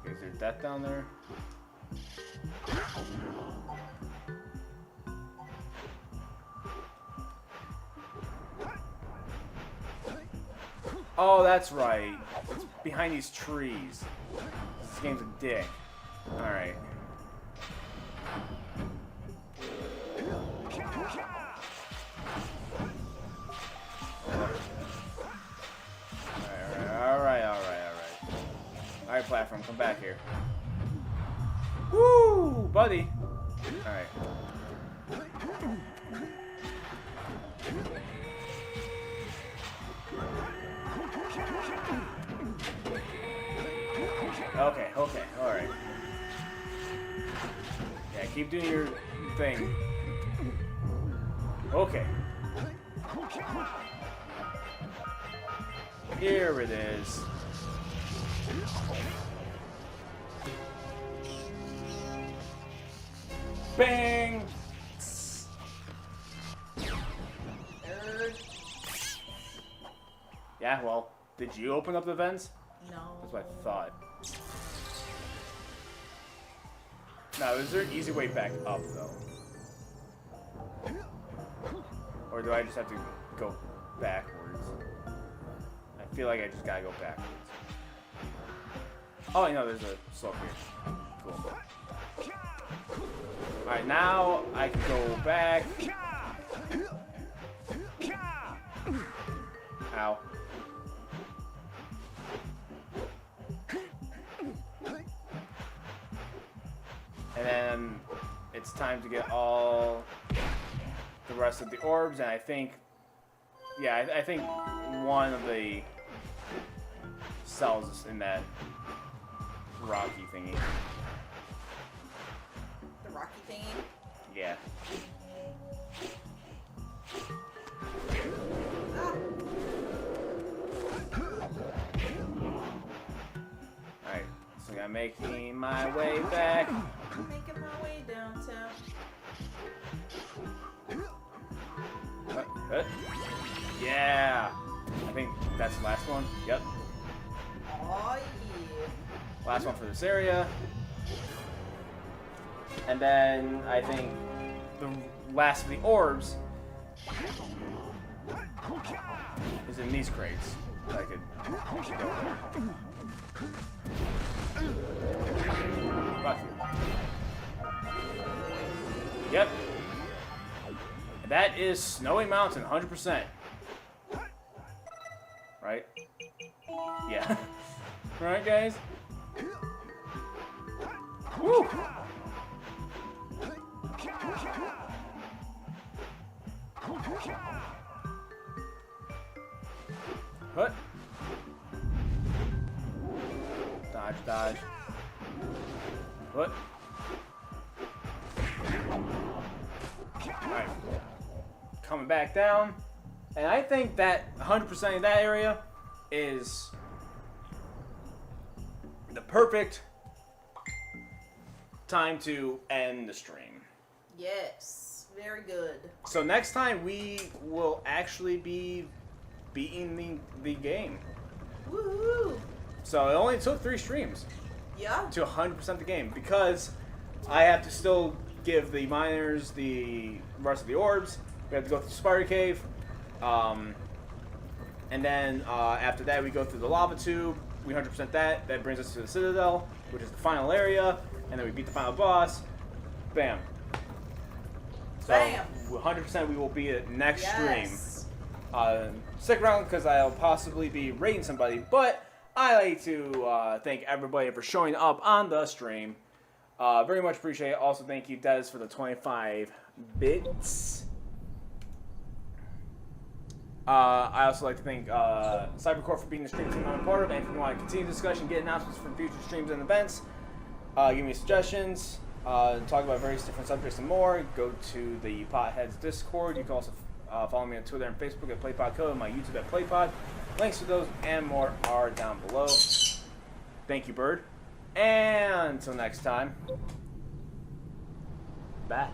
Is there death down there? Oh, that's right. It's behind these trees. This game's a dick. Alright. Alright, platform, come back here. Woo, buddy! Alright. Okay, alright. Yeah, keep doing your thing. Okay. Here it is. Bang! Yeah, well, did you open up the vents? No. That's what I thought. Now, is there an easy way back up, though? Or do I just have to go backwards? feel like I just gotta go backwards. Oh, I know there's a slope here. Cool. Alright, now I can go back. Ow. And then it's time to get all the rest of the orbs, and I think, yeah, I think one of the cells is in that rocky thingy. The rocky thingy? Yeah. Alright, so I'm making my way back. Making my way downtown. Yeah! I think that's the last one. Yep. Oh yeah. Last one for this area. And then I think the last of the orbs is in these crates. I could go there. Fuck you. Yep. And that is Snowy Mountain, 100%. Right? Yeah. Right, guys? Woo! What? Dodge, dodge. What? Alright. Coming back down. And I think that 100% of that area is the perfect time to end the stream. Yes, very good. So next time we will actually be beating the game. Woohoo! So it only took 3 streams. Yeah. To 100% the game, because I have to still give the miners the rest of the orbs. We have to go through the spider cave. And then after that we go through the lava tube. We 100% that. That brings us to the Citadel, which is the final area. And then we beat the final boss. Bam. So, Bam. 100% we will be at next Yes. stream. Stick around because I'll possibly be raiding somebody. But I like to thank everybody for showing up on the stream. Very much appreciate it. Also, thank you, Des, for the 25 bits. I also like to thank Cybercore for being the stream team I'm a part of. And if you want to continue the discussion, get announcements from future streams and events, give me suggestions, talk about various different subjects and more, go to the Potheads Discord. You can also follow me on Twitter and Facebook at PlayPodCode, and my YouTube at PlayPod. Links to those and more are down below. Thank you, Bird. And until next time, bye.